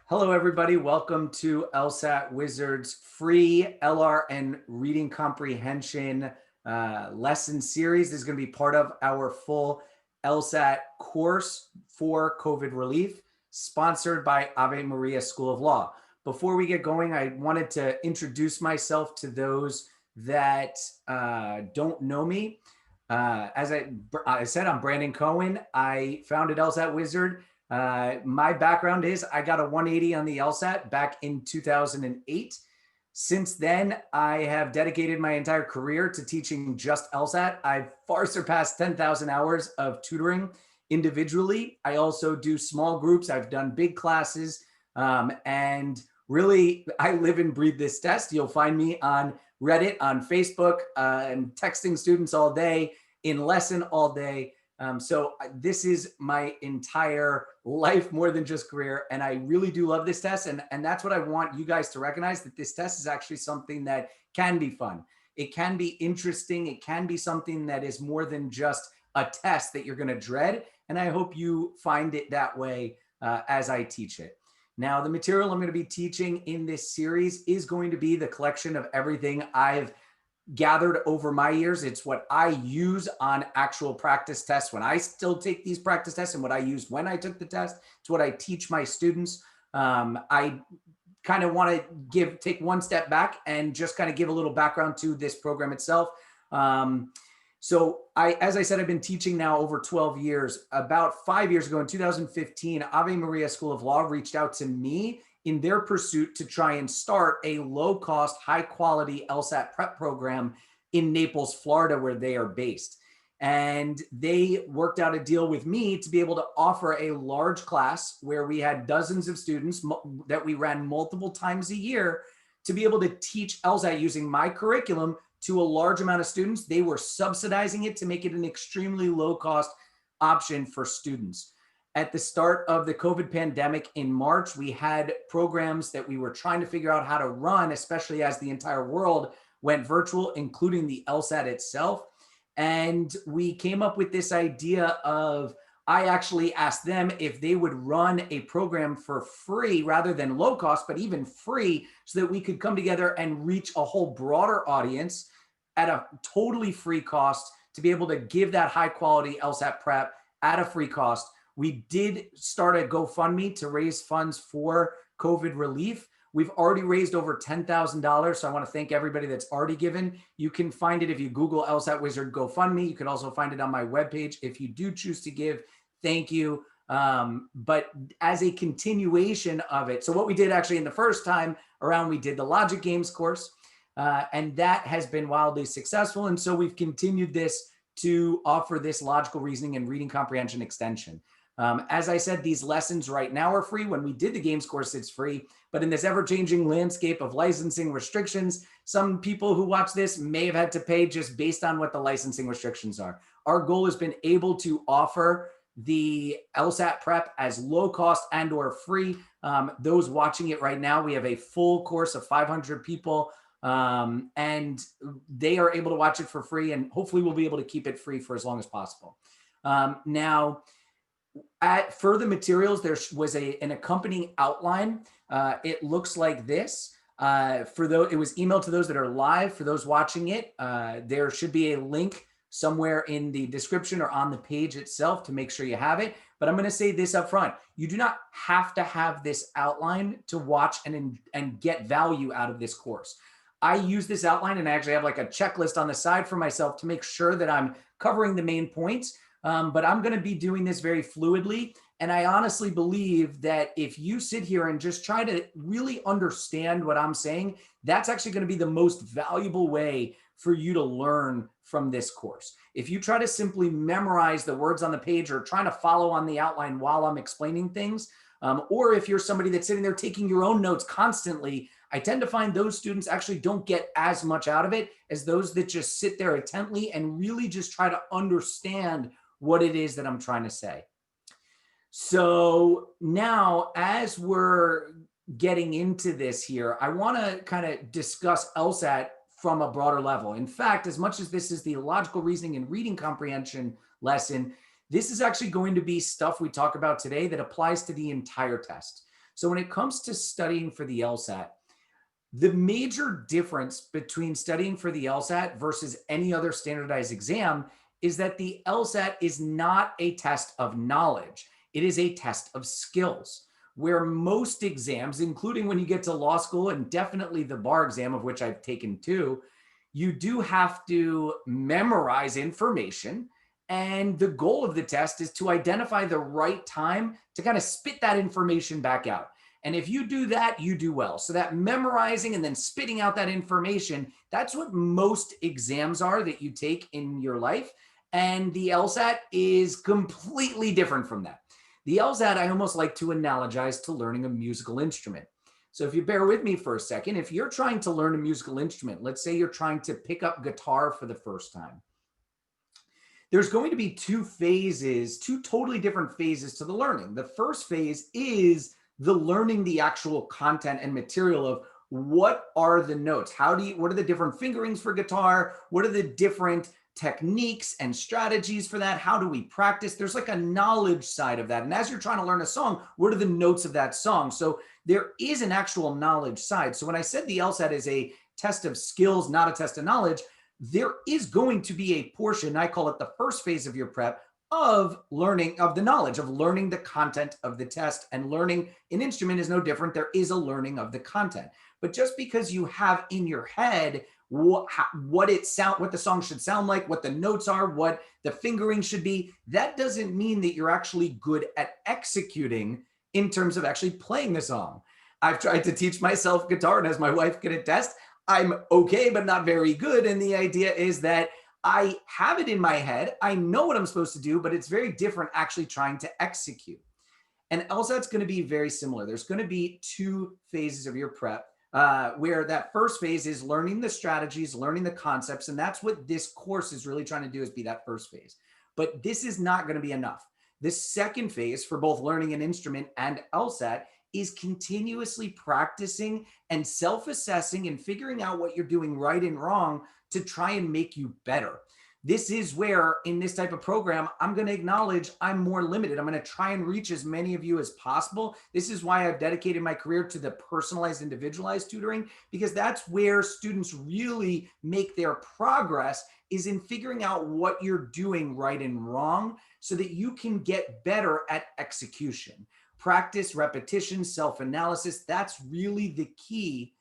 Hello, everybody. Welcome to LSAT Wizard's free LR and reading comprehension lesson series. This is going to be part of our full LSAT course for COVID relief, sponsored by Ave Maria School of Law. Before we get going, I wanted to introduce myself to those that don't know me. As I said, I'm Brandon Cohen. I founded LSAT Wizard. My background is I got a 180 on the LSAT back in 2008. Since then, I have dedicated my entire career to teaching just LSAT. I've far surpassed 10,000 hours of tutoring individually. I also do small groups. I've done big classes. And really, I live and breathe this test. You'll find me on Reddit, on Facebook, and texting students all day, in lesson all day. So this is my entire life, more than just career. And I really do love this test. And that's what I want you guys to recognize, that this test is actually something that can be fun. It can be interesting. It can be something that is more than just a test that you're going to dread. And I hope you find it that way as I teach it. Now, the material I'm going to be teaching in this series is going to be the collection of everything I've gathered over my years. It's what I use on actual practice tests when I still take these practice tests, and what I used when I took the test. It's what I teach my students. I kind of want to take one step back and just kind of give a little background to this program itself. So as I said, I've been teaching now over 12 years. About 5 years ago in 2015, Ave Maria School of Law reached out to me in their pursuit to try and start a low-cost, high-quality LSAT prep program in Naples, Florida, where they are based. And they worked out a deal with me to be able to offer a large class where we had dozens of students that we ran multiple times a year to be able to teach LSAT using my curriculum to a large amount of students. They were subsidizing it to make it an extremely low-cost option for students. At the start of the COVID pandemic in March, we had programs that we were trying to figure out how to run, especially as the entire world went virtual, including the LSAT itself. And we came up with this idea of, I actually asked them if they would run a program for free rather than low cost, but even free, so that we could come together and reach a whole broader audience at a totally free cost to be able to give that high quality LSAT prep at a free cost. We did start a GoFundMe to raise funds for COVID relief. We've already raised over $10,000. So I want to thank everybody that's already given. You can find it if you Google LSAT Wizard GoFundMe. You can also find it on my webpage. If you do choose to give, thank you. But as a continuation of it, so what we did actually in the first time around, we did the logic games course, and that has been wildly successful. And so we've continued this to offer this logical reasoning and reading comprehension extension. As I said, these lessons right now are free. When we did the games course, it's free. But in this ever-changing landscape of licensing restrictions, some people who watch this may have had to pay just based on what the licensing restrictions are. Our goal has been able to offer the LSAT prep as low cost and or free. Those watching it right now, we have a full course of 500 people, and they are able to watch it for free, and hopefully we'll be able to keep it free for as long as possible. Now, for the materials, there was an accompanying outline. It looks like this. For those, it was emailed to those that are live. For those watching it, there should be a link somewhere in the description or on the page itself to make sure you have it. But I'm going to say this up front. You do not have to have this outline to watch and get value out of this course. I use this outline, and I actually have like a checklist on the side for myself to make sure that I'm covering the main points. But I'm going to be doing this very fluidly. And I honestly believe that if you sit here and just try to really understand what I'm saying, that's actually going to be the most valuable way for you to learn from this course. If you try to simply memorize the words on the page or trying to follow on the outline while I'm explaining things, or if you're somebody that's sitting there taking your own notes constantly, I tend to find those students actually don't get as much out of it as those that just sit there intently and really just try to understand what it is that I'm trying to say. So now, as we're getting into this here, I want to kind of discuss LSAT from a broader level. In fact, as much as this is the logical reasoning and reading comprehension lesson, this is actually going to be stuff we talk about today that applies to the entire test. So when it comes to studying for the LSAT, the major difference between studying for the LSAT versus any other standardized exam is that the LSAT is not a test of knowledge. It is a test of skills, where most exams, including when you get to law school and definitely the bar exam, of which I've taken two, you do have to memorize information. And the goal of the test is to identify the right time to kind of spit that information back out. And if you do that, you do well. So that memorizing and then spitting out that information, that's what most exams are that you take in your life. And the LSAT is completely different from that. The LSAT, I almost like to analogize to learning a musical instrument. So if you bear with me for a second, if you're trying to learn a musical instrument, let's say you're trying to pick up guitar for the first time, there's going to be two phases, two totally different phases to the learning. The first phase is the learning the actual content and material of what are the notes? What are the different fingerings for guitar? What are the different techniques and strategies for that? How do we practice? There's like a knowledge side of that. And as you're trying to learn a song, what are the notes of that song? So there is an actual knowledge side. So when I said the LSAT is a test of skills, not a test of knowledge, there is going to be a portion, I call it the first phase of your prep, of learning of the knowledge, of learning the content of the test. And learning an instrument is no different. There is a learning of the content. But just because you have in your head what the song should sound like, what the notes are, what the fingering should be, that doesn't mean that you're actually good at executing in terms of actually playing the song. I've tried to teach myself guitar, and as my wife can attest, I'm okay, but not very good. And the idea is that I have it in my head. I know what I'm supposed to do, but it's very different actually trying to execute. And LSAT's going to be very similar. There's going to be two phases of your prep, where that first phase is learning the strategies, learning the concepts. And that's what this course is really trying to do, is be that first phase. But this is not going to be enough. The second phase for both learning an instrument and LSAT is continuously practicing and self-assessing and figuring out what you're doing right and wrong to try and make you better. This is where, in this type of program, I'm going to acknowledge I'm more limited. I'm going to try and reach as many of you as possible. This is why I've dedicated my career to the personalized, individualized tutoring, because that's where students really make their progress, is in figuring out what you're doing right and wrong so that you can get better at execution. Practice, repetition, self-analysis, that's really the key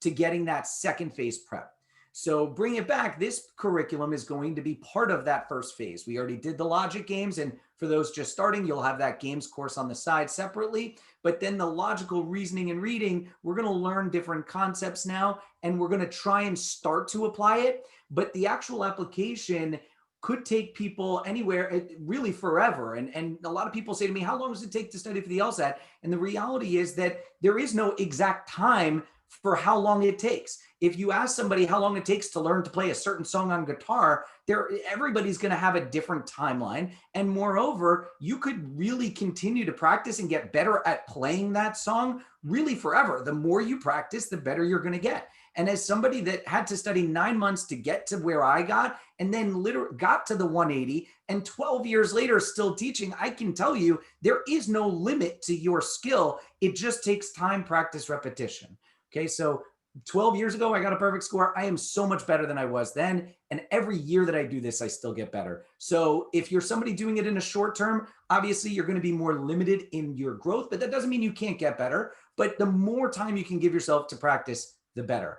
to getting that second phase prep. So bring it back. This curriculum is going to be part of that first phase. We already did the logic games, and for those just starting, you'll have that games course on the side separately. But then the logical reasoning and reading, we're going to learn different concepts now, and we're going to try and start to apply it. But the actual application could take people anywhere, really forever. And a lot of people say to me, how long does it take to study for the LSAT? And the reality is that there is no exact time for how long it takes. If you ask somebody how long it takes to learn to play a certain song on guitar, everybody's going to have a different timeline. And moreover, you could really continue to practice and get better at playing that song really forever. The more you practice, the better you're going to get. And as somebody that had to study 9 months to get to where I got, and then literally got to the 180, and 12 years later still teaching, I can tell you there is no limit to your skill. It just takes time, practice, repetition. Okay, so 12 years ago, I got a perfect score. I am so much better than I was then. And every year that I do this, I still get better. So if you're somebody doing it in a short term, obviously you're going to be more limited in your growth, but that doesn't mean you can't get better. But the more time you can give yourself to practice, the better.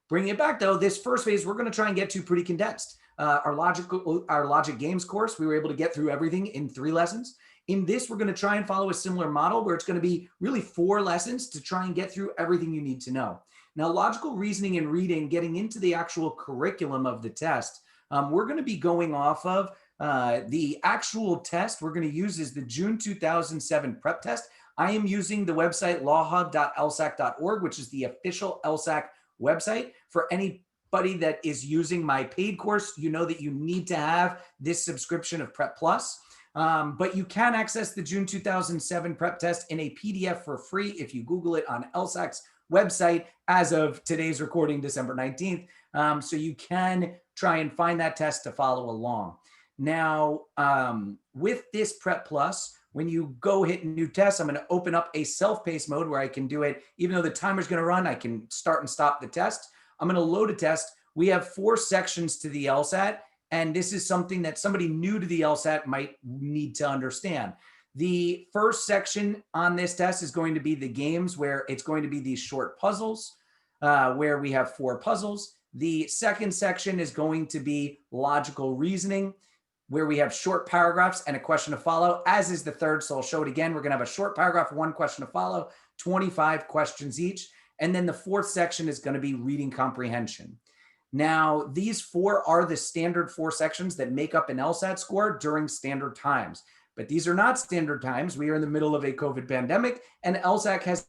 Bringing it back though, this first phase, we're going to try and get to pretty condensed. Our logic games course, we were able to get through everything in 3 lessons. In this, we're going to try and follow a similar model where it's going to be really 4 lessons to try and get through everything you need to know. Now, logical reasoning and reading, getting into the actual curriculum of the test, we're going to be going off of the actual test we're going to use is the June 2007 prep test. I am using the website lawhub.lsac.org, which is the official LSAC website. For anybody that is using my paid course, you know that you need to have this subscription of Prep Plus. But you can access the June 2007 prep test in a PDF for free if you Google it on LSAC's website as of today's recording, December 19th. So you can try and find that test to follow along. Now, with this Prep Plus, When you go hit new tests, I'm going to open up a self-paced mode where I can do it. Even though the timer's going to run, I can start and stop the test. I'm going to load a test. We have 4 sections to the LSAT, and this is something that somebody new to the LSAT might need to understand. The first section on this test is going to be the games, where it's going to be these short puzzles, where we have 4 puzzles. The second section is going to be logical reasoning, where we have short paragraphs and a question to follow, as is the third. So I'll show it again. We're going to have a short paragraph, 1 question to follow, 25 questions each. And then the fourth section is going to be reading comprehension. Now, these 4 are the standard 4 sections that make up an LSAT score during standard times. But these are not standard times. We are in the middle of a COVID pandemic, and LSAT has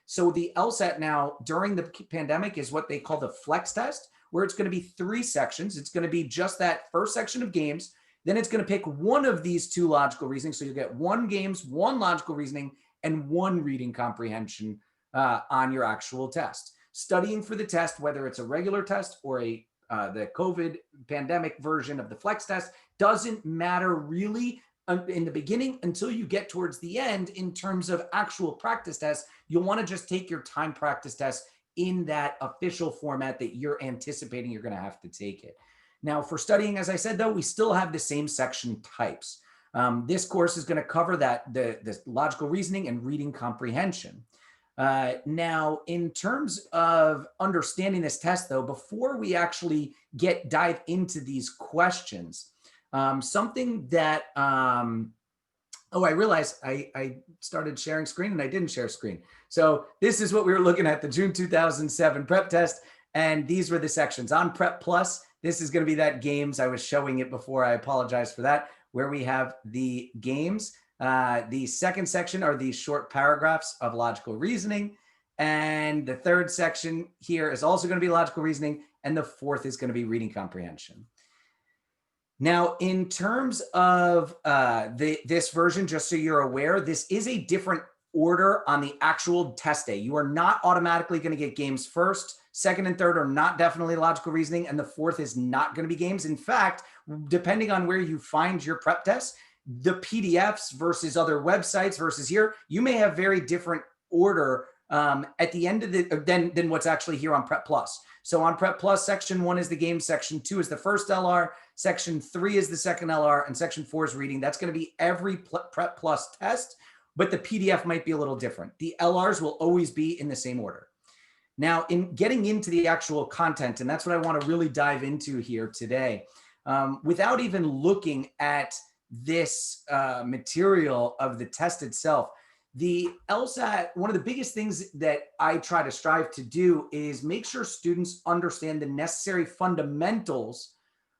so the LSAT now during the pandemic is what they call the flex test, where it's going to be 3 sections. It's going to be just that first section of games. Then it's going to pick one of these 2 logical reasoning. So you get 1 games, 1 logical reasoning, and 1 reading comprehension on your actual test. Studying for the test, whether it's a regular test or the COVID pandemic version of the flex test, doesn't matter really in the beginning until you get towards the end. In terms of actual practice tests, you'll want to just take your time practice test in that official format that you're anticipating you're going to have to take it. Now, for studying, as I said, though, we still have the same section types. This course is going to cover the logical reasoning and reading comprehension. Now, in terms of understanding this test, though, before we actually dive into these questions, something that, I realized I started sharing screen and I didn't share screen. So this is what we were looking at, the June 2007 prep test. And these were the sections. On Prep Plus, this is going to be that games. I was showing it before. I apologize for that, where we have the games. The second section are these short paragraphs of logical reasoning. And the third section here is also going to be logical reasoning. And the fourth is going to be reading comprehension. Now, in terms of this version, just so you're aware, this is a different order on the actual test day. You are not automatically going to get games first. Second and third are not definitely logical reasoning, and the fourth is not going to be games. In fact, depending on where you find your prep tests, the PDFs versus other websites versus here, you may have very different order at the end of than what's actually here on Prep Plus. So on Prep Plus, section 1 is the game, section 2 is the first LR, section 3 is the second LR, and section 4 is reading. That's going to be every Prep Plus test, but the PDF might be a little different. The LRs will always be in the same order. Now, in getting into the actual content, and that's what I want to really dive into here today, without even looking at this material of the test itself, the LSAT, one of the biggest things that I try to strive to do is make sure students understand the necessary fundamentals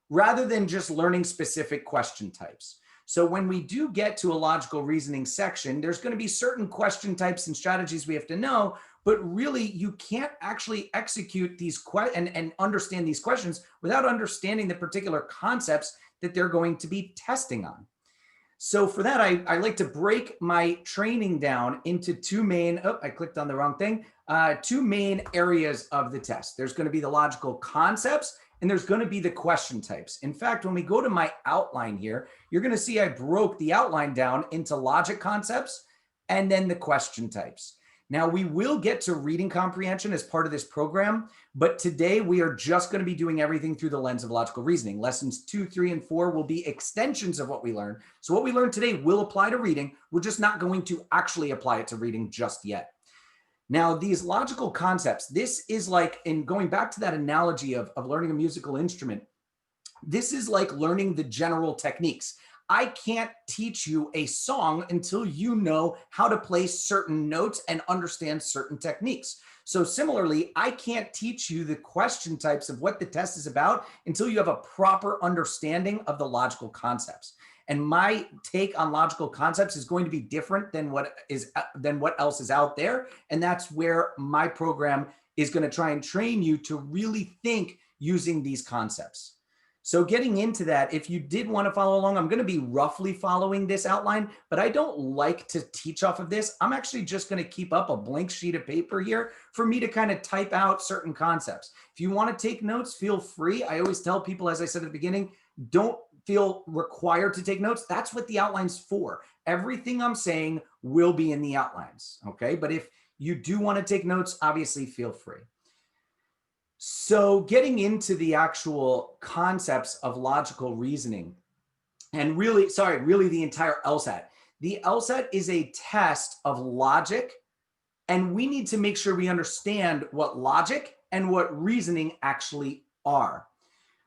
rather than just learning specific question types. So when we do get to a logical reasoning section, there's going to be certain question types and strategies we have to know, but really you can't actually execute these and understand these questions without understanding the particular concepts that they're going to be testing on. So for that, I like to break my training down into 2 main, I clicked on the wrong thing, 2 main areas of the test. There's going to be the logical concepts and there's going to be the question types. In fact, when we go to my outline here, you're going to see I broke the outline down into logic concepts and then the question types. Now, we will get to reading comprehension as part of this program, but today we are just going to be doing everything through the lens of logical reasoning. Lessons 2, 3, and 4 will be extensions of what we learned. So what we learned today will apply to reading. We're just not going to actually apply it to reading just yet. Now, these logical concepts, this is like, in going back to that analogy of learning a musical instrument, this is like learning the general techniques. I can't teach you a song until you know how to play certain notes and understand certain techniques. So similarly, I can't teach you the question types of what the test is about until you have a proper understanding of the logical concepts. And my take on logical concepts is going to be different than what else is out there. And that's where my program is going to try and train you to really think using these concepts. So getting into that, if you did want to follow along, I'm going to be roughly following this outline, but I don't like to teach off of this. I'm actually just going to keep up a blank sheet of paper here for me to kind of type out certain concepts. If you want to take notes, feel free. I always tell people, as I said at the beginning, don't feel required to take notes, that's what the outline's for. Everything I'm saying will be in the outlines, okay? But if you do want to take notes, obviously feel free. So getting into the actual concepts of logical reasoning, and really the entire LSAT. The LSAT is a test of logic, and we need to make sure we understand what logic and what reasoning actually are.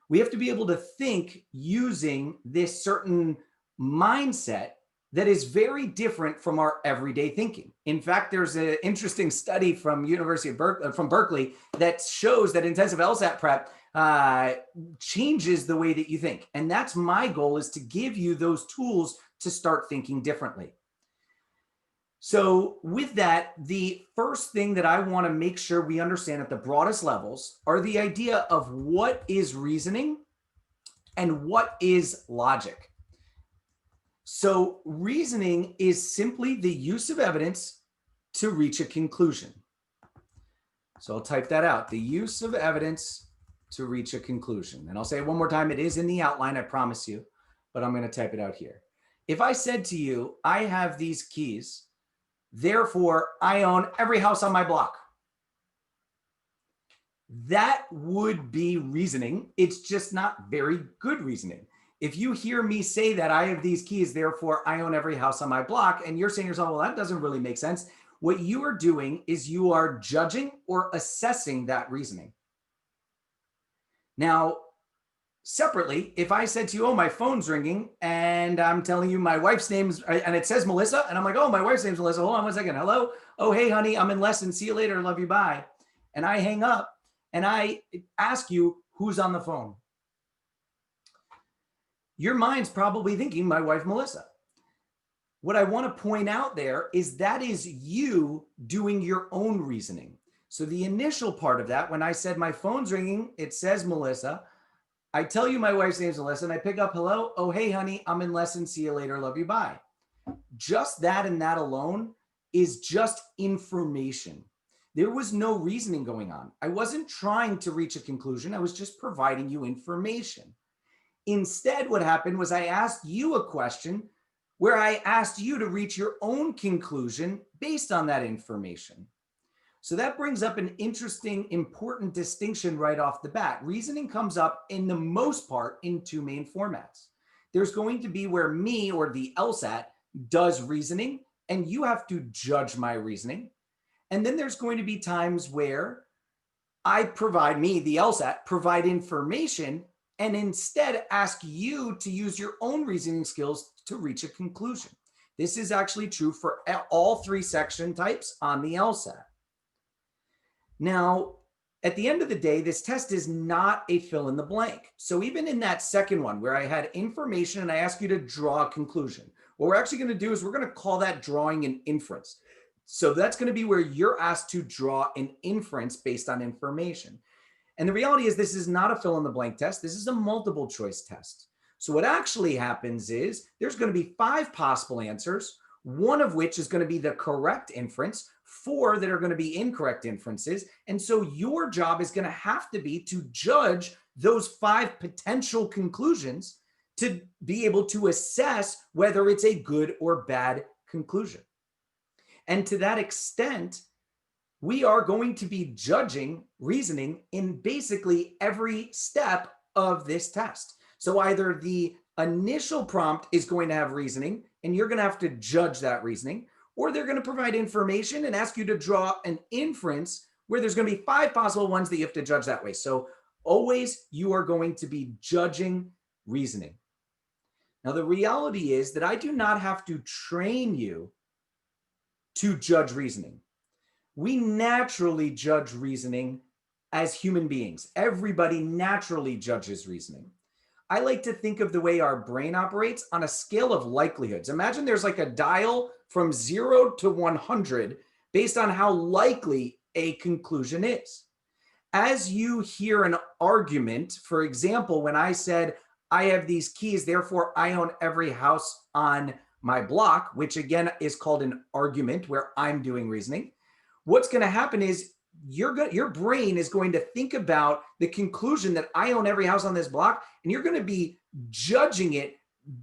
We have to be able to think using this certain mindset that is very different from our everyday thinking. In fact, there's an interesting study from Berkeley that shows that intensive LSAT prep changes the way that you think. And that's my goal, is to give you those tools to start thinking differently. So with that, the first thing that I want to make sure we understand at the broadest levels are the idea of what is reasoning and what is logic. So reasoning is simply the use of evidence to reach a conclusion. So I'll type that out, the use of evidence to reach a conclusion. And I'll say it one more time, it is in the outline, I promise you, but I'm going to type it out here. If I said to you, I have these keys, therefore I own every house on my block, that would be reasoning. It's just not very good reasoning. If you hear me say that I have these keys, therefore I own every house on my block, and you're saying to yourself, well, that doesn't really make sense. What you are doing is you are judging or assessing that reasoning. Now, separately, if I said to you, oh, my phone's ringing, and I'm telling you my wife's name's, and it says Melissa, and I'm like, oh, my wife's name's Melissa. Hold on 1 second. Hello? Oh, hey, honey, I'm in lesson. See you later. Love you. Bye. And I hang up and I ask you, who's on the phone? Your mind's probably thinking my wife, Melissa. What I want to point out there is that is you doing your own reasoning. So the initial part of that, when I said my phone's ringing, it says Melissa. I tell you my wife's name's Melissa, and I pick up, hello, oh, hey, honey, I'm in lesson. See you later. Love you. Bye. Just that and that alone is just information. There was no reasoning going on. I wasn't trying to reach a conclusion. I was just providing you information. Instead, what happened was I asked you a question where I asked you to reach your own conclusion based on that information. So that brings up an interesting, important distinction right off the bat. Reasoning comes up in the most part in two main formats. There's going to be where me, or the LSAT, does reasoning, and you have to judge my reasoning. And then there's going to be times where I provide, me, the LSAT, provide information and instead ask you to use your own reasoning skills to reach a conclusion. This is actually true for all three section types on the LSAT. Now, at the end of the day, this test is not a fill in the blank. So even in that second one where I had information and I ask you to draw a conclusion, what we're actually going to do is we're going to call that drawing an inference. So that's going to be where you're asked to draw an inference based on information. And the reality is this is not a fill in the blank test. This is a multiple choice test. So what actually happens is there's going to be 5 possible answers, one of which is going to be the correct inference, 4 that are going to be incorrect inferences. And so your job is going to have to be to judge those 5 potential conclusions to be able to assess whether it's a good or bad conclusion. And to that extent, we are going to be judging reasoning in basically every step of this test. So either the initial prompt is going to have reasoning and you're going to have to judge that reasoning, or they're going to provide information and ask you to draw an inference where there's going to be 5 possible ones that you have to judge that way. So always you are going to be judging reasoning. Now, the reality is that I do not have to train you to judge reasoning. We naturally judge reasoning as human beings. Everybody naturally judges reasoning. I like to think of the way our brain operates on a scale of likelihoods. Imagine there's like a dial from 0 to 100 based on how likely a conclusion is. As you hear an argument, for example, when I said, I have these keys, therefore I own every house on my block, which again is called an argument where I'm doing reasoning, what's going to happen is your brain is going to think about the conclusion that I own every house on this block, and you're going to be judging it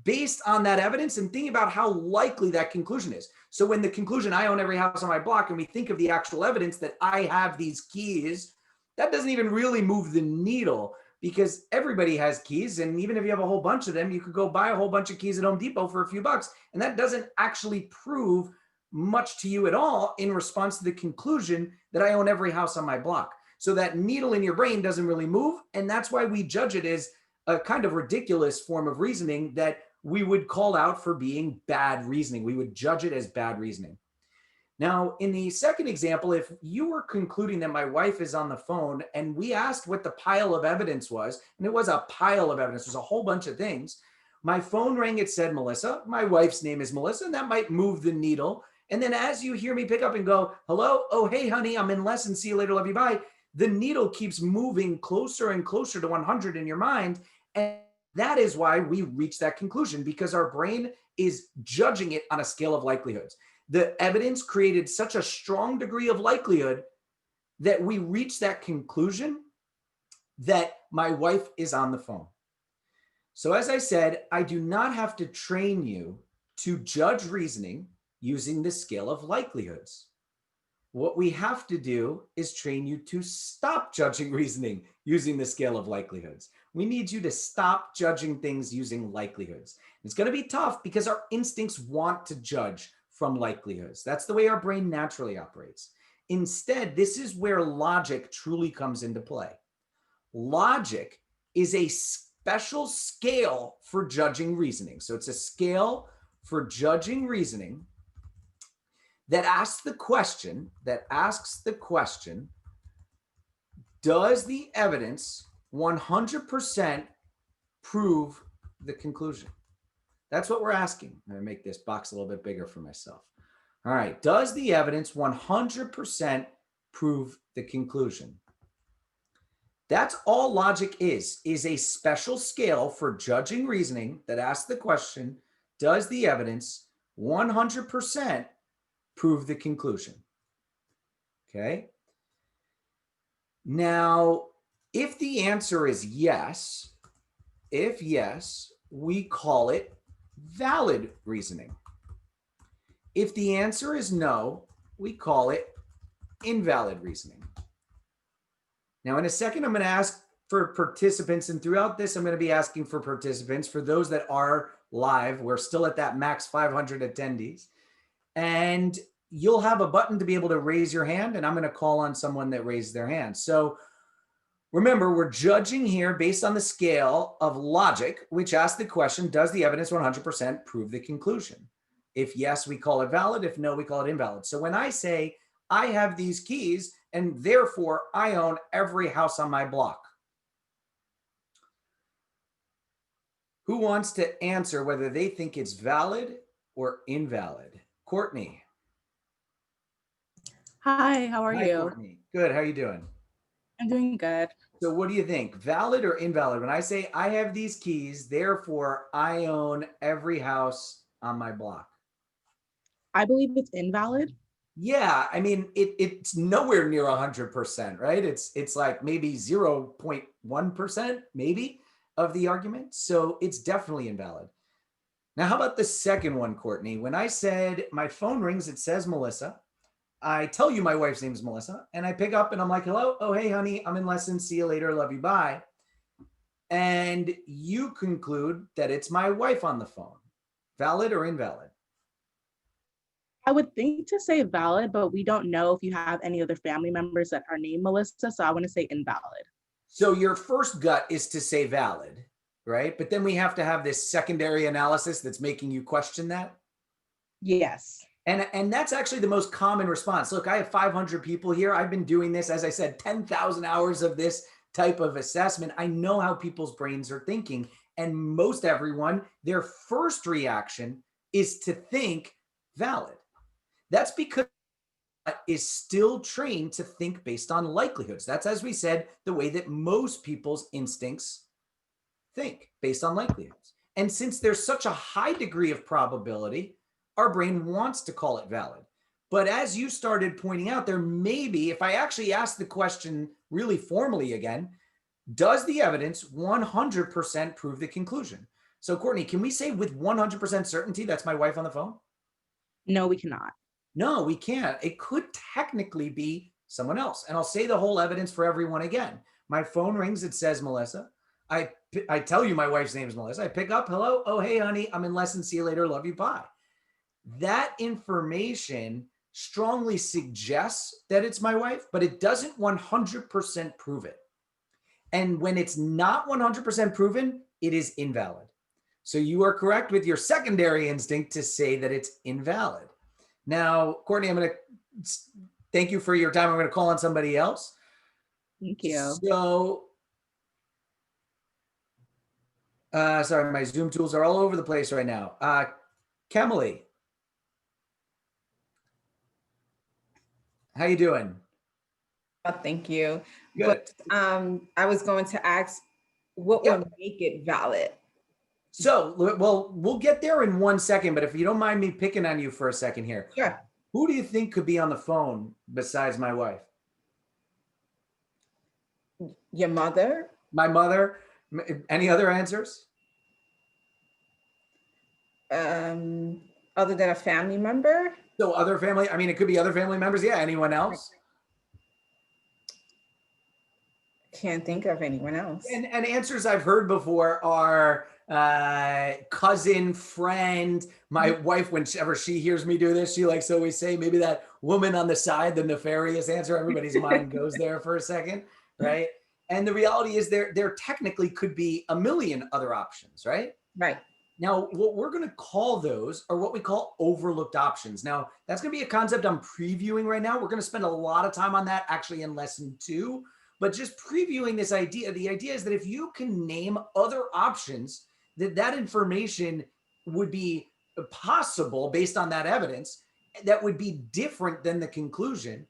based on that evidence and thinking about how likely that conclusion is. So when the conclusion, I own every house on my block, and we think of the actual evidence that I have these keys, that doesn't even really move the needle, because everybody has keys. And even if you have a whole bunch of them, you could go buy a whole bunch of keys at Home Depot for a few bucks. And that doesn't actually prove much to you at all in response to the conclusion that I own every house on my block. So that needle in your brain doesn't really move. And that's why we judge it as a kind of ridiculous form of reasoning that we would call out for being bad reasoning. We would judge it as bad reasoning. Now, in the second example, if you were concluding that my wife is on the phone and we asked what the pile of evidence was, and it was a pile of evidence, there's a whole bunch of things. My phone rang, it said Melissa. My wife's name is Melissa, and that might move the needle. And then as you hear me pick up and go, hello, oh, hey, honey, I'm in lesson, see you later, love you, bye. The needle keeps moving closer and closer to 100 in your mind. And that is why we reach that conclusion, because our brain is judging it on a scale of likelihoods. The evidence created such a strong degree of likelihood that we reach that conclusion that my wife is on the phone. So as I said, I do not have to train you to judge reasoning using the scale of likelihoods. What we have to do is train you to stop judging reasoning using the scale of likelihoods. We need you to stop judging things using likelihoods. It's going to be tough because our instincts want to judge from likelihoods. That's the way our brain naturally operates. Instead, this is where logic truly comes into play. Logic is a special scale for judging reasoning. So it's a scale for judging reasoning that asks the question, does the evidence 100% prove the conclusion? That's what we're asking. I'm going to make this box a little bit bigger for myself. All right. Does the evidence 100% prove the conclusion? That's all logic is a special scale for judging reasoning that asks the question, does the evidence 100% prove the conclusion? Okay. Now, if the answer is yes, we call it valid reasoning. If the answer is no, we call it invalid reasoning. Now, in a second, I'm going to ask for participants, and throughout this, I'm going to be asking for participants. For those that are live, we're still at that max 500 attendees, and you'll have a button to be able to raise your hand, and I'm going to call on someone that raised their hand. So remember, we're judging here based on the scale of logic, which asks the question, does the evidence 100% prove the conclusion? If yes, we call it valid. If no, we call it invalid. So when I say, I have these keys, and therefore I own every house on my block, who wants to answer whether they think it's valid or invalid? Courtney. Hi, how are you? Courtney. Good. How are you doing? I'm doing good. So what do you think? Valid or invalid? When I say I have these keys, therefore I own every house on my block. I believe it's invalid. Yeah, I mean, it's nowhere near 100%, right? It's like maybe 0.1%, maybe, of the argument. So it's definitely invalid. Now, how about the second one, Courtney? When I said my phone rings, it says Melissa. I tell you my wife's name is Melissa, and I pick up and I'm like, hello, oh, hey, honey, I'm in lesson, see you later, love you, bye. And you conclude that it's my wife on the phone. Valid or invalid? I would think to say valid, but we don't know if you have any other family members that are named Melissa, so I want to say invalid. So your first gut is to say valid, right? But then we have to have this secondary analysis that's making you question that? Yes. And that's actually the most common response. Look, I have 500 people here. I've been doing this, as I said, 10,000 hours of this type of assessment. I know how people's brains are thinking. And most everyone, their first reaction is to think valid. That's because is still trained to think based on likelihoods. That's, as we said, the way that most people's instincts think, based on likelihoods. And since there's such a high degree of probability, our brain wants to call it valid. But as you started pointing out, there may be, if I actually ask the question really formally again, Does the evidence 100% prove the conclusion? So Courtney, can we say with 100% certainty that's my wife on the phone? No, we cannot. No, we can't. It could technically be someone else. And I'll say the whole evidence for everyone again. My phone rings, it says Melissa. I tell you my wife's name is Melissa. I pick up, hello, oh, hey, honey, I'm in lesson, see you later, love you, bye. That information strongly suggests that it's my wife, but it doesn't 100% prove it. And when it's not 100% proven, it is invalid. So you are correct with your secondary instinct to say that it's invalid. Now, Courtney, I'm going to thank you for your time. I'm going to call on somebody else. Thank you. So, sorry, my Zoom tools are all over the place right now. Kemily, how you doing? Thank you. Good. But I was going to ask, what would make it valid? So, well, we'll get there in 1 second, but if you don't mind me picking on you for a second here. Sure. Who do you think could be on the phone besides my wife? Your mother? My mother? Any other answers? Other than a family member? So other family, I mean, it could be other family members. Yeah, anyone else? Can't think of anyone else. And answers I've heard before are cousin, friend. My wife, whenever she hears me do this, she likes to always say maybe that woman on the side, the nefarious answer. Everybody's mind goes there for a second, right? And the reality is there technically could be a million other options, right? Right. Now, what we're going to call those are what we call overlooked options. Now, that's going to be a concept I'm previewing right now. We're going to spend a lot of time on that actually in lesson 2. But just previewing this idea, the idea is that if you can name other options, that information would be possible based on that evidence that would be different than the conclusion.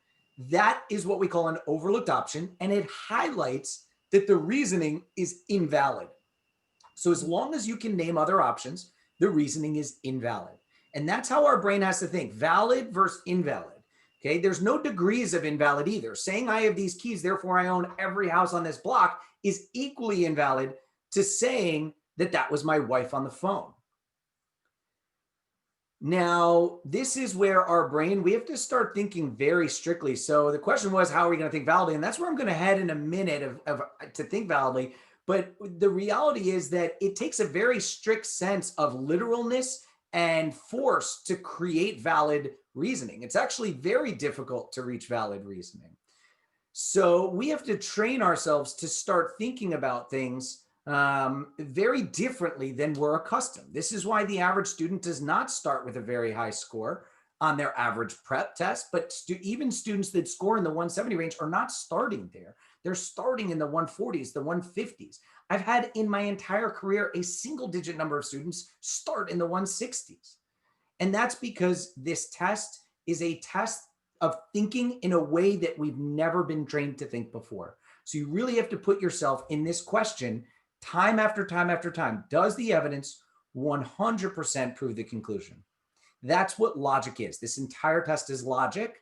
That is what we call an overlooked option, and it highlights that the reasoning is invalid. So as long as you can name other options, the reasoning is invalid. And that's how our brain has to think, valid versus invalid. Okay, there's no degrees of invalid either. Saying I have these keys, therefore I own every house on this block is equally invalid to saying that that was my wife on the phone. Now, this is where our brain, we have to start thinking very strictly. So the question was, how are we going to think validly? And that's where I'm going to head in a minute to think validly. But the reality is that it takes a very strict sense of literalness and force to create valid reasoning. It's actually very difficult to reach valid reasoning. So we have to train ourselves to start thinking about things very differently than we're accustomed. This is why the average student does not start with a very high score on their average prep test, but even students that score in the 170 range are not starting there. They're starting in the 140s, the 150s. I've had in my entire career a single digit number of students start in the 160s. And that's because this test is a test of thinking in a way that we've never been trained to think before. So you really have to put yourself in this question time after time after time. Does the evidence 100% prove the conclusion? That's what logic is. This entire test is logic,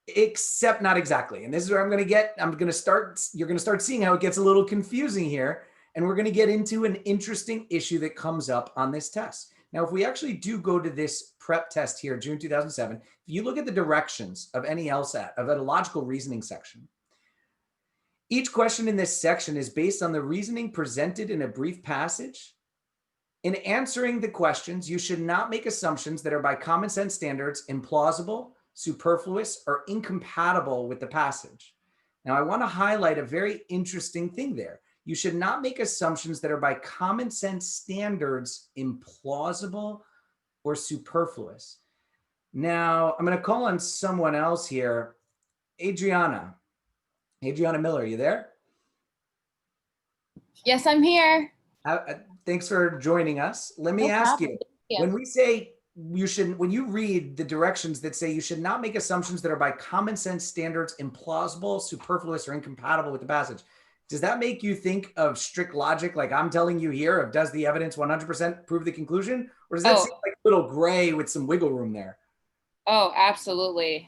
except not exactly. And this is where you're going to start seeing how it gets a little confusing here. And we're going to get into an interesting issue that comes up on this test. Now, if we actually do go to this prep test here, June 2007, if you look at the directions of any LSAT, of a logical reasoning section, each question in this section is based on the reasoning presented in a brief passage. In answering the questions, you should not make assumptions that are by common sense standards implausible, superfluous, or incompatible with the passage. Now, I want to highlight a very interesting thing there. You should not make assumptions that are by common sense standards implausible or superfluous. Now, I'm going to call on someone else here. Adriana Miller, are you there? Yes, I'm here. Thanks for joining us. Let me ask you, when we say when you read the directions that say you should not make assumptions that are by common sense standards implausible, superfluous, or incompatible with the passage, does that make you think of strict logic like I'm telling you here of does the evidence 100% prove the conclusion? Or does that seem like a little gray with some wiggle room there? Oh, absolutely.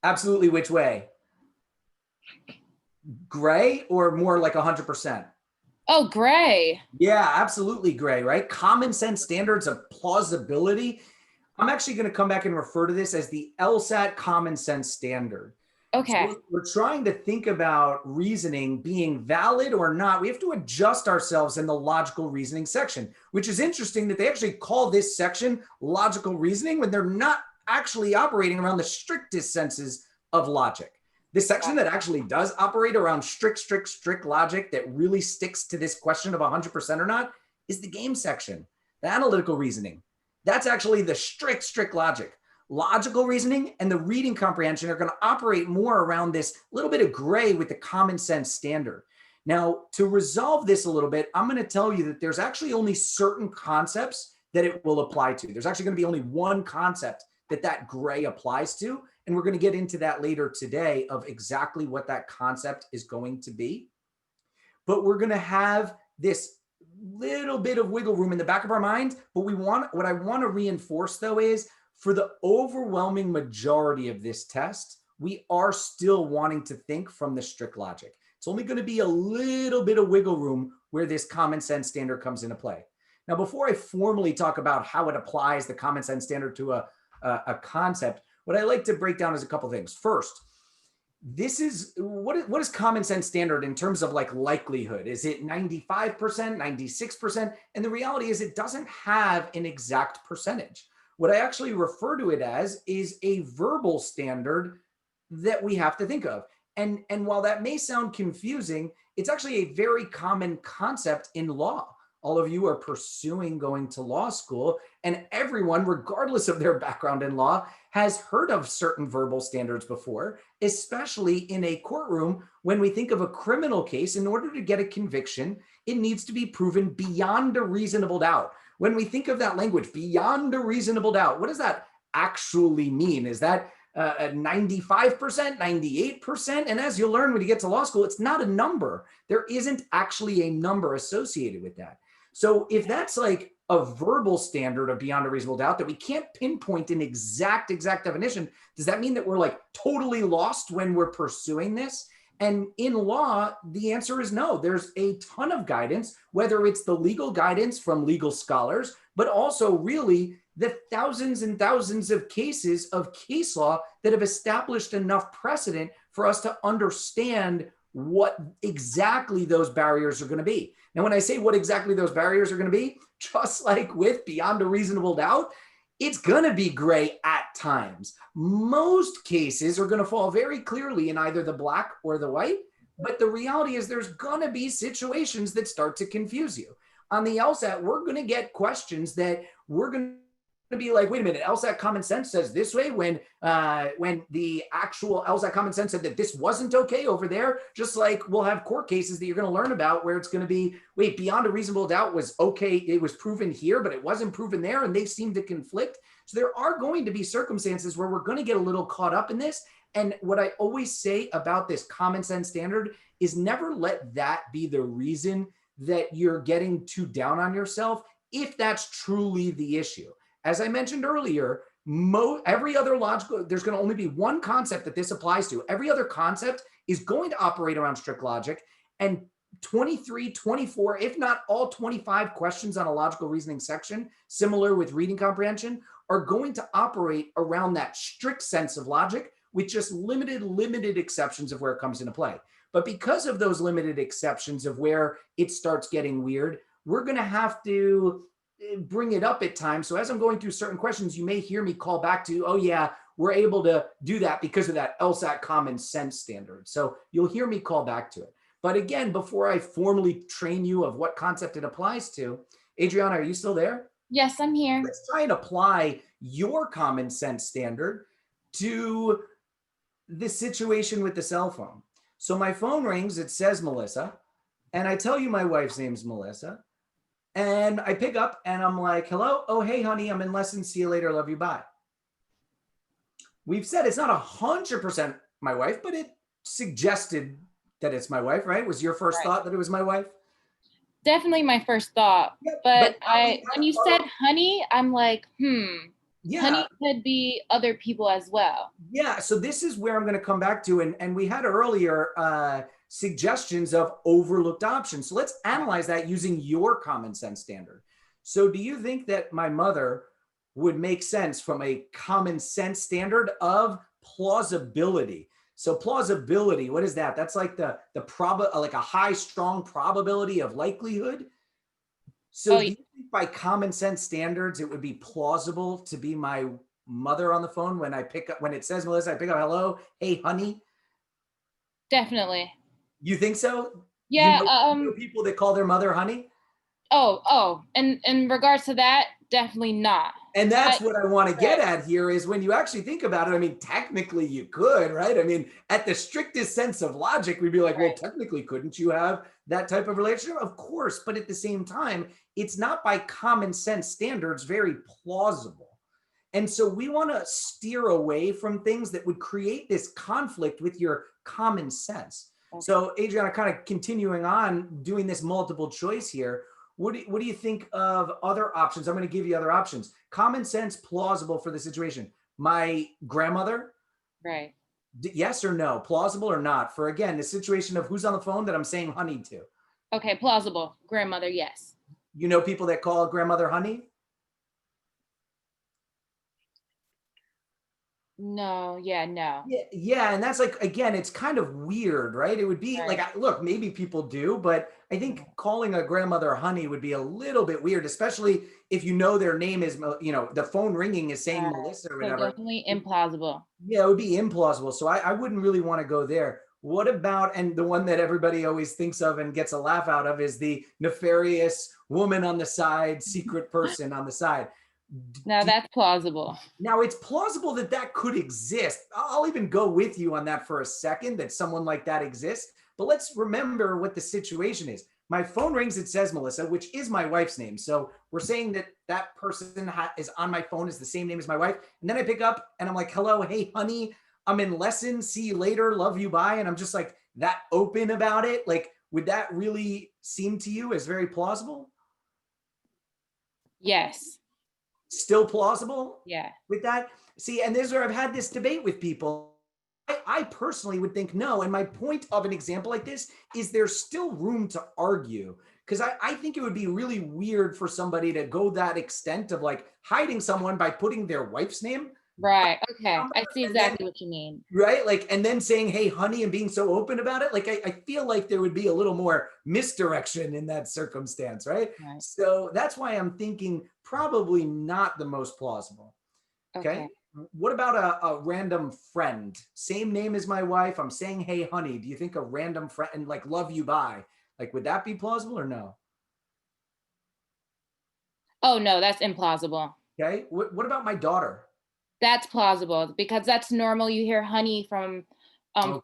Absolutely which way? Gray or more like 100%? Oh, gray. Yeah, absolutely gray, right? Common sense standards of plausibility. I'm actually going to come back and refer to this as the LSAT common sense standard. Okay. So we're trying to think about reasoning being valid or not. We have to adjust ourselves in the logical reasoning section, which is interesting that they actually call this section logical reasoning when they're not actually operating around the strictest senses of logic. The section that actually does operate around strict logic that really sticks to this question of 100% or not is the game section, the analytical reasoning. That's actually the strict logic. Logical reasoning and the reading comprehension are going to operate more around this little bit of gray with the common sense standard. Now, to resolve this a little bit, I'm going to tell you that there's actually only certain concepts that it will apply to. There's actually going to be only one concept that gray applies to. And we're going to get into that later today of exactly what that concept is going to be. But we're going to have this little bit of wiggle room in the back of our minds. But what I want to reinforce though is for the overwhelming majority of this test, we are still wanting to think from the strict logic. It's only going to be a little bit of wiggle room where this common sense standard comes into play. Now, before I formally talk about how it applies the common sense standard to a concept, what I like to break down is a couple things. First, this is what is common sense standard in terms of like likelihood? Is it 95%, 96%? And the reality is it doesn't have an exact percentage. What I actually refer to it as is a verbal standard that we have to think of. And while that may sound confusing, it's actually a very common concept in law. All of you are pursuing going to law school, and everyone, regardless of their background in law, has heard of certain verbal standards before, especially in a courtroom. When we think of a criminal case, in order to get a conviction, it needs to be proven beyond a reasonable doubt. When we think of that language, beyond a reasonable doubt, what does that actually mean? Is that 95%, 98%? And as you'll learn when you get to law school, it's not a number. There isn't actually a number associated with that. So if that's like a verbal standard of beyond a reasonable doubt that we can't pinpoint an exact definition, does that mean that we're like totally lost when we're pursuing this? And in law, the answer is no. There's a ton of guidance, whether it's the legal guidance from legal scholars, but also really the thousands and thousands of cases of case law that have established enough precedent for us to understand what exactly those barriers are going to be. Now, when I say what exactly those barriers are going to be, just like with beyond a reasonable doubt, it's going to be gray at times. Most cases are going to fall very clearly in either the black or the white, but the reality is there's going to be situations that start to confuse you. On the LSAT, we're going to get questions that we're going to be like, wait a minute, LSAT common sense says this way when the actual LSAT common sense said that this wasn't okay over there. Just like we'll have court cases that you're going to learn about where it's going to be, wait, beyond a reasonable doubt was okay. It was proven here, but it wasn't proven there, and they seem to conflict. So there are going to be circumstances where we're going to get a little caught up in this. And what I always say about this common sense standard is never let that be the reason that you're getting too down on yourself if that's truly the issue. As I mentioned earlier, every other logical, there's going to only be one concept that this applies to. Every other concept is going to operate around strict logic, and 23, 24, if not all 25 questions on a logical reasoning section, similar with reading comprehension, are going to operate around that strict sense of logic with just limited exceptions of where it comes into play. But because of those limited exceptions of where it starts getting weird, we're going to have to bring it up at times. So as I'm going through certain questions, you may hear me call back to, oh yeah, we're able to do that because of that LSAT common sense standard. So you'll hear me call back to it. But again, before I formally train you of what concept it applies to, Adriana, are you still there? Yes, I'm here. Let's try and apply your common sense standard to the situation with the cell phone. So my phone rings, it says Melissa, and I tell you my wife's name's Melissa. And I pick up and I'm like, hello? Oh, hey, honey, I'm in lesson. See you later. Love you. Bye. We've said it's not 100% my wife, but it suggested that it's my wife, right? Was your first thought that it was my wife? Definitely my first thought. Yep, but when you said honey, I'm like, yeah. Honey could be other people as well. Yeah. So this is where I'm going to come back to. And we had earlier suggestions of overlooked options. So let's analyze that using your common sense standard. So do you think that my mother would make sense from a common sense standard of plausibility? So plausibility, what is that? That's like like a high, strong probability of likelihood. So Oh, do you think by common sense standards, it would be plausible to be my mother on the phone when when it says Melissa, I pick up, hello, hey, honey? definitely. You think so? Yeah. You know people that call their mother honey? And in regards to that, definitely not. And that's what I want to get at here is when you actually think about it, I mean, technically you could, right? I mean, at the strictest sense of logic, we'd be like, well, technically, couldn't you have that type of relationship? Of course. But at the same time, it's not by common sense standards very plausible. And so we want to steer away from things that would create this conflict with your common sense. Okay. So Adriana, kind of continuing on doing this multiple choice here, what do you think of other options? I'm going to give you other options. Common sense, plausible for the situation. My grandmother, right? Yes or no? Plausible or not? For again, the situation of who's on the phone that I'm saying honey to. Okay, plausible. Grandmother, yes. You know people that call grandmother honey? No, yeah, no. Yeah, and that's like, again, it's kind of weird, right? It would be like, look, maybe people do, but I think calling a grandmother honey would be a little bit weird, especially if you know their name is, the phone ringing is saying Melissa or whatever. So definitely implausible. Yeah, it would be implausible. So I wouldn't really want to go there. What about, and the one that everybody always thinks of and gets a laugh out of is the nefarious woman on the side, secret person on the side. Now that's plausible. Now it's plausible that that could exist. I'll even go with you on that for a second, that someone like that exists. But let's remember what the situation is. My phone rings, it says Melissa, which is my wife's name. So we're saying that that person is on my phone is the same name as my wife. And then I pick up and I'm like, hello, hey, honey, I'm in lesson. See you later. Love you. Bye. And I'm just like that open about it. Like, would that really seem to you as very plausible? Yes. Still plausible? Yeah. With that? See, and this is where I've had this debate with people. I personally would think no. And my point of an example like this is there's still room to argue, because I think it would be really weird for somebody to go that extent of like hiding someone by putting their wife's name. Right. Okay. I see exactly what you mean. Right. Like, and then saying, hey, honey, and being so open about it. Like, I feel like there would be a little more misdirection in that circumstance. Right. So that's why I'm thinking probably not the most plausible. Okay. What about a random friend? Same name as my wife. I'm saying, hey, honey, do you think a random friend, like love you, bye? Like, would that be plausible or no? Oh, no, that's implausible. Okay. What about my daughter? That's plausible because that's normal. You hear honey from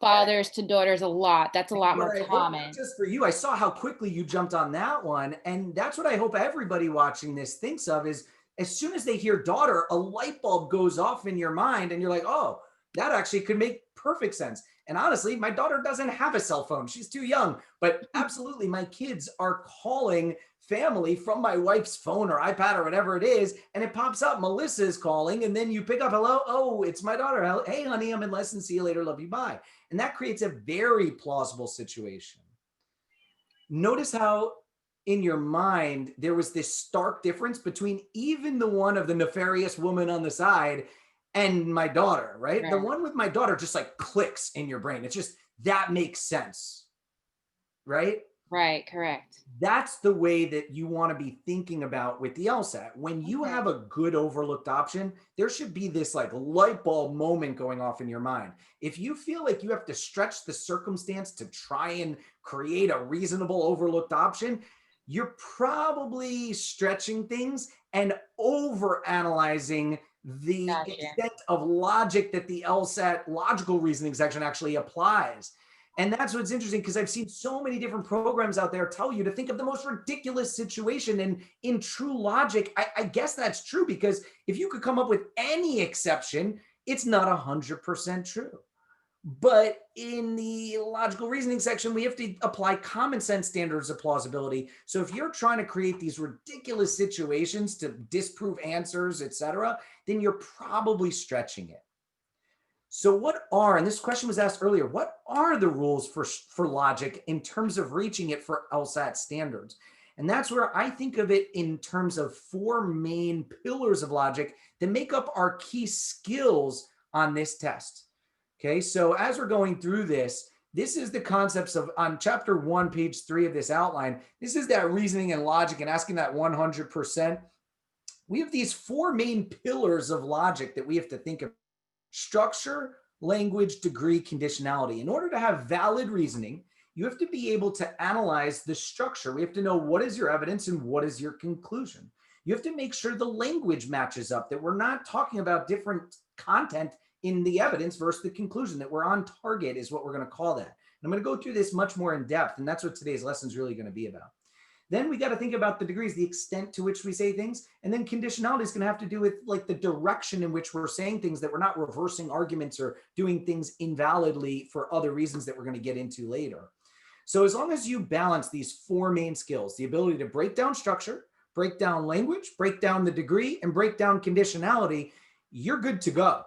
fathers to daughters a lot. That's a lot more common. Just for you, I saw how quickly you jumped on that one. And that's what I hope everybody watching this thinks of is as soon as they hear daughter, a light bulb goes off in your mind and you're like, oh, that actually could make perfect sense. And honestly, my daughter doesn't have a cell phone. She's too young, but absolutely my kids are calling family from my wife's phone or iPad or whatever it is. And it pops up, Melissa's calling. And then you pick up, hello. Oh, it's my daughter. Hey, honey, I'm in lesson. See you later. Love you. Bye. And that creates a very plausible situation. Notice how in your mind, there was this stark difference between even the one of the nefarious woman on the side and my daughter, right? The one with my daughter just like clicks in your brain. It's just, that makes sense, right? Right, correct. That's the way that you want to be thinking about with the LSAT. When you have a good overlooked option, there should be this like light bulb moment going off in your mind. If you feel like you have to stretch the circumstance to try and create a reasonable overlooked option, you're probably stretching things and over analyzing the extent of logic that the LSAT logical reasoning section actually applies. And that's what's interesting, because I've seen so many different programs out there tell you to think of the most ridiculous situation. And in true logic, I guess that's true, because if you could come up with any exception, it's not 100% true. But in the logical reasoning section, we have to apply common sense standards of plausibility. So if you're trying to create these ridiculous situations to disprove answers, etc., then you're probably stretching it. So what are, and this question was asked earlier, what are the rules for logic in terms of reaching it for LSAT standards? And that's where I think of it in terms of 4 main pillars of logic that make up our key skills on this test. Okay, so as we're going through this, this is the concepts of, on chapter 1, page 3 of this outline, this is that reasoning and logic and asking that 100%. We have these 4 main pillars of logic that we have to think of: structure, language, degree, conditionality. In order to have valid reasoning, you have to be able to analyze the structure. We have to know what is your evidence and what is your conclusion. You have to make sure the language matches up, that we're not talking about different content in the evidence versus the conclusion, that we're on target is what we're going to call that. And I'm going to go through this much more in depth, and that's what today's lesson is really going to be about. Then we got to think about the degrees, the extent to which we say things. And then conditionality is going to have to do with like the direction in which we're saying things, that we're not reversing arguments or doing things invalidly for other reasons that we're going to get into later. So as long as you balance these 4 main skills, the ability to break down structure, break down language, break down the degree, and break down conditionality, you're good to go.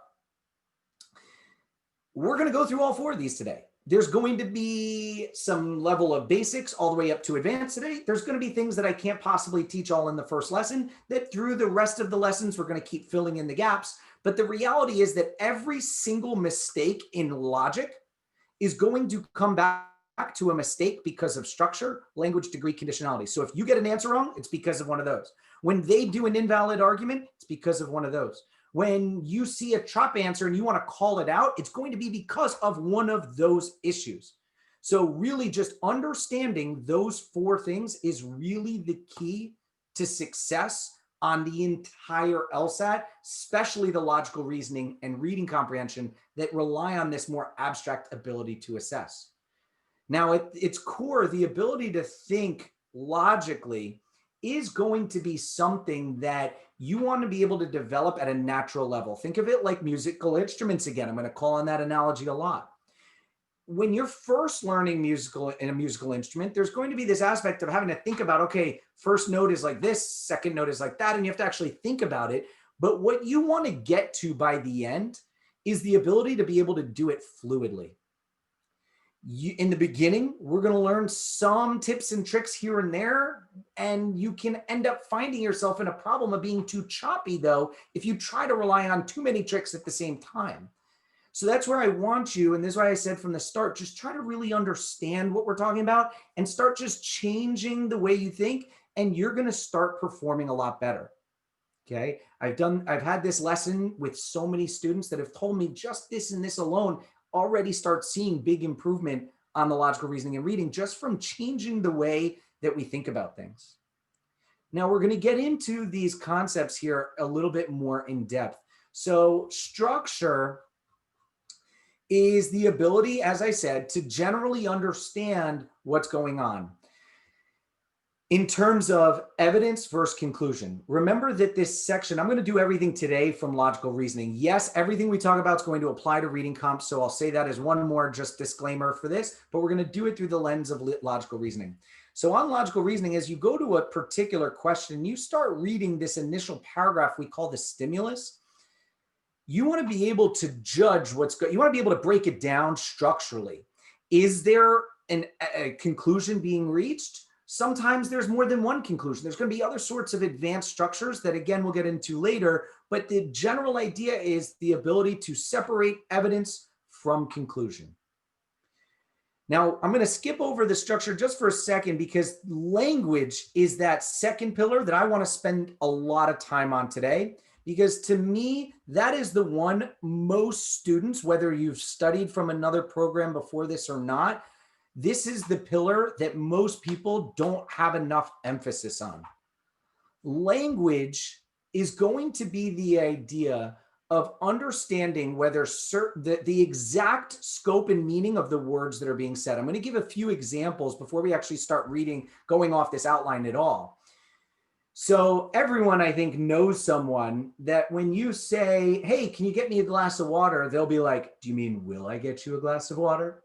We're going to go through all 4 of these today. There's going to be some level of basics all the way up to advanced today. There's going to be things that I can't possibly teach all in the first lesson, that through the rest of the lessons, we're going to keep filling in the gaps. But the reality is that every single mistake in logic is going to come back to a mistake because of structure, language, degree, conditionality. So if you get an answer wrong, it's because of one of those. When they do an invalid argument, it's because of one of those. When you see a chop answer and you want to call it out, it's going to be because of one of those issues. So really just understanding those 4 things is really the key to success on the entire LSAT, especially the logical reasoning and reading comprehension that rely on this more abstract ability to assess. Now, at its core, the ability to think logically is going to be something that you want to be able to develop at a natural level. Think of it like musical instruments again. I'm going to call on that analogy a lot. When you're first learning a musical instrument, there's going to be this aspect of having to think about, okay, first note is like this, second note is like that, and you have to actually think about it. But what you want to get to by the end is the ability to be able to do it fluidly. In the beginning, we're going to learn some tips and tricks here and there, and you can end up finding yourself in a problem of being too choppy, though, if you try to rely on too many tricks at the same time. So that's where I want you, and this is why I said from the start, just try to really understand what we're talking about and start just changing the way you think, and you're going to start performing a lot better. Okay, I've had this lesson with so many students that have told me just this and this alone already start seeing big improvement on the logical reasoning and reading just from changing the way that we think about things. Now we're going to get into these concepts here a little bit more in depth. So structure is the ability, as I said, to generally understand what's going on in terms of evidence versus conclusion. Remember that this section, I'm going to do everything today from logical reasoning. Yes, everything we talk about is going to apply to reading comp. So I'll say that as one more just disclaimer for this, but we're going to do it through the lens of logical reasoning. So on logical reasoning, as you go to a particular question, you start reading this initial paragraph we call the stimulus. You want to be able to judge you want to be able to break it down structurally. Is there a conclusion being reached? Sometimes there's more than one conclusion. There's going to be other sorts of advanced structures that, again, we'll get into later. But the general idea is the ability to separate evidence from conclusion. Now, I'm going to skip over the structure just for a second because language is that second pillar that I want to spend a lot of time on today. Because to me, that is the one most students, whether you've studied from another program before this or not, this is the pillar that most people don't have enough emphasis on. Language is going to be the idea of understanding whether the exact scope and meaning of the words that are being said. I'm going to give a few examples before we actually start reading, going off this outline at all. So everyone, I think, knows someone that when you say, hey, can you get me a glass of water? They'll be like, do you mean, will I get you a glass of water?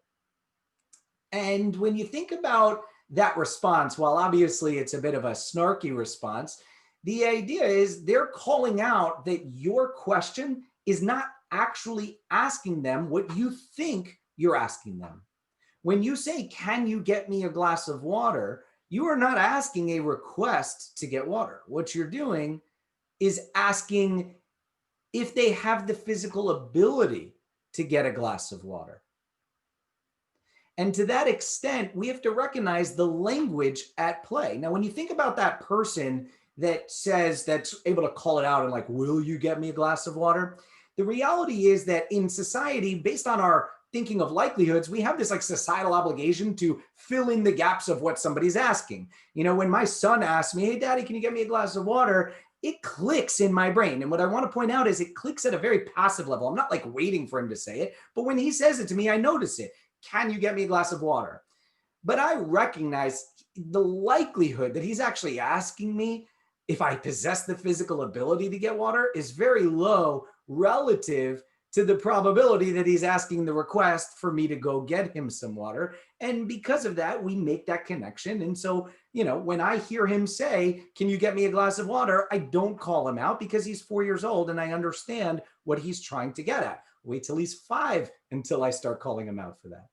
And when you think about that response, while obviously it's a bit of a snarky response, the idea is they're calling out that your question is not actually asking them what you think you're asking them. When you say, can you get me a glass of water? You are not asking a request to get water. What you're doing is asking if they have the physical ability to get a glass of water. And to that extent, we have to recognize the language at play. Now, when you think about that person that says, that's able to call it out and like, will you get me a glass of water? The reality is that in society, based on our thinking of likelihoods, we have this like societal obligation to fill in the gaps of what somebody's asking. You know, when my son asks me, hey, daddy, can you get me a glass of water? It clicks in my brain. And what I want to point out is it clicks at a very passive level. I'm not like waiting for him to say it, but when he says it to me, I notice it. Can you get me a glass of water? But I recognize the likelihood that he's actually asking me if I possess the physical ability to get water is very low relative to the probability that he's asking the request for me to go get him some water. And because of that, we make that connection. And so, you know, when I hear him say, can you get me a glass of water? I don't call him out because he's 4 years old and I understand what he's trying to get at. Wait till he's 5 until I start calling him out for that.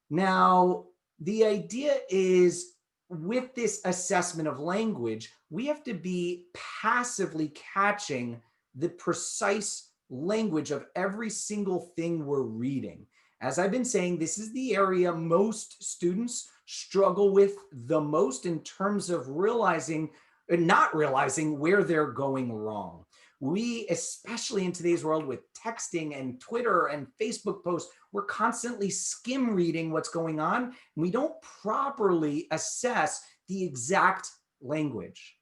Now, the idea is with this assessment of language, we have to be passively catching the precise language of every single thing we're reading. As I've been saying, this is the area most students struggle with the most in terms of realizing and not realizing where they're going wrong. We, especially in today's world with texting and Twitter and Facebook posts, we're constantly skim reading what's going on. And we don't properly assess the exact language.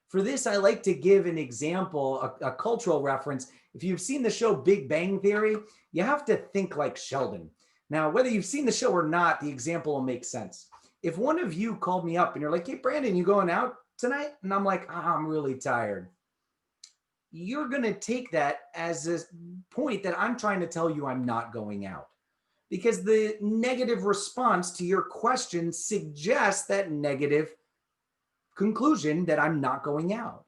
For this, I like to give an example, a cultural reference. If you've seen the show Big Bang Theory, you have to think like Sheldon. Now, whether you've seen the show or not, the example will make sense. If one of you called me up and you're like, hey, Brandon, you going out tonight? And I'm like, I'm really tired. You're going to take that as a point that I'm trying to tell you I'm not going out. Because the negative response to your question suggests that negative conclusion that I'm not going out.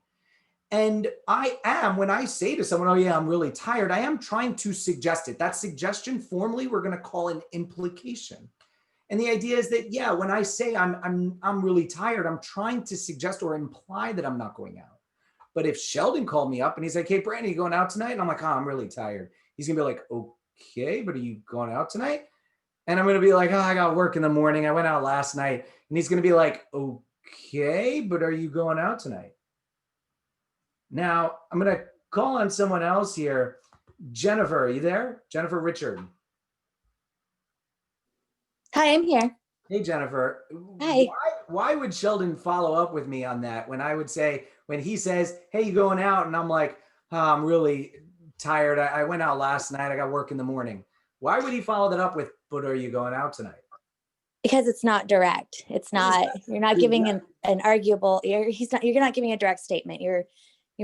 And I am, when I say to someone, oh yeah, I'm really tired, I am trying to suggest it. That suggestion formally we're going to call an implication. And the idea is that, yeah, when I say I'm really tired, I'm trying to suggest or imply that I'm not going out. But if Sheldon called me up and he's like, hey, Brandon, you going out tonight? And I'm like, oh, I'm really tired. He's going to be like, okay, but are you going out tonight? And I'm going to be like, oh, I got work in the morning. I went out last night. And he's going to be like, okay, but are you going out tonight? Now, I'm going to call on someone else here. Jennifer, are you there? Jennifer Richard. Hi, I'm here. Hey, Jennifer. Hi. Why would Sheldon follow up with me on that when I would say, when he says, hey, you going out? And I'm like, oh, I'm really tired. I went out last night. I got work in the morning. Why would he follow that up with, but are you going out tonight? Because it's not direct. It's not, you're not giving an arguable, you're not giving a direct statement. You're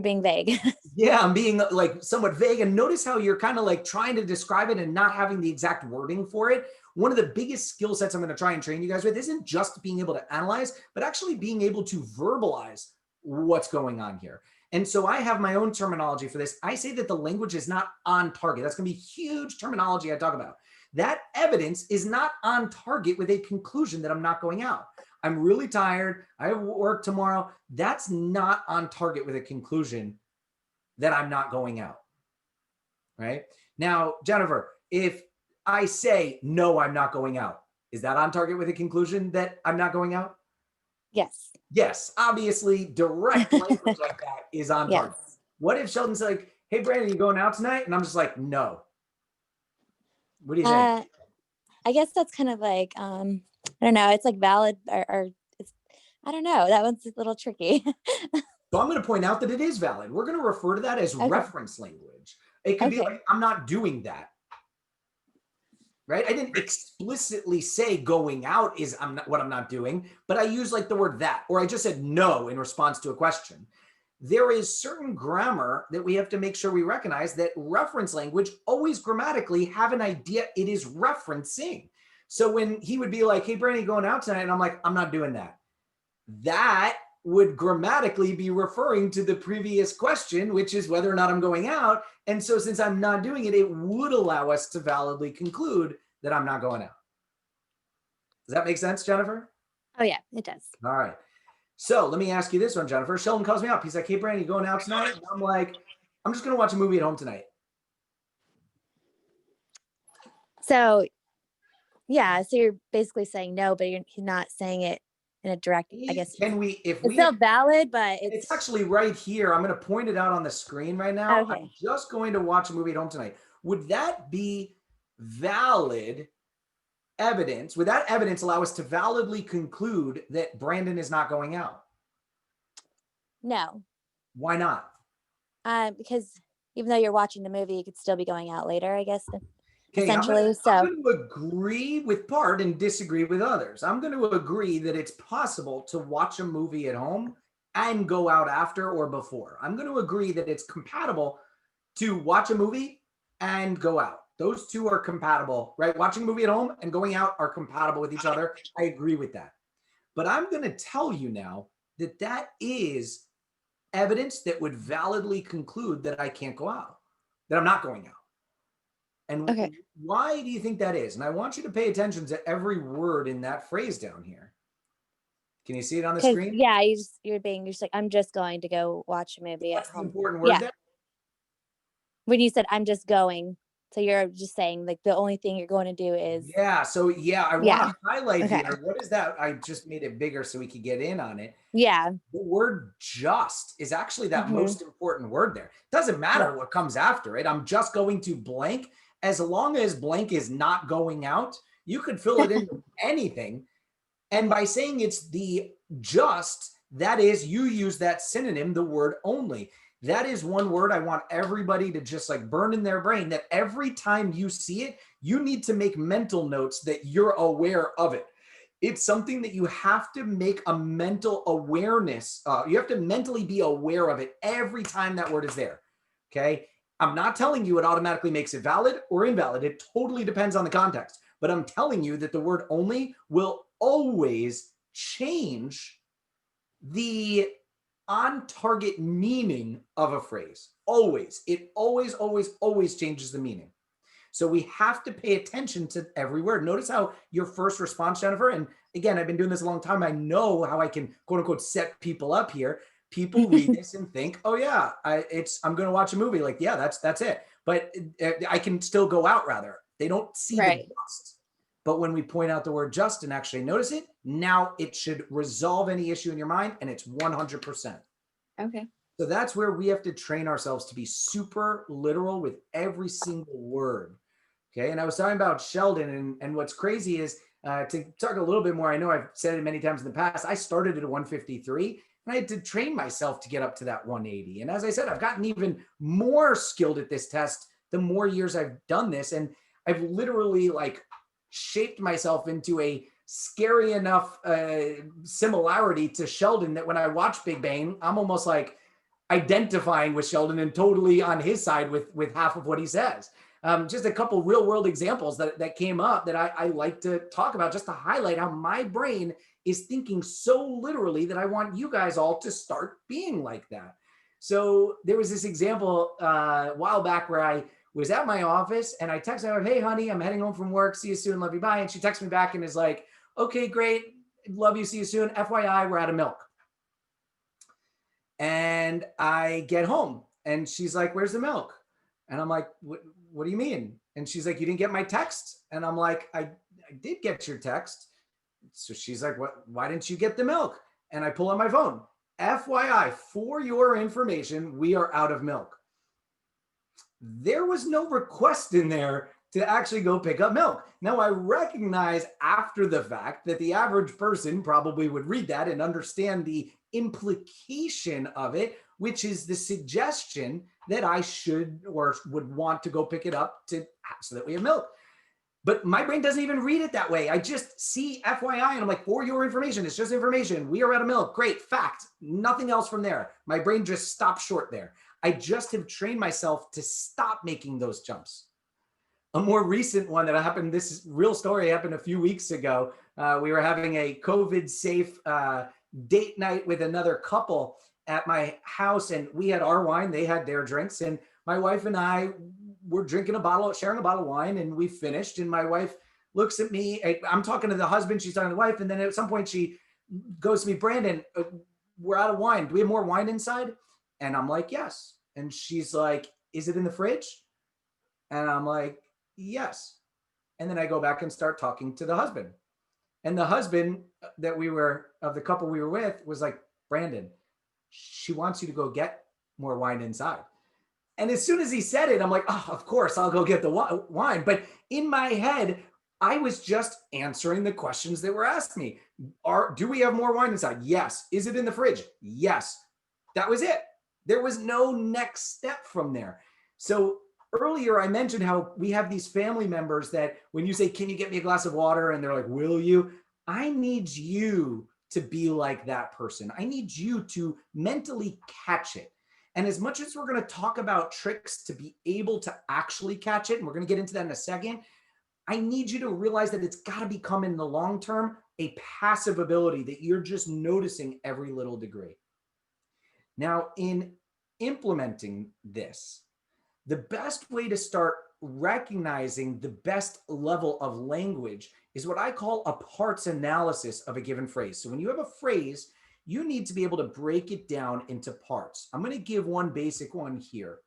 being vague. Yeah, I'm being like somewhat vague. And notice how you're kind of like trying to describe it and not having the exact wording for it. One of the biggest skill sets I'm going to try and train you guys with isn't just being able to analyze, but actually being able to verbalize what's going on here. And so I have my own terminology for this. I say that the language is not on target. That's going to be huge terminology I talk about. That evidence is not on target with a conclusion that I'm not going out. I'm really tired. I have work tomorrow. That's not on target with a conclusion that I'm not going out. Right? Now, Jennifer, if I say, no, I'm not going out, is that on target with a conclusion that I'm not going out? Yes. Yes. Obviously, direct language like that is on target. Yes. What if Sheldon's like, hey, Brandon, you going out tonight? And I'm just like, no. What do you think? I guess that's kind of like, I don't know. It's like valid or it's, I don't know. That one's a little tricky. So I'm going to point out that it is valid. We're going to refer to that as reference language. It could be like, I'm not doing that. Right? I didn't explicitly say going out is what I'm not doing, but I use like the word that, or I just said no in response to a question. There is certain grammar that we have to make sure we recognize that reference language always grammatically have an idea it is referencing. So when he would be like, hey, Brandon, going out tonight? And I'm like, I'm not doing that. That would grammatically be referring to the previous question, which is whether or not I'm going out. And so since I'm not doing it, it would allow us to validly conclude that I'm not going out. Does that make sense, Jennifer? Oh yeah, it does. All right. So let me ask you this one, Jennifer. Sheldon calls me up. He's like, hey, Brandon, you going out tonight? And I'm like, I'm just going to watch a movie at home tonight. So yeah, so you're basically saying no, but you're not saying it in a direct, I guess. Can we, if It's we, still valid, but it's actually right here. I'm going to point it out on the screen right now. Okay. I'm just going to watch a movie at home tonight. Would that be valid evidence? Would that evidence allow us to validly conclude that Brandon is not going out? no. Why not? Because even though you're watching the movie, you could still be going out later, I guess. Okay, Essentially, I'm so going to agree with part and disagree with others. I'm going to agree that it's possible to watch a movie at home and go out after or before. I'm going to agree that it's compatible to watch a movie and go out. Those two are compatible, right? Watching a movie at home and going out are compatible with each other. I agree with that. But I'm going to tell you now that that is evidence that would validly conclude that I can't go out, that I'm not going out. And Okay. why do you think that is? And I want you to pay attention to every word in that phrase down here. Can you see it on the 'cause, screen? yeah, you're just like, I'm just going to go watch a movie What's at the home. important word Yeah. there? When you said I'm just going, so you're just saying like the only thing you're going to do is Yeah. So yeah, I want Yeah. to highlight Okay. here. What is that? I just made it bigger so we could get in on it. yeah. The word just is actually that Mhm. most important word there. Doesn't matter what comes after it. I'm just going to blank. As long as blank is not going out, you could fill it in with anything. And by saying it's the just, that is, you use that synonym, the word only. That is one word I want everybody to just like burn in their brain, that every time you see it, you need to make mental notes that you're aware of it. It's something that you have to make a mental awareness. You have to mentally be aware of it every time that word is there. Okay. I'm not telling you it automatically makes it valid or invalid. It totally depends on the context. But I'm telling you that the word only will always change the on target meaning of a phrase. Always. It always, always, always changes the meaning. So we have to pay attention to every word. Notice how your first response, Jennifer, and again, I've been doing this a long time. I know how I can quote unquote set people up here. People read this and think, oh yeah, I'm going to watch a movie. Like, yeah, that's it. But I can still go out rather. They don't see Right. the just. But when we point out the word just and actually notice it, now it should resolve any issue in your mind, and it's 100%. Okay. So that's where we have to train ourselves to be super literal with every single word. Okay. And I was talking about Sheldon, and what's crazy is to talk a little bit more. I know I've said it many times in the past. I started at 153 and I had to train myself to get up to that 180. And as I said, I've gotten even more skilled at this test the more years I've done this. And I've literally like shaped myself into a scary enough similarity to Sheldon that when I watch Big Bang, I'm almost like identifying with Sheldon and totally on his side with half of what he says. Just a couple real world examples that came up that I like to talk about just to highlight how my brain is thinking so literally that I want you guys all to start being like that. So there was this example a while back where I was at my office and I texted her, hey, honey, I'm heading home from work. See you soon. Love you. Bye. And she texts me back and is like, okay, great. Love you. See you soon. FYI, we're out of milk. And I get home and she's like, where's the milk? And I'm like, what do you mean? And she's like, you didn't get my text? And I'm like, I did get your text. So she's like, why didn't you get the milk? And I pull out my phone. FYI, for your information, we are out of milk. There was no request in there to actually go pick up milk. Now, I recognize after the fact that the average person probably would read that and understand the implication of it, which is the suggestion that I should or would want to go pick it up so that we have milk. But my brain doesn't even read it that way. I just see FYI and I'm like, for your information, it's just information. We are out of milk. Great, fact. Nothing else from there. My brain just stopped short there. I just have trained myself to stop making those jumps. A more recent one that this real story happened a few weeks ago. We were having a COVID safe date night with another couple at my house, and we had our wine, they had their drinks, and my wife and I were sharing a bottle of wine, and we finished, and my wife looks at me, I'm talking to the husband, she's talking to the wife, and then at some point she goes to me, Brandon, we're out of wine. Do we have more wine inside? And I'm like, yes. And she's like, is it in the fridge? And I'm like, yes. And then I go back and start talking to the husband. And the husband of the couple we were with was like, Brandon, she wants you to go get more wine inside. And as soon as he said it, I'm like, oh, of course, I'll go get the wine. But in my head, I was just answering the questions that were asked me. Do we have more wine inside? Yes. Is it in the fridge? Yes. That was it. There was no next step from there. So earlier I mentioned how we have these family members that when you say, can you get me a glass of water? And they're like, will you? I need you to be like that person. I need you to mentally catch it. And as much as we're going to talk about tricks to be able to actually catch it, and we're going to get into that in a second, I need you to realize that it's got to become in the long term a passive ability that you're just noticing every little degree. Now, in implementing this, the best way to start recognizing the best level of language is what I call a parts analysis of a given phrase. So when you have a phrase, you need to be able to break it down into parts. I'm going to give one basic one here.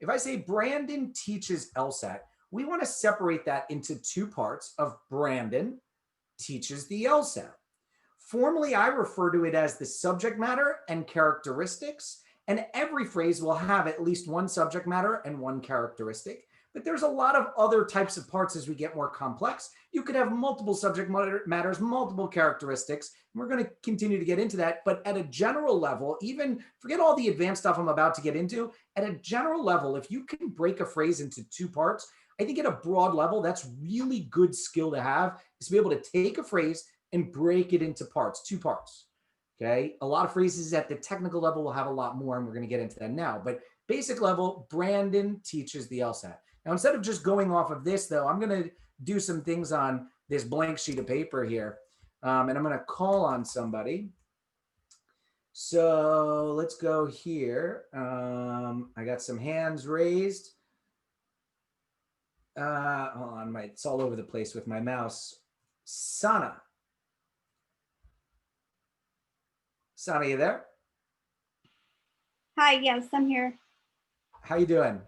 If I say Brandon teaches LSAT, we want to separate that into two parts of Brandon teaches the LSAT. Formally, I refer to it as the subject matter and characteristics, and every phrase will have at least one subject matter and one characteristic. But there's a lot of other types of parts as we get more complex. You could have multiple subject matters, multiple characteristics. And we're going to continue to get into that. But at a general level, even forget all the advanced stuff I'm about to get into, at a general level, if you can break a phrase into two parts, I think at a broad level, that's really good skill to have, is to be able to take a phrase and break it into parts, two parts. Okay. A lot of phrases at the technical level will have a lot more, and we're going to get into that now. But basic level, Brandon teaches the LSAT. Now, instead of just going off of this, though, I'm going to do some things on this blank sheet of paper here, and I'm going to call on somebody. So let's go here. I got some hands raised. Hold on, it's all over the place with my mouse. Sana. Sana, you there? Hi, yes, I'm here. How you doing?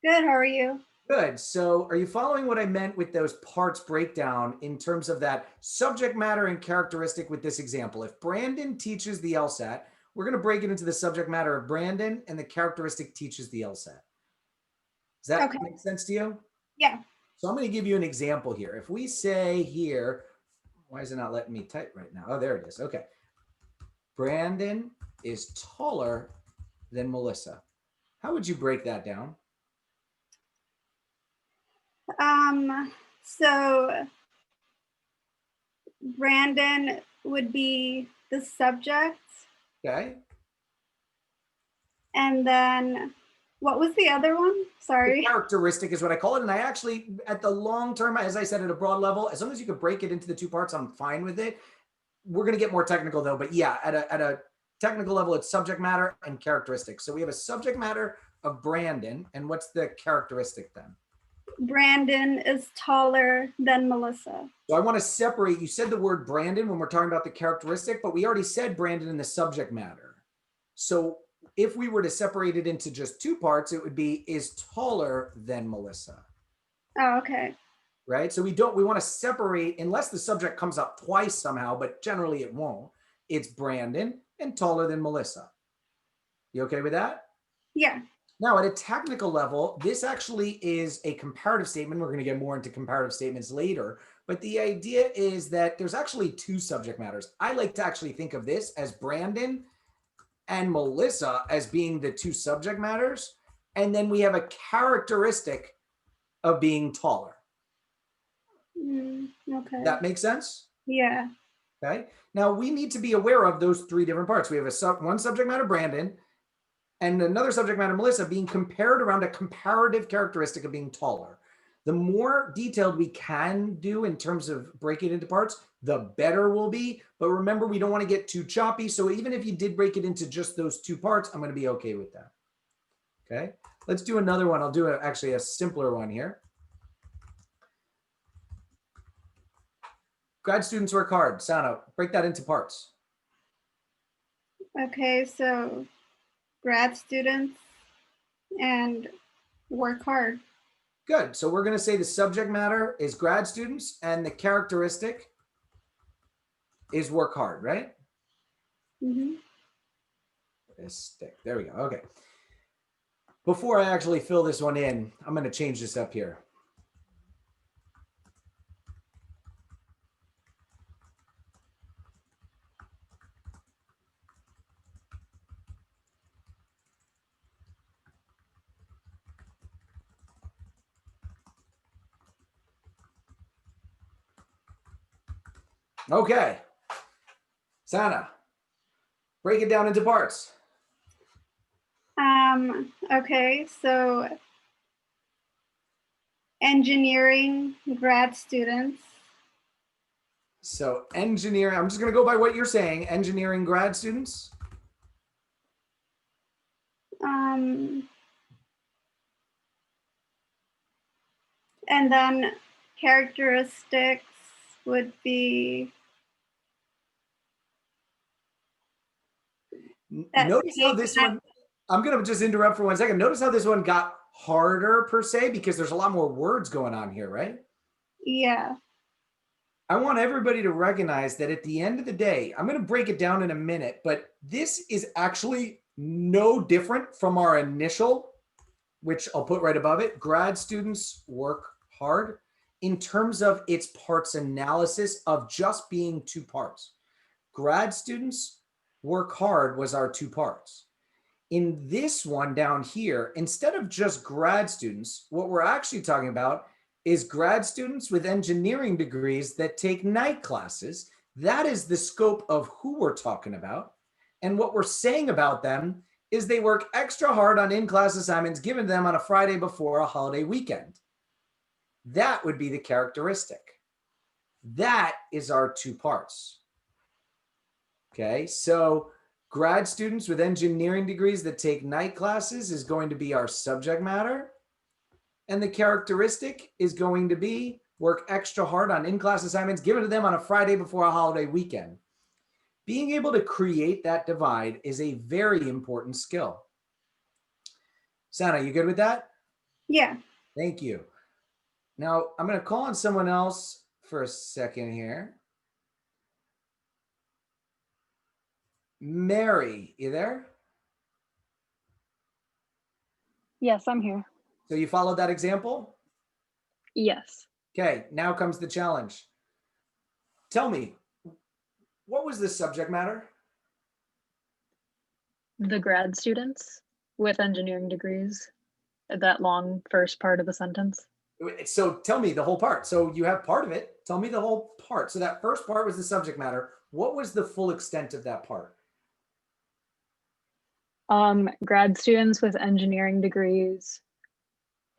Good, how are you? Good. So are you following what I meant with those parts breakdown in terms of that subject matter and characteristic with this example? If Brandon teaches the LSAT, we're going to break it into the subject matter of Brandon, and the characteristic teaches the LSAT. Does that make sense to you? Yeah. So I'm going to give you an example here. If we say here, why is it not letting me type right now? Oh, there it is. Okay. Brandon is taller than Melissa. How would you break that down? So Brandon would be the subject. Okay. And then what was the other one? Sorry. The characteristic is what I call it. And I actually, at the long term, as I said, at a broad level, as long as you could break it into the two parts, I'm fine with it. We're going to get more technical though, but yeah, at a technical level, it's subject matter and characteristics. So we have a subject matter of Brandon, and what's the characteristic then? Brandon is taller than Melissa. So I want to separate, you said the word Brandon when we're talking about the characteristic, but we already said Brandon in the subject matter. So if we were to separate it into just two parts, it would be is taller than Melissa. Oh, okay. Right? So we want to separate, unless the subject comes up twice somehow, but generally it won't. It's Brandon and taller than Melissa. You okay with that? Yeah. Now, at a technical level, this actually is a comparative statement. We're going to get more into comparative statements later, but the idea is that there's actually two subject matters. I like to actually think of this as Brandon and Melissa as being the two subject matters, and then we have a characteristic of being taller. Okay. That makes sense? Yeah. Okay. Now, we need to be aware of those three different parts. We have one subject matter, Brandon, and another subject matter, Melissa, being compared around a comparative characteristic of being taller. The more detailed we can do in terms of breaking it into parts, the better we'll be. But remember, we don't want to get too choppy. So even if you did break it into just those 2 parts, I'm going to be okay with that. Okay, let's do another one. I'll do actually a simpler one here. Grad students work hard. Sana, break that into parts. Okay, so grad students and work hard. Good. So we're going to say the subject matter is grad students and the characteristic is work hard, right? Mm-hmm. There we go. Okay. Before I actually fill this one in, I'm going to change this up here. Okay. Sana, break it down into parts. Okay, so engineering grad students. So engineering, I'm just going to go by what you're saying. Engineering grad students. And then characteristics would be Notice how this one, I'm going to just interrupt for 1 second. Notice how this one got harder per se, because there's a lot more words going on here, right? yeah. I want everybody to recognize that at the end of the day, I'm going to break it down in a minute, but this is actually no different from our initial, which I'll put right above it. Grad students work hard in terms of its parts analysis of just being 2 parts. Grad students work hard was our 2 parts. In this one down here, instead of just grad students, what we're actually talking about is grad students with engineering degrees that take night classes. That is the scope of who we're talking about. And what we're saying about them is they work extra hard on in-class assignments given to them on a Friday before a holiday weekend. That would be the characteristic. That is our 2 parts. Okay, so grad students with engineering degrees that take night classes is going to be our subject matter. And the characteristic is going to be work extra hard on in-class assignments given to them on a Friday before a holiday weekend. Being able to create that divide is a very important skill. Sana, you good with that? Yeah. Thank you. Now, I'm going to call on someone else for a second here. Mary, you there? Yes, I'm here. So you followed that example? Yes. Okay, now comes the challenge. Tell me, what was the subject matter? The grad students with engineering degrees, that long first part of the sentence. So tell me the whole part. So you have part of it. Tell me the whole part. So that first part was the subject matter. What was the full extent of that part? Grad students with engineering degrees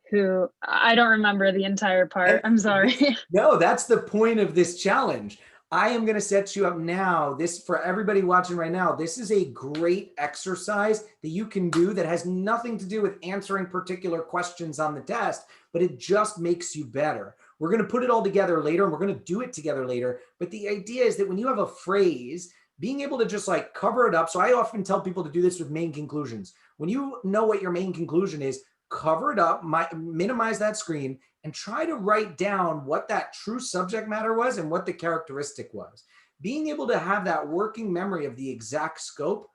who, I don't remember the entire part. I'm sorry. No, that's the point of this challenge. I am going to set you up now. This, for everybody watching right now, this is a great exercise that you can do that has nothing to do with answering particular questions on the test, but it just makes you better. We're going to put it all together later and we're going to do it together later. But the idea is that when you have a phrase, being able to just like cover it up. So I often tell people to do this with main conclusions. When you know what your main conclusion is, cover it up, minimize that screen, and try to write down what that true subject matter was and what the characteristic was. Being able to have that working memory of the exact scope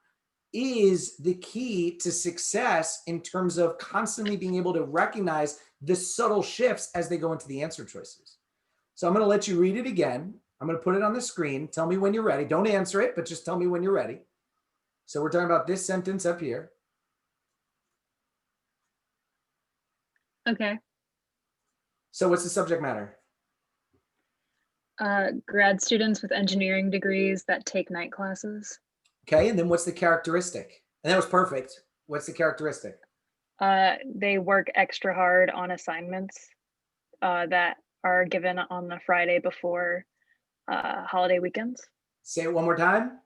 is the key to success in terms of constantly being able to recognize the subtle shifts as they go into the answer choices. So I'm going to let you read it again. I'm going to put it on the screen. Tell me when you're ready. Don't answer it, but just tell me when you're ready. So we're talking about this sentence up here. Okay. So what's the subject matter? Grad students with engineering degrees that take night classes. Okay, and then what's the characteristic? And that was perfect. What's the characteristic? They work extra hard on assignments that are given on the Friday before holiday weekends. Say it one more time.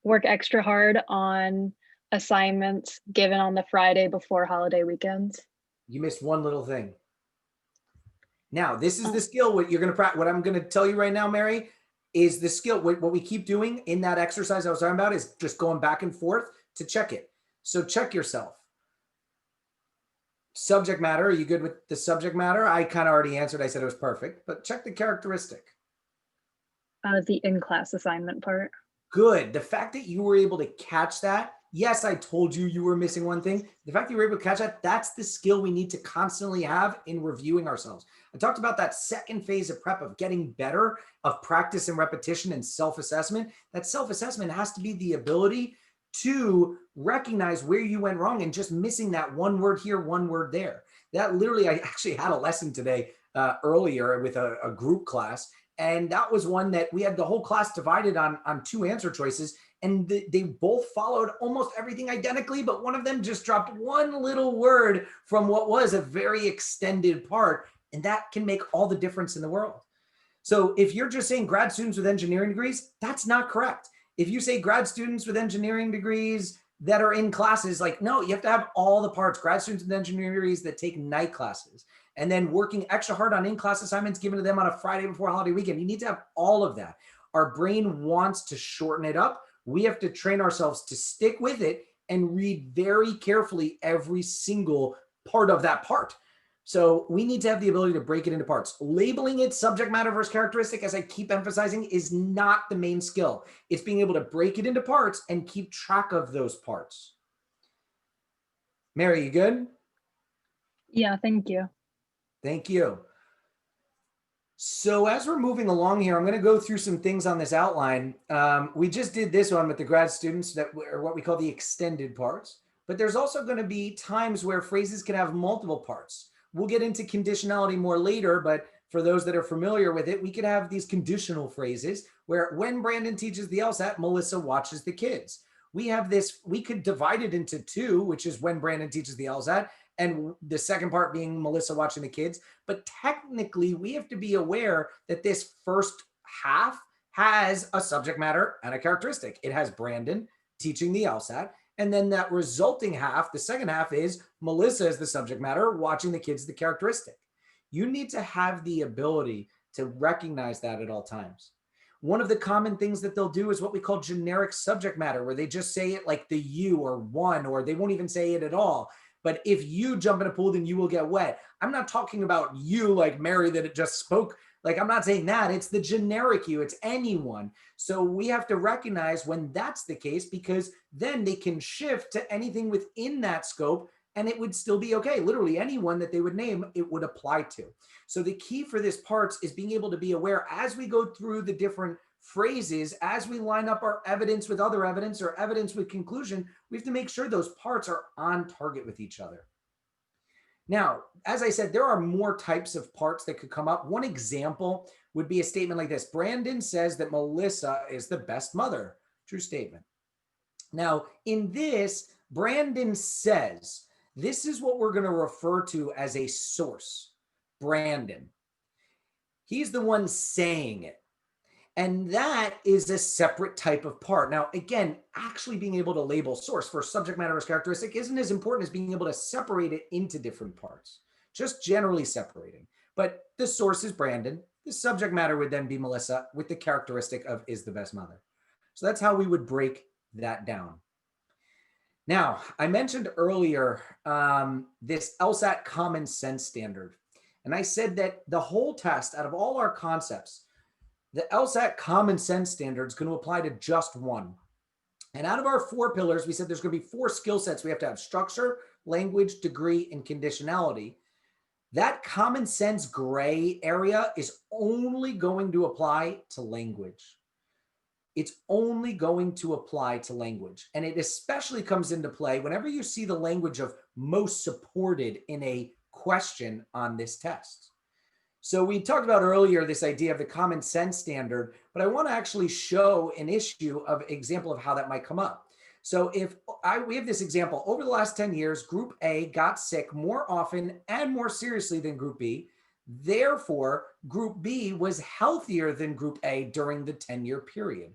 Work extra hard on assignments given on the Friday before holiday weekends. You missed one little thing. Now, this is the skill. What you're going to practice. What I'm going to tell you right now, Mary, is the skill. What we keep doing in that exercise I was talking about is just going back and forth to check it. So check yourself. Subject matter. Are you good with the subject matter? I kind of already answered. I said it was perfect, but check the characteristic. The in-class assignment part. Good. The fact that you were able to catch that. Yes, I told you you were missing one thing. The fact that you were able to catch that, that's the skill we need to constantly have in reviewing ourselves. I talked about that second phase of prep of getting better, of practice and repetition and self-assessment. That self-assessment has to be the ability to recognize where you went wrong and just missing that one word here, one word there. That literally, I actually had a lesson today earlier with a group class. And that was one that we had the whole class divided on two answer choices. And they both followed almost everything identically, but one of them just dropped one little word from what was a very extended part. And that can make all the difference in the world. So if you're just saying grad students with engineering degrees, that's not correct. If you say grad students with engineering degrees that are in classes, like, no, you have to have all the parts. Grad students with engineering degrees that take night classes, and then working extra hard on in-class assignments given to them on a Friday before holiday weekend. You need to have all of that. Our brain wants to shorten it up. We have to train ourselves to stick with it and read very carefully every single part of that part. So we need to have the ability to break it into parts. Labeling it subject matter versus characteristic, as I keep emphasizing, is not the main skill. It's being able to break it into parts and keep track of those parts. Mary, you good? Yeah, thank you. Thank you. So as we're moving along here, I'm going to go through some things on this outline. We just did this one with the grad students that are what we call the extended parts, but there's also going to be times where phrases can have multiple parts. We'll get into conditionality more later, but for those that are familiar with it, we could have these conditional phrases where when Brandon teaches the LSAT, Melissa watches the kids. We have this, we could divide it into two, which is when Brandon teaches the LSAT, and the second part being Melissa watching the kids. But technically, we have to be aware that this first half has a subject matter and a characteristic. It has Brandon teaching the LSAT. And then that resulting half, the second half, is Melissa as the subject matter, watching the kids, the characteristic. You need to have the ability to recognize that at all times. One of the common things that they'll do is what we call generic subject matter, where they just say it like the you or one, or they won't even say it at all. But if you jump in a pool, then you will get wet. I'm not talking about you like Mary that it just spoke. Like, I'm not saying that. It's the generic you. It's anyone. So we have to recognize when that's the case, because then they can shift to anything within that scope and it would still be okay. Literally anyone that they would name, it would apply to. So the key for this parts is being able to be aware as we go through the different phrases, as we line up our evidence with other evidence or evidence with conclusion, we have to make sure those parts are on target with each other. Now, as I said, there are more types of parts that could come up. One example would be a statement like this. Brandon says that Melissa is the best mother. True statement. Now, in this, Brandon says, this is what we're going to refer to as a source. Brandon. He's the one saying it. And that is a separate type of part. Now, again, actually being able to label source for subject matter as characteristic isn't as important as being able to separate it into different parts, just generally separating. But the source is Brandon. The subject matter would then be Melissa with the characteristic of is the best mother. So that's how we would break that down. Now, I mentioned earlier this LSAT common sense standard. And I said that the whole test, out of all our concepts, the LSAT common sense standard is going to apply to just one. And out of our 4 pillars, we said there's going to be 4 skill sets. We have to have structure, language, degree, and conditionality. That common sense gray area is only going to apply to language. It's only going to apply to language. And it especially comes into play whenever you see the language of most supported in a question on this test. So we talked about earlier this idea of the common sense standard, but I want to actually show an example of how that might come up. So if we have this example, over the last 10 years, group A got sick more often and more seriously than group B. Therefore, group B was healthier than group A during the 10-year period.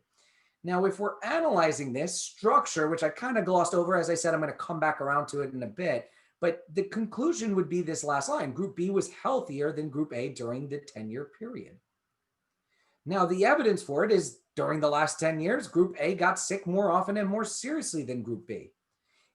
Now, if we're analyzing this structure, which I kind of glossed over, as I said, I'm going to come back around to it in a bit, but the conclusion would be this last line: group B was healthier than group A during the 10-year period. Now, the evidence for it is during the last 10 years, group A got sick more often and more seriously than group B.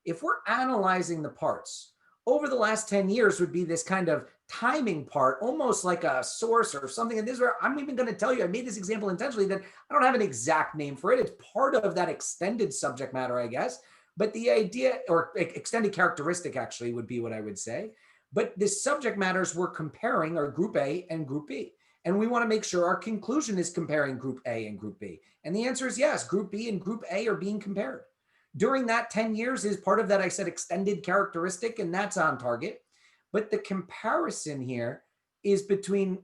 If we're analyzing the parts, over the last 10 years would be this kind of timing part, almost like a source or something. And this is where I'm even going to tell you, I made this example intentionally that I don't have an exact name for it. It's part of that extended subject matter, I guess. But the idea, or extended characteristic actually would be what I would say. But the subject matters we're comparing are group A and group B. And we want to make sure our conclusion is comparing group A and group B. And the answer is yes, group B and group A are being compared. During that 10 years is part of that, I said, extended characteristic, and that's on target. But the comparison here is between,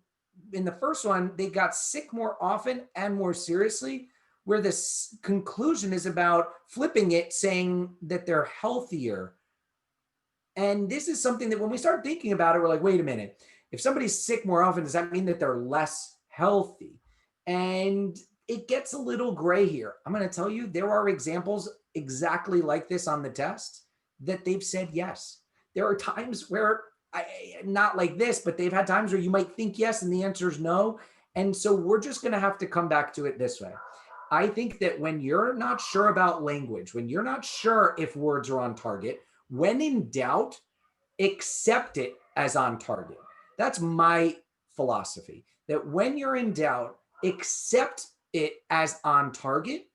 in the first one, they got sick more often and more seriously, where the conclusion is about flipping it, saying that they're healthier. And this is something that when we start thinking about it, we're like, wait a minute. If somebody's sick more often, does that mean that they're less healthy? And it gets a little gray here. I'm going to tell you, there are examples exactly like this on the test that they've said yes. There are times where, not like this, but they've had times where you might think yes and the answer is no. And so we're just going to have to come back to it this way. I think that when you're not sure about language, when you're not sure if words are on target, when in doubt, accept it as on target. That's my philosophy, that when you're in doubt, accept it as on target.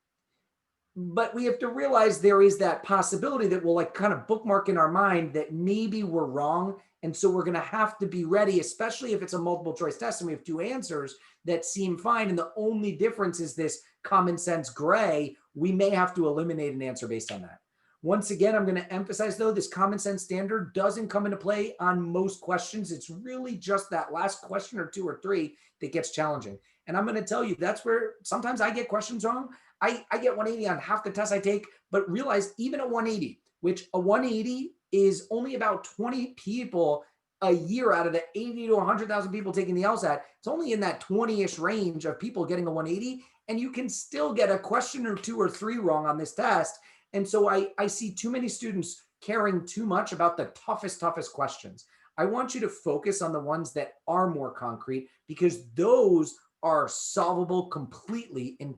But we have to realize there is that possibility that we'll like kind of bookmark in our mind that maybe we're wrong. And so we're going to have to be ready, especially if it's a multiple choice test and we have two answers that seem fine. And the only difference is this common sense gray. We may have to eliminate an answer based on that. Once again, I'm going to emphasize, though, this common sense standard doesn't come into play on most questions. It's really just that last question or two or three that gets challenging. And I'm going to tell you, that's where sometimes I get questions wrong. I get 180 on half the tests I take, but realize even at 180, which a 180 is only about 20 people a year out of the 80 to 100,000 people taking the LSAT. It's only in that 20-ish range of people getting a 180, and you can still get a question or two or three wrong on this test. And so I see too many students caring too much about the toughest questions. I want you to focus on the ones that are more concrete, because those are solvable completely in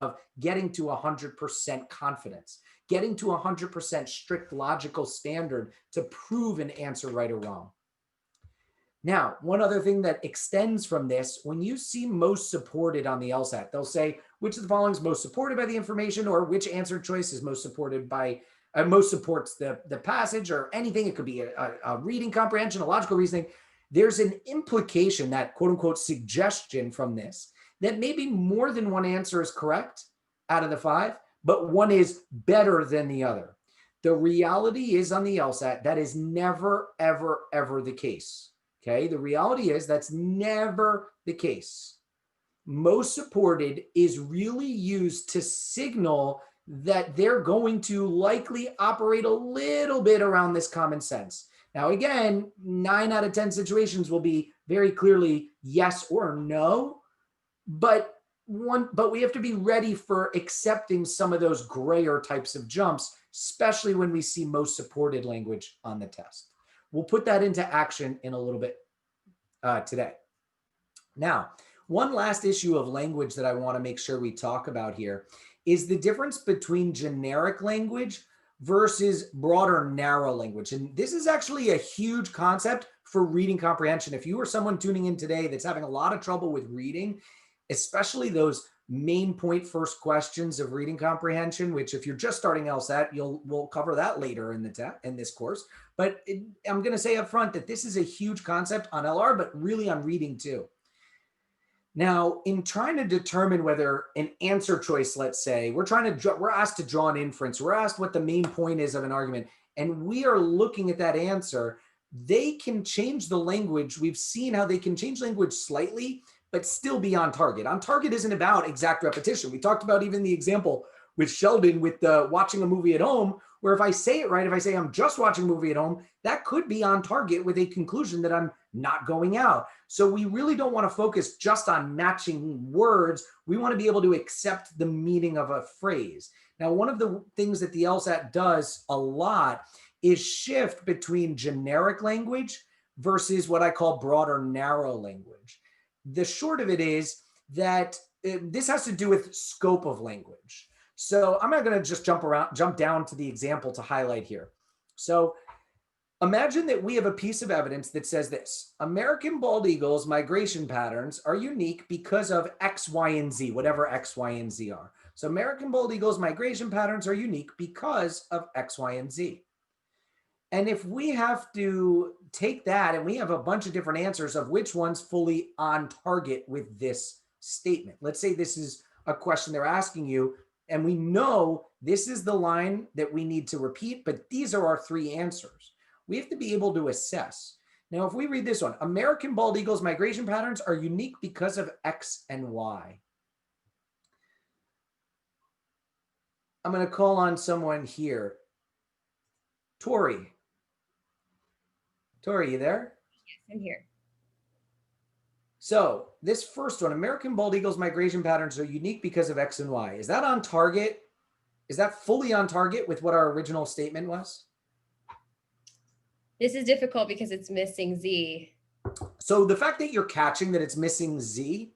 of getting to 100% confidence, getting to 100% strict logical standard to prove an answer right or wrong. Now, one other thing that extends from this, when you see most supported on the LSAT, they'll say, which of the following is most supported by the information, or which answer choice is most supported by, most supports the passage, or anything. It could be a reading comprehension, a logical reasoning. There's an implication, that quote unquote suggestion from this, that maybe more than one answer is correct out of the 5, but one is better than the other. The reality is on the LSAT, that is never, ever, ever the case. Okay, the reality is that's never the case. Most supported is really used to signal that they're going to likely operate a little bit around this common sense. Now, again, 9 out of 10 situations will be very clearly yes or no, but we have to be ready for accepting some of those grayer types of jumps, especially when we see most supported language on the test. We'll put that into action in a little bit today. Now, one last issue of language that I want to make sure we talk about here is the difference between generic language versus broader, narrow language. And this is actually a huge concept for reading comprehension. If you are someone tuning in today that's having a lot of trouble with reading, especially those main point first questions of reading comprehension, which if you're just starting LSAT, we'll cover that later in this course. But I'm going to say up front that this is a huge concept on LR, but really on reading too. Now, in trying to determine whether an answer choice, let's say, we're asked to draw an inference, we're asked what the main point is of an argument, and we are looking at that answer, they can change the language. We've seen how they can change language slightly, but still be on target. On target isn't about exact repetition. We talked about even the example with Sheldon with the watching a movie at home, where if I say it right, if I say I'm just watching a movie at home, that could be on target with a conclusion that I'm not going out. So we really don't want to focus just on matching words. We want to be able to accept the meaning of a phrase. Now, one of the things that the LSAT does a lot is shift between generic language versus what I call broad or narrow language. The short of it is that this has to do with scope of language. So I'm not going to just jump down to the example to highlight here. So imagine that we have a piece of evidence that says this: American bald eagles' migration patterns are unique because of X, Y, and Z, whatever X, Y, and Z are. So American bald eagles' migration patterns are unique because of X, Y, and Z. And if we have to take that and we have a bunch of different answers of which one's fully on target with this statement. Let's say this is a question they're asking you, and we know this is the line that we need to repeat, but these are our three answers. We have to be able to assess. Now, if we read this one, American bald eagles' migration patterns are unique because of X and Y. I'm going to call on someone here. Tori. Tori, you there? Yes, I'm here. So this first one, American bald eagles' migration patterns are unique because of X and Y. Is that on target? Is that fully on target with what our original statement was? This is difficult because it's missing Z. So the fact that you're catching that it's missing Z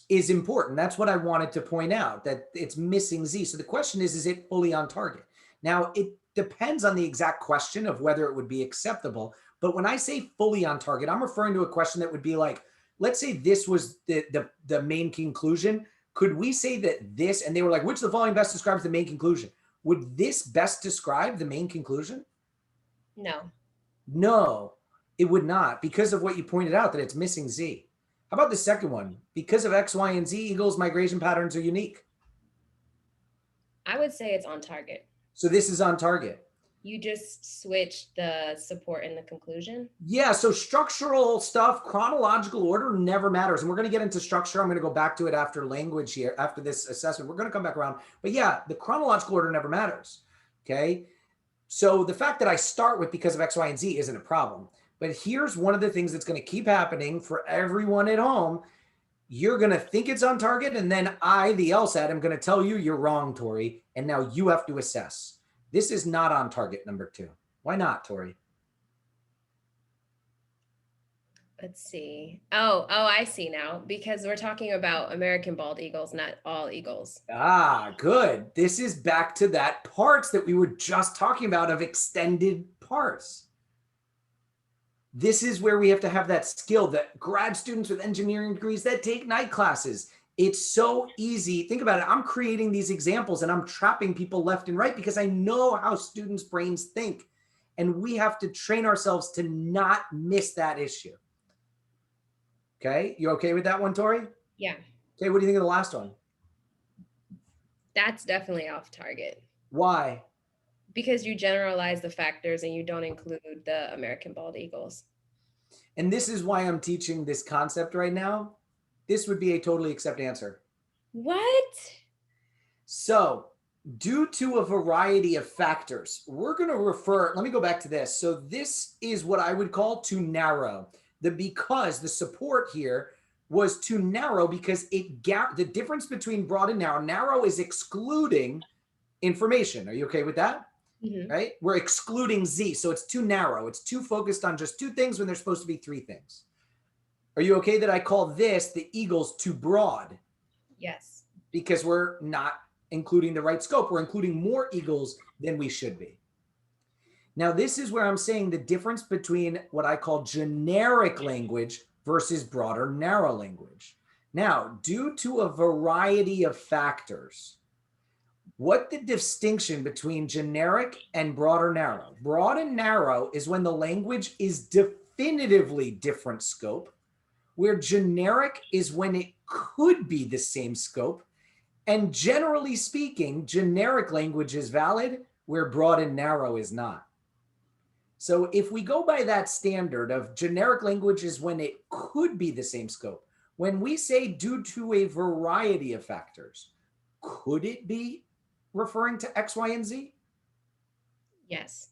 is important. That's what I wanted to point out, that it's missing Z. So the question is it fully on target? Now, it depends on the exact question of whether it would be acceptable. But when I say fully on target, I'm referring to a question that would be like, let's say this was the main conclusion. Could we say that this, and they were like, which of the following best describes the main conclusion? Would this best describe the main conclusion? No. No, it would not, because of what you pointed out, that it's missing Z. How about the second one? Because of X, Y, and Z, eagles' migration patterns are unique. I would say it's on target. So this is on target. You just switched the support and the conclusion? Yeah, so structural stuff, chronological order never matters. And we're going to get into structure. I'm going to go back to it after language here, after this assessment. We're going to come back around. But yeah, the chronological order never matters. Okay. So the fact that I start with because of X, Y, and Z isn't a problem. But here's one of the things that's going to keep happening for everyone at home. You're going to think it's on target. And then I, the LSAT, am going to tell you you're wrong, Tori. And now you have to assess. This is not on target, number 2. Why not, Tori? Let's see. Oh, I see now. Because we're talking about American bald eagles, not all eagles. Ah, good. This is back to that parts that we were just talking about of extended parse. This is where we have to have that skill that grad students with engineering degrees that take night classes. It's so easy. Think about it. I'm creating these examples and I'm trapping people left and right because I know how students' brains think. And we have to train ourselves to not miss that issue. Okay. You okay with that one, Tori? Yeah. Okay. What do you think of the last one? That's definitely off target. Why? Because you generalize the factors and you don't include the American bald eagles. And this is why I'm teaching this concept right now. This would be a totally accept answer. What? So due to a variety of factors, we're going to refer, let me go back to this. So this is what I would call too narrow. Because the support here was too narrow because the difference between broad and narrow is excluding information. Are you okay with that? Mm-hmm. Right? We're excluding Z. So it's too narrow. It's too focused on just 2 things when there's supposed to be 3 things. Are you okay that I call this, the eagles, too broad? Yes. Because we're not including the right scope. We're including more eagles than we should be. Now, this is where I'm saying the difference between what I call generic language versus broad or narrow language. Now, due to a variety of factors, what the distinction between generic and broad or narrow? Broad and narrow is when the language is definitively different scope, where generic is when it could be the same scope. And generally speaking, generic language is valid where broad and narrow is not. So if we go by that standard of generic language is when it could be the same scope, when we say due to a variety of factors, could it be referring to X, Y, and Z? Yes.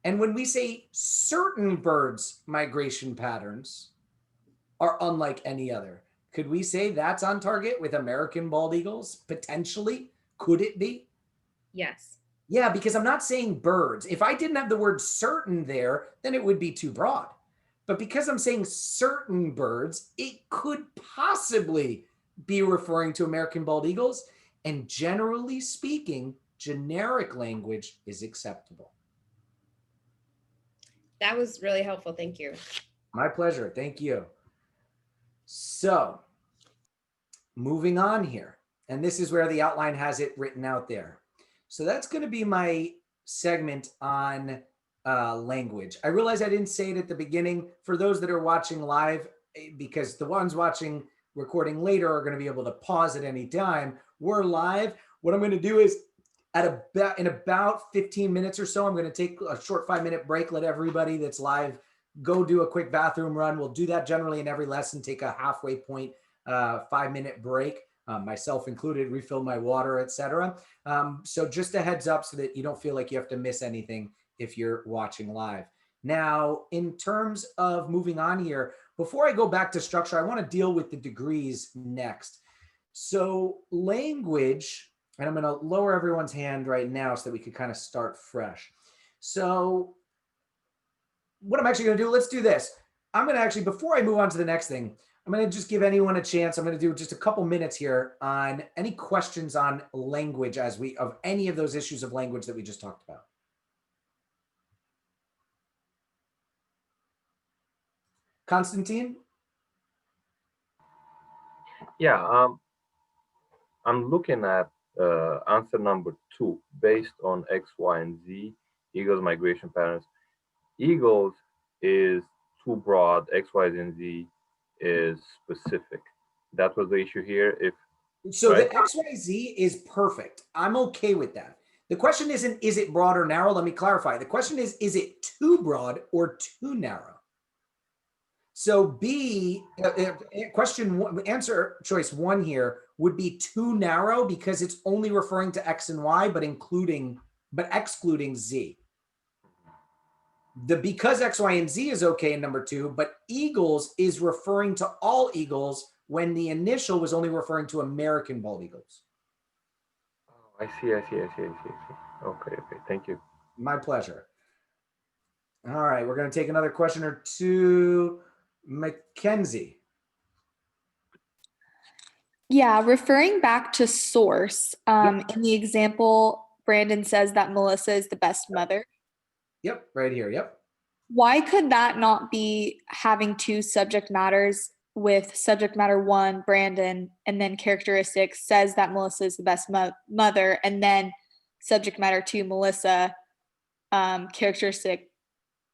And when we say certain birds' migration patterns are unlike any other, could we say that's on target with American bald eagles? Potentially? Could it be? Yes. Yeah, because I'm not saying birds. If I didn't have the word certain there, then it would be too broad. But because I'm saying certain birds, it could possibly be referring to American bald eagles. And generally speaking, generic language is acceptable. That was really helpful. Thank you. My pleasure. Thank you. So, moving on here. And this is where the outline has it written out there. So that's going to be my segment on language. I realize I didn't say it at the beginning. For those that are watching live, because the ones watching recording later are going to be able to pause at any time. We're live. What I'm going to do is in about 15 minutes or so, I'm going to take a short 5-minute break, let everybody that's live go do a quick bathroom run. We'll do that generally in every lesson, take a halfway point, 5-minute break. Myself included, refill my water, etc. So just a heads up so that you don't feel like you have to miss anything if you're watching live. Now, in terms of moving on here, before I go back to structure, I want to deal with the degrees next. So language, and I'm going to lower everyone's hand right now so that we could kind of start fresh. So what I'm actually going to do, let's do this. I'm going to actually, before I move on to the next thing, I'm going to just give anyone a chance. I'm going to do just a couple minutes here on any questions on language of any of those issues of language that we just talked about. Constantine? Yeah, I'm looking at answer number 2, based on X, Y, and Z, Eagles migration patterns. Eagles is too broad, X, Y, and Z is specific. That was the issue here. So right? the XYZ is perfect. I'm okay with that. The question isn't, is it broad or narrow? Let me clarify. The question is it too broad or too narrow? So B, answer choice 1 here would be too narrow because it's only referring to X and Y, but excluding Z. Because X, Y, and Z is okay in number 2, but Eagles is referring to all Eagles when the initial was only referring to American bald eagles. Oh, I see. Okay, thank you. My pleasure. All right, we're going to take another question or two. Mackenzie. Yeah, referring back to source, in the example, Brandon says that Melissa is the best mother. Yep, right here, yep. Why could that not be having 2 subject matters with subject matter 1, Brandon, and then characteristics says that Melissa is the best mother, and then subject matter 2, Melissa, characteristic.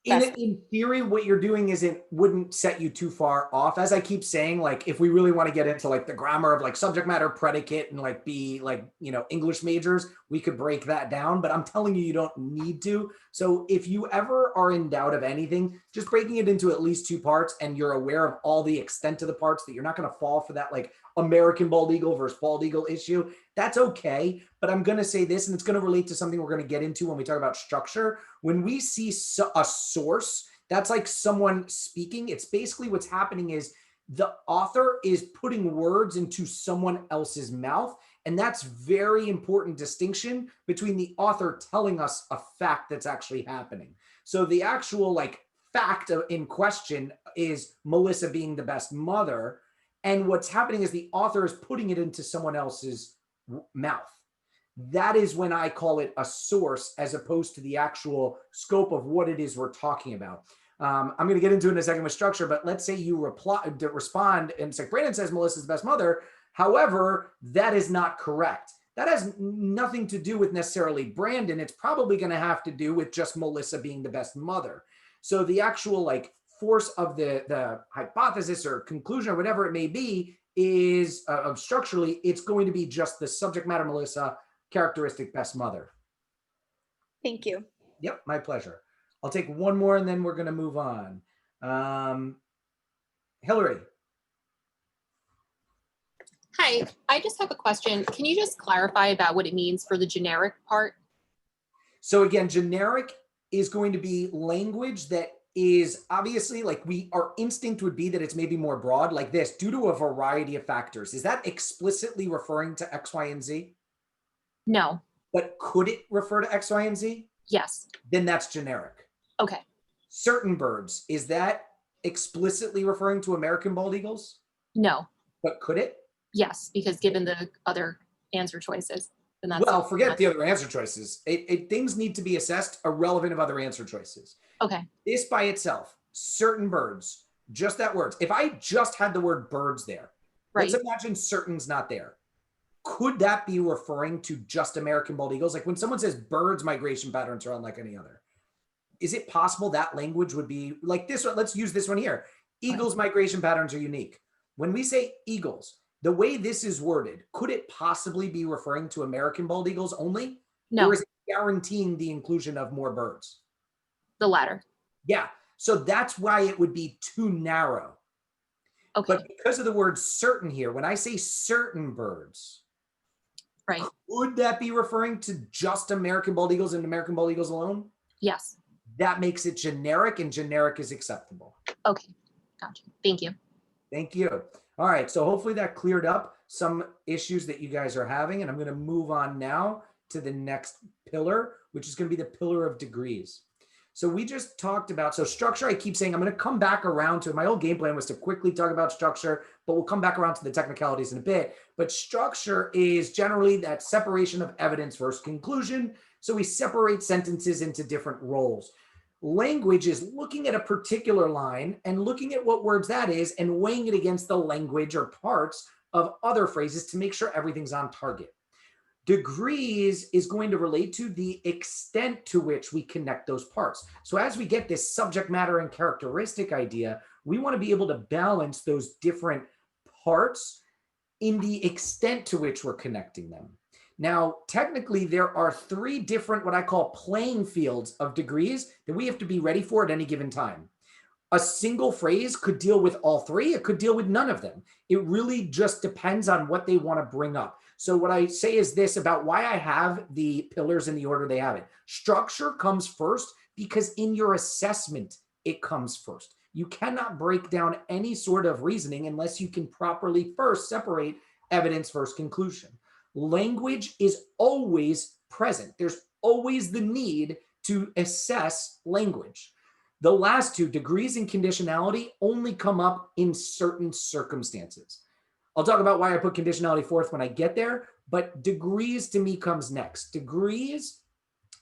In theory, what you're doing wouldn't set you too far off. As I keep saying, like, if we really want to get into like the grammar of like subject matter, predicate, and like be like, English majors, we could break that down, but I'm telling you don't need to. So if you ever are in doubt of anything, just breaking it into at least 2 parts and you're aware of all the extent of the parts, that you're not going to fall for that like American bald eagle versus bald eagle issue, that's okay. But I'm going to say this, and it's going to relate to something we're going to get into when we talk about structure. When we see a source, that's like someone speaking. It's basically what's happening is the author is putting words into someone else's mouth. And that's very important distinction between the author telling us a fact that's actually happening. So the actual like fact in question is Melissa being the best mother. And what's happening is the author is putting it into someone else's mouth. That is when I call it a source as opposed to the actual scope of what it is we're talking about. I'm going to get into it in a second with structure, but let's say you respond and it's like, Brandon says Melissa's the best mother. However, that is not correct. That has nothing to do with necessarily Brandon. It's probably going to have to do with just Melissa being the best mother. So the actual like force of the hypothesis or conclusion or whatever it may be is structurally, it's going to be just the subject matter, Melissa, characteristic best mother. Thank you. Yep, my pleasure. I'll take one more and then we're going to move on. Hillary. Hi, I just have a question. Can you just clarify about what it means for the generic part? So again, generic is going to be language that is obviously like our instinct would be that it's maybe more broad like this due to a variety of factors. Is that explicitly referring to X, Y, and Z? No. But could it refer to X, Y, and Z? Yes. Then that's generic. Okay. Certain birds, is that explicitly referring to American bald eagles? No. But could it? Yes, because given the other answer choices, then that's Well, forget the other answer choices. Things need to be assessed irrelevant of other answer choices. Okay. This by itself, certain birds, just that words. If I just had the word birds there, right. Let's imagine certain's not there. Could that be referring to just American bald eagles? Like when someone says birds migration patterns are unlike any other, is it possible that language would be like this one? Let's use this one here. Eagles migration patterns are unique. When we say eagles, the way this is worded, could it possibly be referring to American bald eagles only? No. Or is it guaranteeing the inclusion of more birds? The latter. Yeah. So that's why it would be too narrow. Okay. But because of the word certain here, when I say certain birds, right, would that be referring to just American bald eagles and American bald eagles alone? Yes. That makes it generic, and generic is acceptable. Okay. Gotcha. Thank you. Thank you. All right. So hopefully that cleared up some issues that you guys are having. And I'm going to move on now to the next pillar, which is going to be the pillar of degrees. So we just talked about, so structure, I keep saying I'm going to come back around to it. My whole game plan was to quickly talk about structure, but we'll come back around to the technicalities in a bit. But structure is generally that separation of evidence versus conclusion. So we separate sentences into different roles. Language is looking at a particular line and looking at what words that is and weighing it against the language or parts of other phrases to make sure everything's on target. Degrees is going to relate to the extent to which we connect those parts. So as we get this subject matter and characteristic idea, we want to be able to balance those different parts in the extent to which we're connecting them. Now, technically, there are 3 different, what I call playing fields of degrees that we have to be ready for at any given time. A single phrase could deal with all 3. It could deal with none of them. It really just depends on what they want to bring up. So what I say is this about why I have the pillars in the order they have it. Structure comes first because in your assessment, it comes first. You cannot break down any sort of reasoning unless you can properly first separate evidence versus conclusion. Language is always present. There's always the need to assess language. The last 2, degrees and conditionality, only come up in certain circumstances. I'll talk about why I put conditionality fourth when I get there, but degrees to me comes next. Degrees,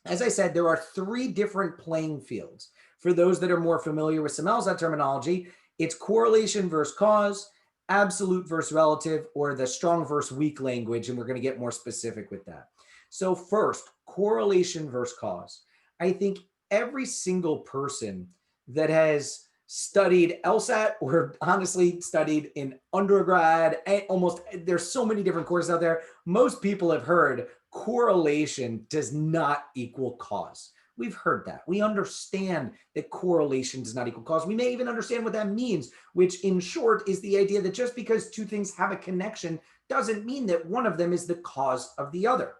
as I said, there are 3 different playing fields. For those that are more familiar with some LSAT terminology, it's correlation versus cause, absolute versus relative, or the strong versus weak language, and we're going to get more specific with that. So first, correlation versus cause. I think every single person that has studied LSAT or honestly studied in undergrad, almost, there's so many different courses out there. Most people have heard correlation does not equal cause. We've heard that. We understand that correlation does not equal cause. We may even understand what that means, which in short is the idea that just because 2 things have a connection doesn't mean that one of them is the cause of the other.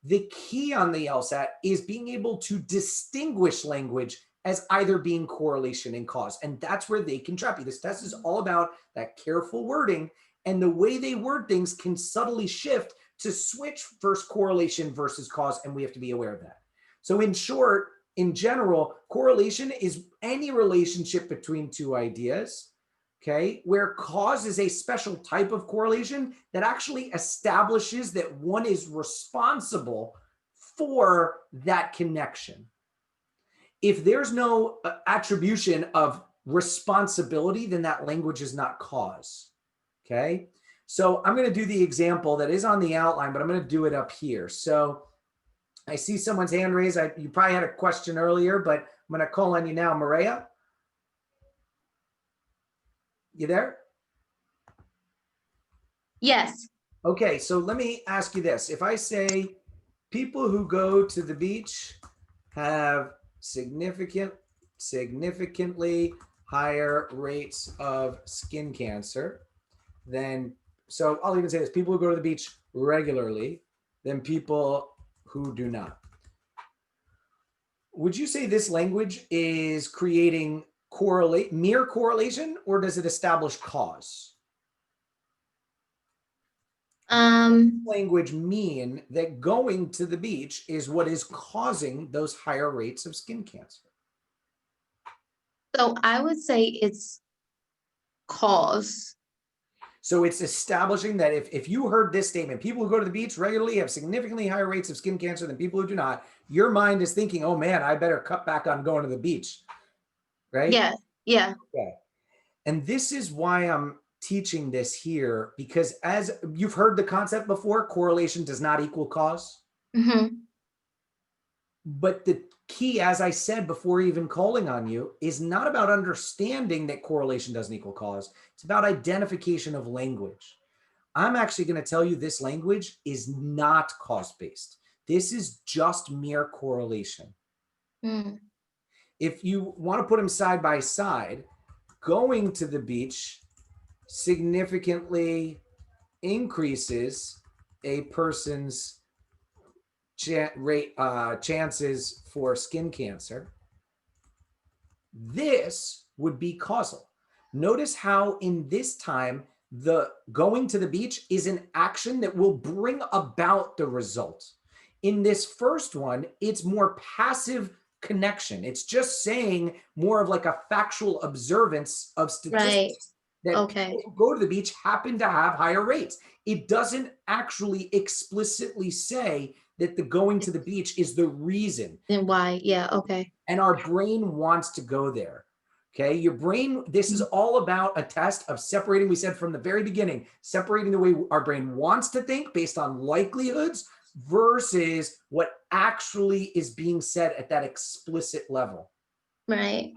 The key on the LSAT is being able to distinguish language as either being correlation and cause. And that's where they can trap you. This test is all about that careful wording, and the way they word things can subtly shift to switch versus correlation versus cause, and we have to be aware of that. So in short, in general, correlation is any relationship between 2 ideas, okay, where cause is a special type of correlation that actually establishes that one is responsible for that connection. If there's no attribution of responsibility, then that language is not cause, okay? So I'm going to do the example that is on the outline, but I'm going to do it up here. So I see someone's hand raised. You probably had a question earlier, but I'm going to call on you now. Maria? You there? Yes. Okay, so let me ask you this. If I say people who go to the beach have significantly higher rates of skin cancer than So I'll even say this, people who go to the beach regularly than people who do not. Would you say this language is creating mere correlation, or does it establish cause? Language mean that going to the beach is what is causing those higher rates of skin cancer? So I would say it's cause. So it's establishing that if you heard this statement, people who go to the beach regularly have significantly higher rates of skin cancer than people who do not, your mind is thinking, oh man, I better cut back on going to the beach, right? Yeah, yeah. Okay. And this is why I'm teaching this here, because as you've heard the concept before, correlation does not equal cause. Mm-hmm. But the key, as I said before even calling on you, is not about understanding that correlation doesn't equal cause. It's about identification of language. I'm actually going to tell you this language is not cause-based. This is just mere correlation. Mm. If you want to put them side by side, going to the beach significantly increases a person's chances for skin cancer. This would be causal. Notice how in this time, the going to the beach is an action that will bring about the result. In this first one, it's more passive connection. It's just saying more of like a factual observance of statistics. Right. That Okay. people who go to the beach happen to have higher rates. It doesn't actually explicitly say that the going to the beach is the reason. Then why? Yeah, okay. And our brain wants to go there. Okay, your brain, this is all about a test of separating, we said from the very beginning, separating the way our brain wants to think based on likelihoods versus what actually is being said at that explicit level. Right.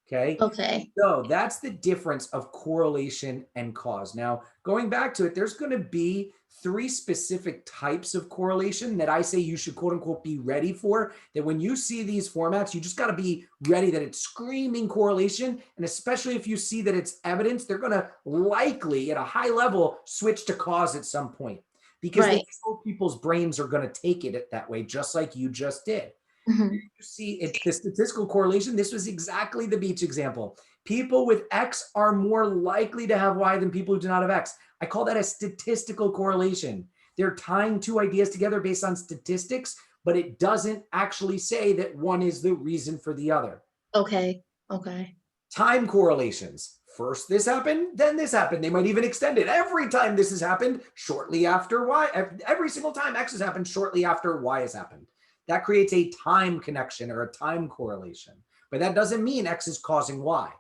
Okay. Okay. So that's the difference of correlation and cause. Now, going back to it, there's going to be 3 specific types of correlation that I say you should quote unquote be ready for. That when you see these formats, you just got to be ready that it's screaming correlation. And especially if you see that it's evidence, they're going to likely at a high level switch to cause at some point because they know people's brains are going to take it that way, just like you just did. Mm-hmm. You see, it's the statistical correlation. This was exactly the beach example. People with X are more likely to have Y than people who do not have X. I call that a statistical correlation. They're tying 2 ideas together based on statistics, but it doesn't actually say that one is the reason for the other. Okay. Okay. Time correlations. First this happened, then this happened. They might even extend it. Every time this has happened, shortly after Y. Every single time X has happened, shortly after Y has happened. That creates a time connection or a time correlation. But that doesn't mean X is causing Y.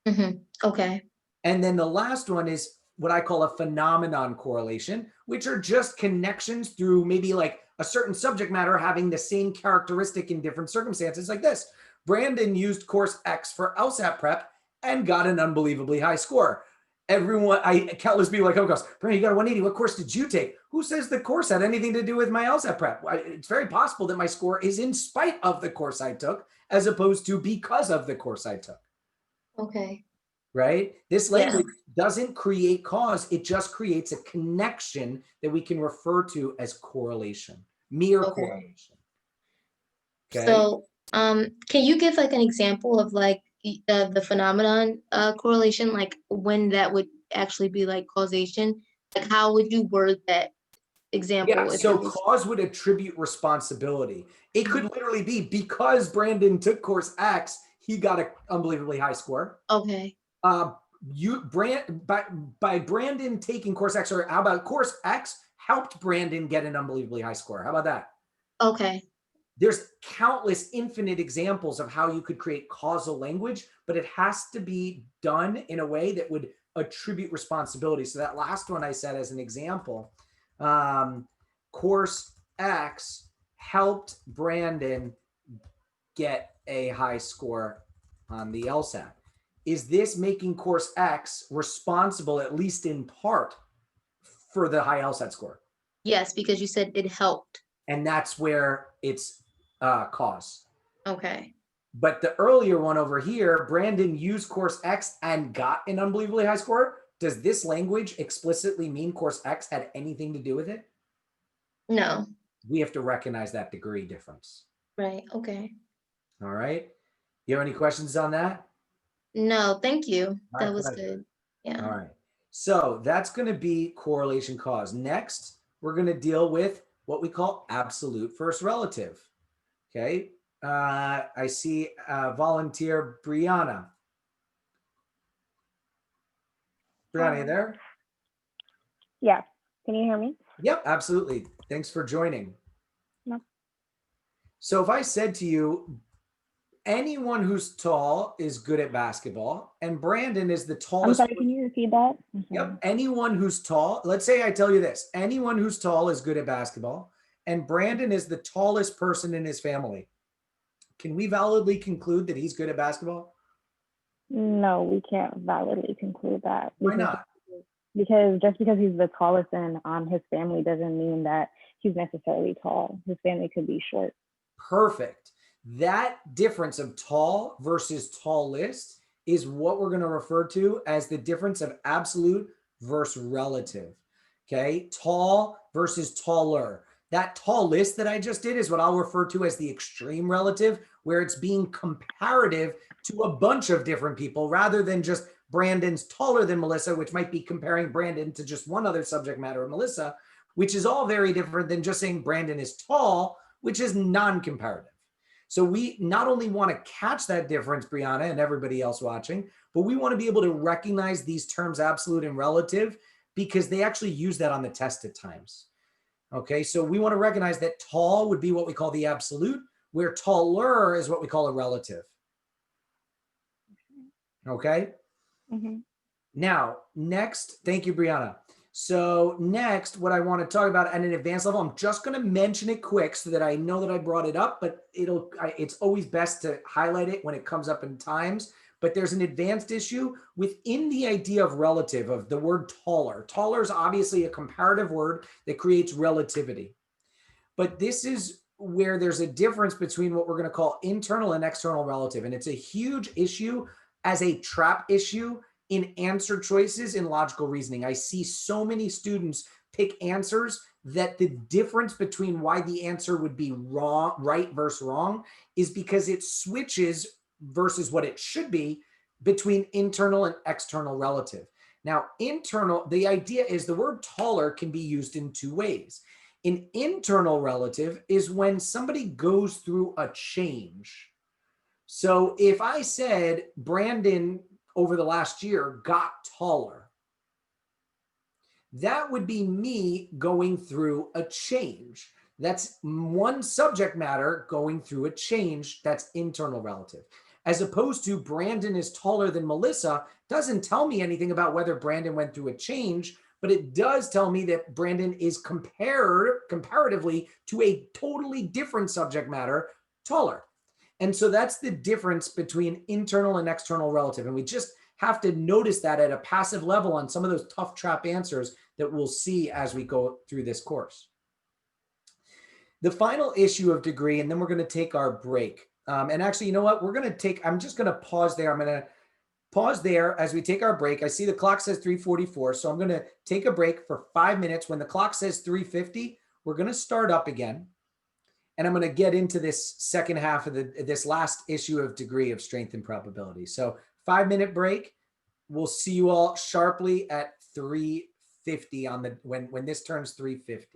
Mm-hmm. Okay. And then the last one is what I call a phenomenon correlation, which are just connections through maybe like a certain subject matter having the same characteristic in different circumstances like this. Brandon used course X for LSAT prep and got an unbelievably high score. Countless people like, oh goes, Brandon, you got a 180. What course did you take? Who says the course had anything to do with my LSAT prep? It's very possible that my score is in spite of the course I took, as opposed to because of the course I took. Okay. Right? This language doesn't create cause. It just creates a connection that we can refer to as correlation, mere correlation. Okay. So, can you give like an example of like the phenomenon correlation, like when that would actually be like causation? Like how would you word that example? Yeah, so cause would attribute responsibility. It could literally be because Brandon took course X, he got an unbelievably high score. Okay. By Brandon taking course X, or how about course X helped Brandon get an unbelievably high score? How about that? Okay. There's countless infinite examples of how you could create causal language, but it has to be done in a way that would attribute responsibility. So that last one I said as an example, course X helped Brandon get a high score on the LSAT. Is this making course X responsible, at least in part, for the high LSAT score? Yes, because you said it helped. And that's where it's cause. Okay. But the earlier one over here, Brandon used course X and got an unbelievably high score. Does this language explicitly mean course X had anything to do with it? No. We have to recognize that degree difference. Right. Okay. All right. You have any questions on that? No, thank you. My That was pleasure. good. Yeah. All right. So that's going to be correlation cause. Next, we're going to deal with what we call absolute first relative. Okay. I see volunteer Brianna. Brianna, you there? Yeah. Can you hear me? Yep, absolutely. Thanks for joining. No. So if I said to you, anyone who's tall is good at basketball, and Brandon is the I'm tallest. sorry, can you repeat that? Yep. Anyone who's tall, let's say I tell you this, anyone who's tall is good at basketball, and Brandon is the tallest person in his family. Can we validly conclude that he's good at basketball? No, we can't validly conclude that. Why not? Because just because he's the tallest in his family doesn't mean that he's necessarily tall. His family could be short. Perfect. That difference of tall versus tallest is what we're going to refer to as the difference of absolute versus relative. Okay. Tall versus taller. That tallest that I just did is what I'll refer to as the extreme relative, where it's being comparative to a bunch of different people rather than just Brandon's taller than Melissa, which might be comparing Brandon to just one other subject matter of Melissa, which is all very different than just saying Brandon is tall, which is non-comparative. So we not only want to catch that difference, Brianna and everybody else watching, but we want to be able to recognize these terms absolute and relative because they actually use that on the test at times. Okay, so we want to recognize that tall would be what we call the absolute, where taller is what we call a relative. Okay? Mm-hmm. Now, next, thank you, Brianna. So next, what I want to talk about at an advanced level, I'm just going to mention it quick so that I know that I brought it up, but it's always best to highlight it when it comes up in times. But there's an advanced issue within the idea of relative, of the word taller. Taller is obviously a comparative word that creates relativity. But this is where there's a difference between what we're going to call internal and external relative. And it's a huge issue as a trap issue in answer choices in logical reasoning. I see so many students pick answers that the difference between why the answer would be wrong, right versus wrong, is because it switches versus what it should be between internal and external relative. Now, internal, the idea is the word taller can be used in two ways. An internal relative is when somebody goes through a change. So if I said Brandon over the last year got taller, that would be me going through a change. That's one subject matter going through a change. That's internal relative. As opposed to Brandon is taller than Melissa doesn't tell me anything about whether Brandon went through a change, but it does tell me that Brandon is comparatively to a totally different subject matter, taller. And so that's the difference between internal and external relative. And we just have to notice that at a passive level on some of those tough trap answers that we'll see as we go through this course. The final issue of degree, and then we're going to take our break. And actually, you know what? I'm just going to pause there. I'm going to pause there as we take our break. I see the clock says 3:44. So I'm going to take a break for 5 minutes. When the clock says 3:50, we're going to start up again. And I'm going to get into this second half of this last issue of degree of strength and probability. So 5-minute break. We'll see you all sharply at 3:50 on the when this turns 3:50.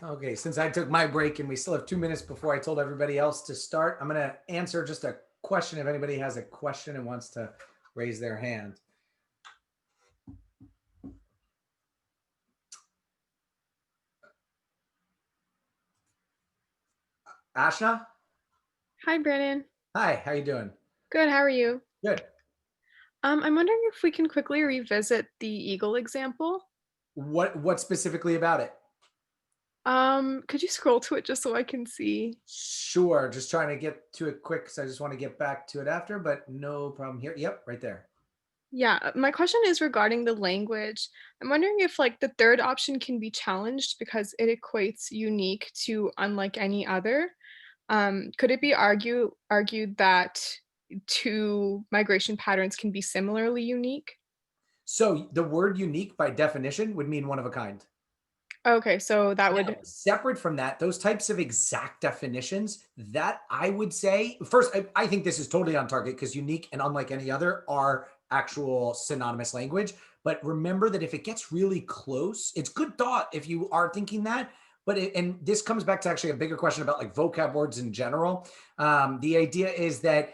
Okay, since I took my break and we still have 2 minutes before I told everybody else to start, I'm going to answer just a question if anybody has a question and wants to raise their hand. Ashna? Hi, Brandon. Hi, how you doing? Good, how are you? Good. I'm wondering if we can quickly revisit the eagle example. What specifically about it? Could you scroll to it just so I can see? Sure, just trying to get to it quick because I just want to get back to it after, but no problem here. Yep, right there. Yeah, my question is regarding the language. I'm wondering if like the third option can be challenged because it equates unique to unlike any other. Could it be argued that two migration patterns can be similarly unique? So the word unique by definition would mean one of a kind. Okay, so that would Now, separate from that, those types of exact definitions that I would say, first, I think this is totally on target because unique and unlike any other are actual synonymous language. But remember that if it gets really close, it's good thought if you are thinking that. But and this comes back to actually a bigger question about like vocab words in general. The idea is that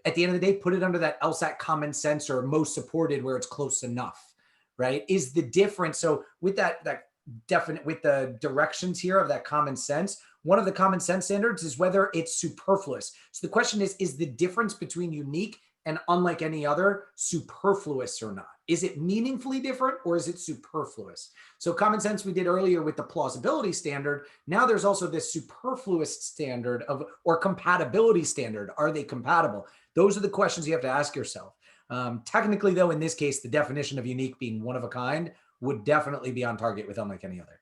at the end of the day, put it under that LSAT common sense or most supported where it's close enough, right? Is the difference. So with that definite with the directions here of that common sense, one of the common sense standards is whether it's superfluous. So the question is the difference between unique and unlike any other superfluous or not? Is it meaningfully different or is it superfluous? So common sense we did earlier with the plausibility standard. Now there's also this superfluous standard of or compatibility standard. Are they compatible? Those are the questions you have to ask yourself. Technically though, in this case, the definition of unique being one of a kind would definitely be on target with unlike any other.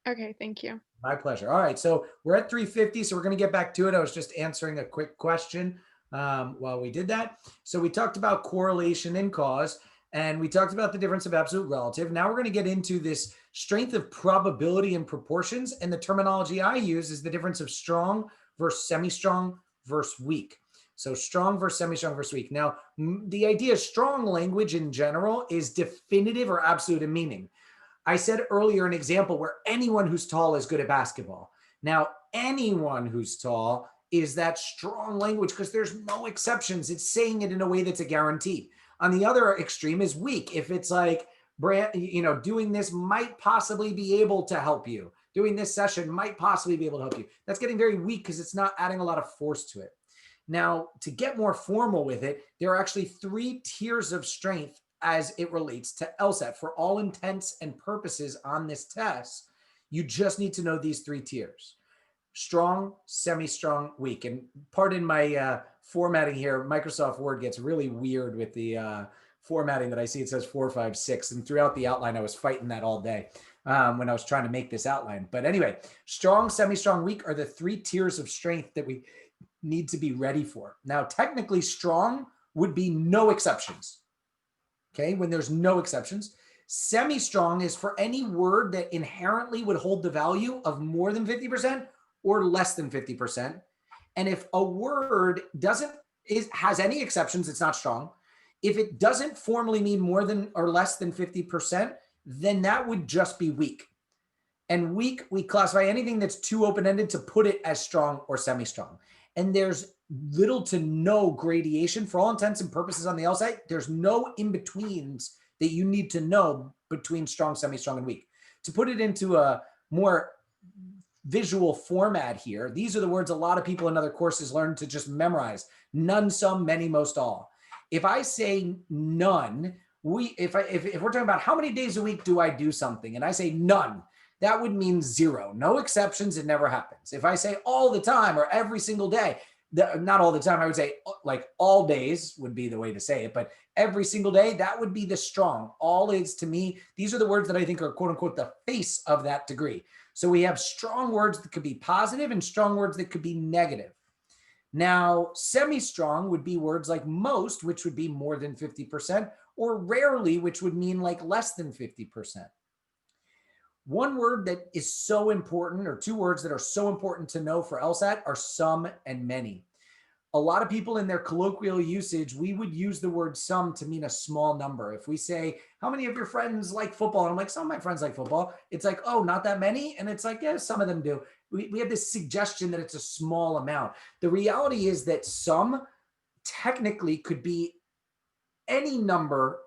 Okay, thank you. My pleasure. All right, so we're at 3:50, so we're going to get back to it. I was just answering a quick question while we did that. So we talked about correlation and cause, and we talked about the difference of absolute relative. Now we're going to get into this strength of probability and proportions, and the terminology I use is the difference of strong versus semi-strong versus weak. So strong versus semi-strong versus weak. Now, the idea of strong language in general is definitive or absolute in meaning. I said earlier an example where anyone who's tall is good at basketball. Now, anyone who's tall is that strong language because there's no exceptions. It's saying it in a way that's a guarantee. On the other extreme is weak. If it's like, doing this might possibly be able to help you. Doing this session might possibly be able to help you. That's getting very weak because it's not adding a lot of force to it. Now, to get more formal with it, there are actually 3 tiers of strength as it relates to LSAT. For all intents and purposes on this test, you just need to know these 3 tiers. Strong, semi-strong, weak. And pardon my formatting here, Microsoft Word gets really weird with the formatting that I see. It says 4, 5, 6. And throughout the outline, I was fighting that all day when I was trying to make this outline. But anyway, strong, semi-strong, weak are the 3 tiers of strength that we need to be ready for. Now, technically strong would be no exceptions. Okay, when there's no exceptions. Semi-strong is for any word that inherently would hold the value of more than 50% or less than 50%. And if a word has any exceptions, it's not strong. If it doesn't formally mean more than or less than 50%, then that would just be weak. And weak, we classify anything that's too open-ended to put it as strong or semi-strong. And there's little to no gradation for all intents and purposes on the LSAT. There's no in-betweens that you need to know between strong, semi-strong, and weak. To put it into a more visual format here, these are the words a lot of people in other courses learn to just memorize. None, some, many, most, all. If I say none, if we're talking about how many days a week do I do something, and I say none, that would mean 0. No exceptions. It never happens. If I say all the time or every single day, not all the time, I would say like all days would be the way to say it, but every single day, that would be the strong. All is to me, these are the words that I think are quote unquote the face of that degree. So we have strong words that could be positive and strong words that could be negative. Now, semi-strong would be words like most, which would be more than 50%, or rarely, which would mean like less than 50%. One word that is so important, or 2 words that are so important to know for LSAT are some and many. a lot of people in their colloquial usage, we would use the word some to mean a small number. If we say, how many of your friends like football? And I'm like, some of my friends like football. It's like, oh, not that many. And it's like, yeah, some of them do. We have this suggestion that it's a small amount. The reality is that some technically could be any number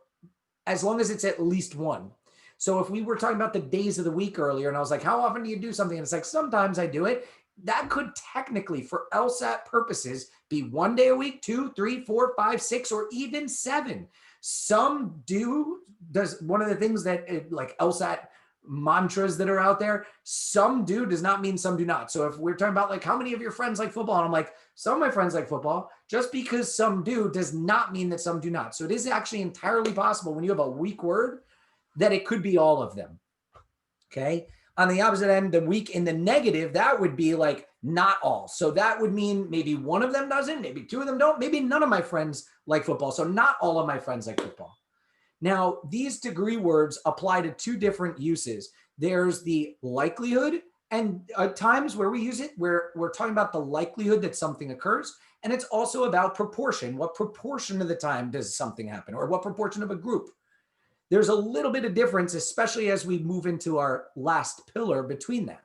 as long as it's at least one. So if we were talking about the days of the week earlier, and I was like, how often do you do something? And it's like, sometimes I do it. That could technically, for LSAT purposes, be 1 day a week, 2, 3, 4, 5, 6, or even 7. Some do, does one of the things that like LSAT mantras that are out there, some do does not mean some do not. So if we're talking about like, how many of your friends like football? And I'm like, some of my friends like football. Just because some do does not mean that some do not. So it is actually entirely possible when you have a weak word that it could be all of them. Okay. On the opposite end, the weak in the negative, that would be like not all. So that would mean maybe one of them doesn't, maybe 2 of them don't, maybe none of my friends like football. So not all of my friends like football. Now, these degree words apply to 2 different uses. There's the likelihood, and at times where we use it, where we're talking about the likelihood that something occurs. And it's also about proportion. What proportion of the time does something happen, or what proportion of a group? There's a little bit of difference, especially as we move into our last pillar between that.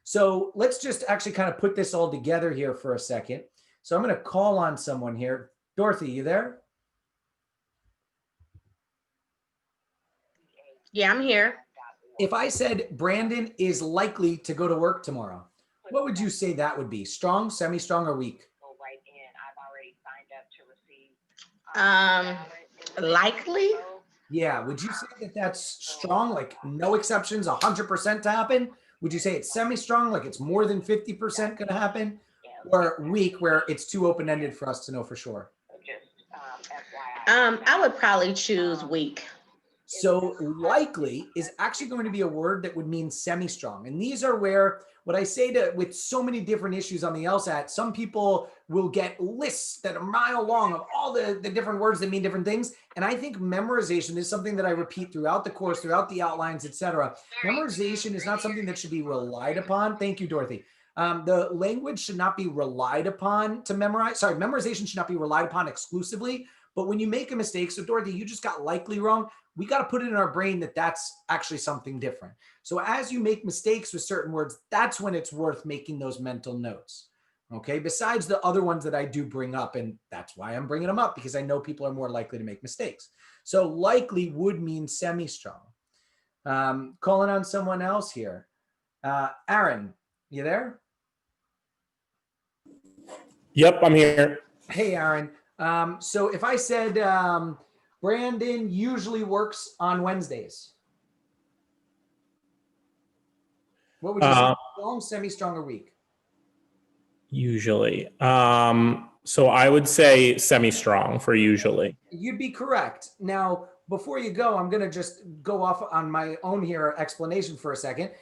So let's just actually kind of put this all together here for a second. So I'm going to call on someone here. Dorothy, you there? Yeah, I'm here. If I said Brandon is likely to go to work tomorrow, what would you say that would be? Strong, semi-strong, or weak? Likely. Yeah. Would you say that that's strong, like no exceptions, 100% to happen? Would you say it's semi-strong, like it's more than 50% going to happen? Or weak, where it's too open-ended for us to know for sure? I would probably choose weak. So likely is actually going to be a word that would mean semi-strong. And these are where, what I say to, with so many different issues on the LSAT, some people will get lists that are mile long of all the different words that mean different things. And I think memorization is something that I repeat throughout the course, throughout the outlines, etc. Memorization is not something that should be relied upon. Thank you, Dorothy. The language should not be relied upon to memorize. Sorry, memorization should not be relied upon exclusively. But when you make a mistake, so Dorothy, you just got likely wrong, we got to put it in our brain that that's actually something different. So as you make mistakes with certain words, that's when it's worth making those mental notes. Okay. Besides the other ones that I do bring up, and that's why I'm bringing them up, because I know people are more likely to make mistakes. So likely would mean semi-strong. Calling on someone else here. Aaron, you there? Yep, I'm here. Hey, Aaron. So if I said Brandon usually works on Wednesdays, what would you say? Strong, semi-strong, or weak? Usually. So I would say semi-strong for usually. You'd be correct. Now, before you go, I'm going to just go off on my own here explanation for a second.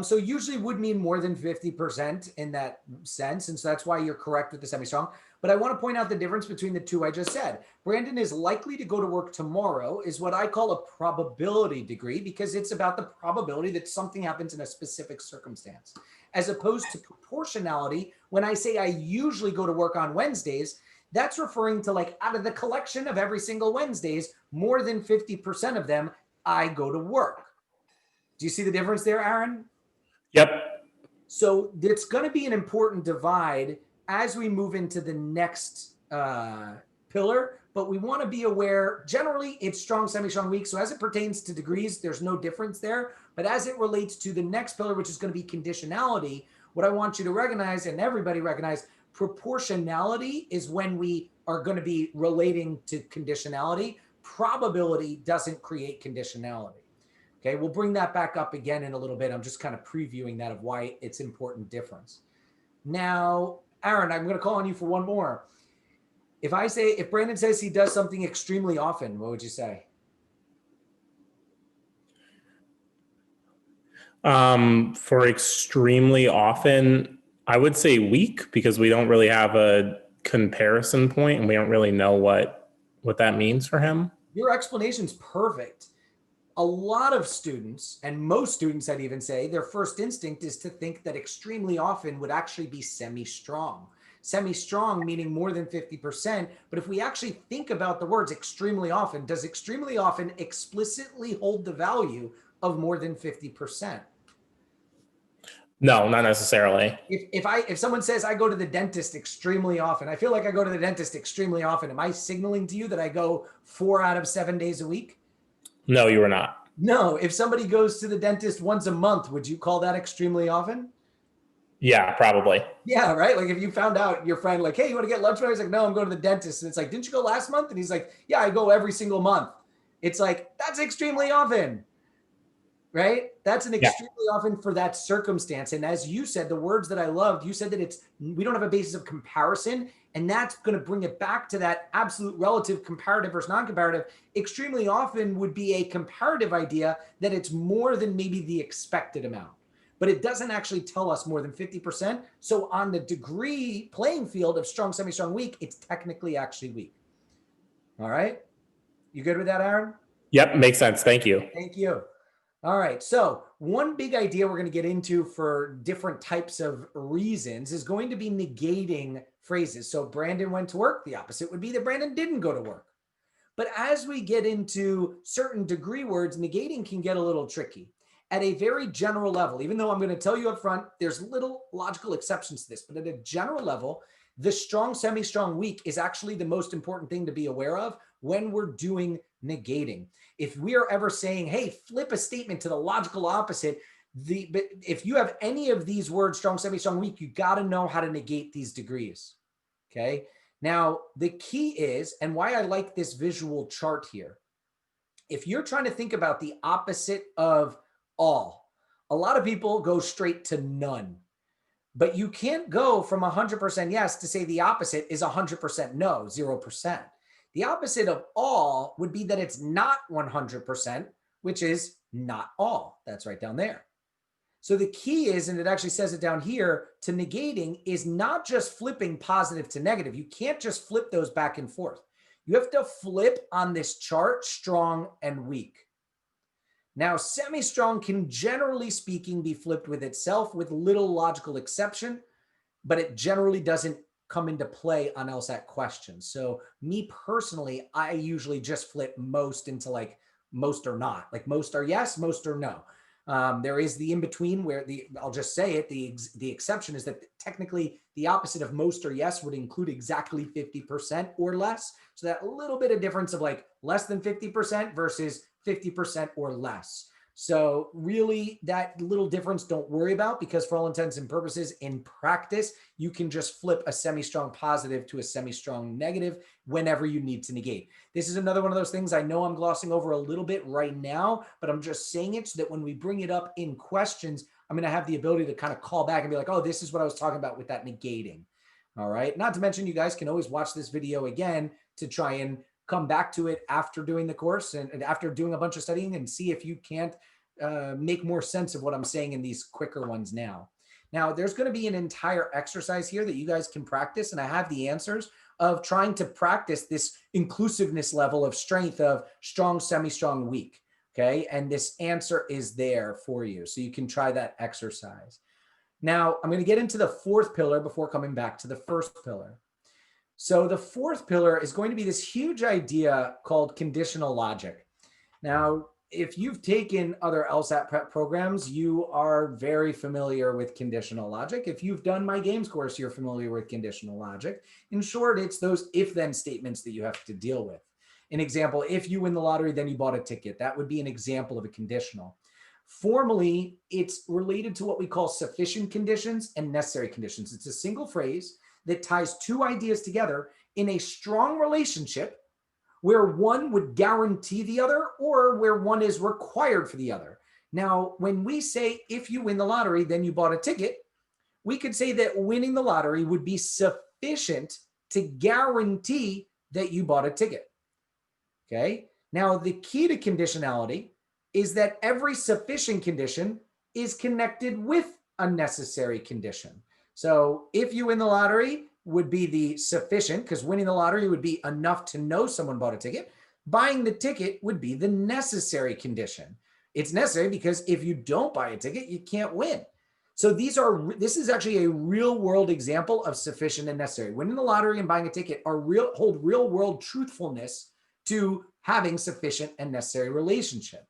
So usually would mean more than 50% in that sense. And so that's why you're correct with the semi-strong. But I want to point out the difference between the 2 I just said. Brandon is likely to go to work tomorrow is what I call a probability degree, because it's about the probability that something happens in a specific circumstance. As opposed to proportionality, when I say I usually go to work on Wednesdays, that's referring to like out of the collection of every single Wednesdays, more than 50% of them, I go to work. Do you see the difference there, Aaron? Yep. So it's going to be an important divide as we move into the next pillar, but we want to be aware, generally it's strong, semi-strong, weak. So as it pertains to degrees, there's no difference there. But as it relates to the next pillar, which is going to be conditionality, what I want you to recognize, and everybody recognize, proportionality is when we are going to be relating to conditionality. Probability doesn't create conditionality. Okay, we'll bring that back up again in a little bit. I'm just kind of previewing that of why it's important difference. Now, Aaron, I'm going to call on you for one more. If Brandon says he does something extremely often, what would you say? For extremely often, I would say weak, because we don't really have a comparison point and we don't really know what that means for him. Your explanation's perfect. A lot of students, and most students I'd even say, their first instinct is to think that extremely often would actually be semi-strong. semi-strong meaning more than 50%. But if we actually think about the words extremely often, does extremely often explicitly hold the value of more than 50%? No, not necessarily. If someone says I go to the dentist extremely often, I feel like I go to the dentist extremely often. Am I signaling to you that I go 4 out of 7 days a week? No, you were not. No. If somebody goes to the dentist once a month, would you call that extremely often? Yeah, probably. Yeah, right. Like if you found out your friend, like, hey, you want to get lunch money? He's like, no, I'm going to the dentist. And it's like, didn't you go last month? And he's like, yeah, I go every single month. It's like, that's extremely often, right? That's an extremely often for that circumstance. And as you said, the words that I loved, you said that we don't have a basis of comparison. And that's going to bring it back to that absolute relative comparative versus non-comparative. Extremely often would be a comparative idea that it's more than maybe the expected amount, but it doesn't actually tell us more than 50%. So on the degree playing field of strong, semi-strong, weak, it's technically actually weak. All right. You good with that, Aaron? Yep, makes sense. Thank you. Thank you. All right. So one big idea we're going to get into for different types of reasons is going to be negating phrases. So Brandon went to work. The opposite would be that Brandon didn't go to work. But as we get into certain degree words, negating can get a little tricky. At a very general level, even though I'm going to tell you up front, there's little logical exceptions to this, but at a general level, the strong, semi-strong, weak is actually the most important thing to be aware of when we're doing negating. If we are ever saying, hey, flip a statement to the logical opposite, if you have any of these words, strong, semi-strong, weak, you got to know how to negate these degrees. Okay. Now, the key is, and why I like this visual chart here, if you're trying to think about the opposite of all, a lot of people go straight to none, but you can't go from 100% yes to say the opposite is 100% no, 0%. The opposite of all would be that it's not 100%, which is not all. That's right down there. So the key is, and it actually says it down here, to negating is not just flipping positive to negative. You can't just flip those back and forth. You have to flip on this chart strong and weak. Now, semi-strong can, generally speaking, be flipped with itself with little logical exception, but it generally doesn't come into play on LSAT questions. So me personally, I usually just flip most into like most or not, like most are yes, most are no. There is the in-between where I'll just say it, the exception is that technically the opposite of most or yes would include exactly 50% or less. So that little bit of difference of like less than 50% versus 50% or less. So really that little difference don't worry about, because for all intents and purposes in practice, you can just flip a semi-strong positive to a semi-strong negative whenever you need to negate. This is another one of those things I know I'm glossing over a little bit right now, but I'm just saying it so that when we bring it up in questions, I'm going to have the ability to kind of call back and be like, oh, this is what I was talking about with that negating. All right. Not to mention, you guys can always watch this video again to try and come back to it after doing the course and after doing a bunch of studying and see if you can't make more sense of what I'm saying in these quicker ones now. Now, there's going to be an entire exercise here that you guys can practice, and I have the answers of trying to practice this inclusiveness level of strength of strong, semi-strong, weak. Okay. And this answer is there for you. So you can try that exercise. Now, I'm going to get into the fourth pillar before coming back to the first pillar. So the fourth pillar is going to be this huge idea called conditional logic. Now, if you've taken other LSAT prep programs, you are very familiar with conditional logic. If you've done my games course, you're familiar with conditional logic. In short, it's those if-then statements that you have to deal with. An example, if you win the lottery, then you bought a ticket. That would be an example of a conditional. Formally, it's related to what we call sufficient conditions and necessary conditions. It's a single phrase that ties two ideas together in a strong relationship where one would guarantee the other or where one is required for the other. Now, when we say, if you win the lottery, then you bought a ticket, we could say that winning the lottery would be sufficient to guarantee that you bought a ticket. Okay. Now, the key to conditionality is that every sufficient condition is connected with a necessary condition. So if you win the lottery would be the sufficient, because winning the lottery would be enough to know someone bought a ticket. Buying the ticket would be the necessary condition. It's necessary because if you don't buy a ticket, you can't win. So this is actually a real world example of sufficient and necessary. Winning the lottery and buying a ticket hold real world truthfulness to having sufficient and necessary relationship.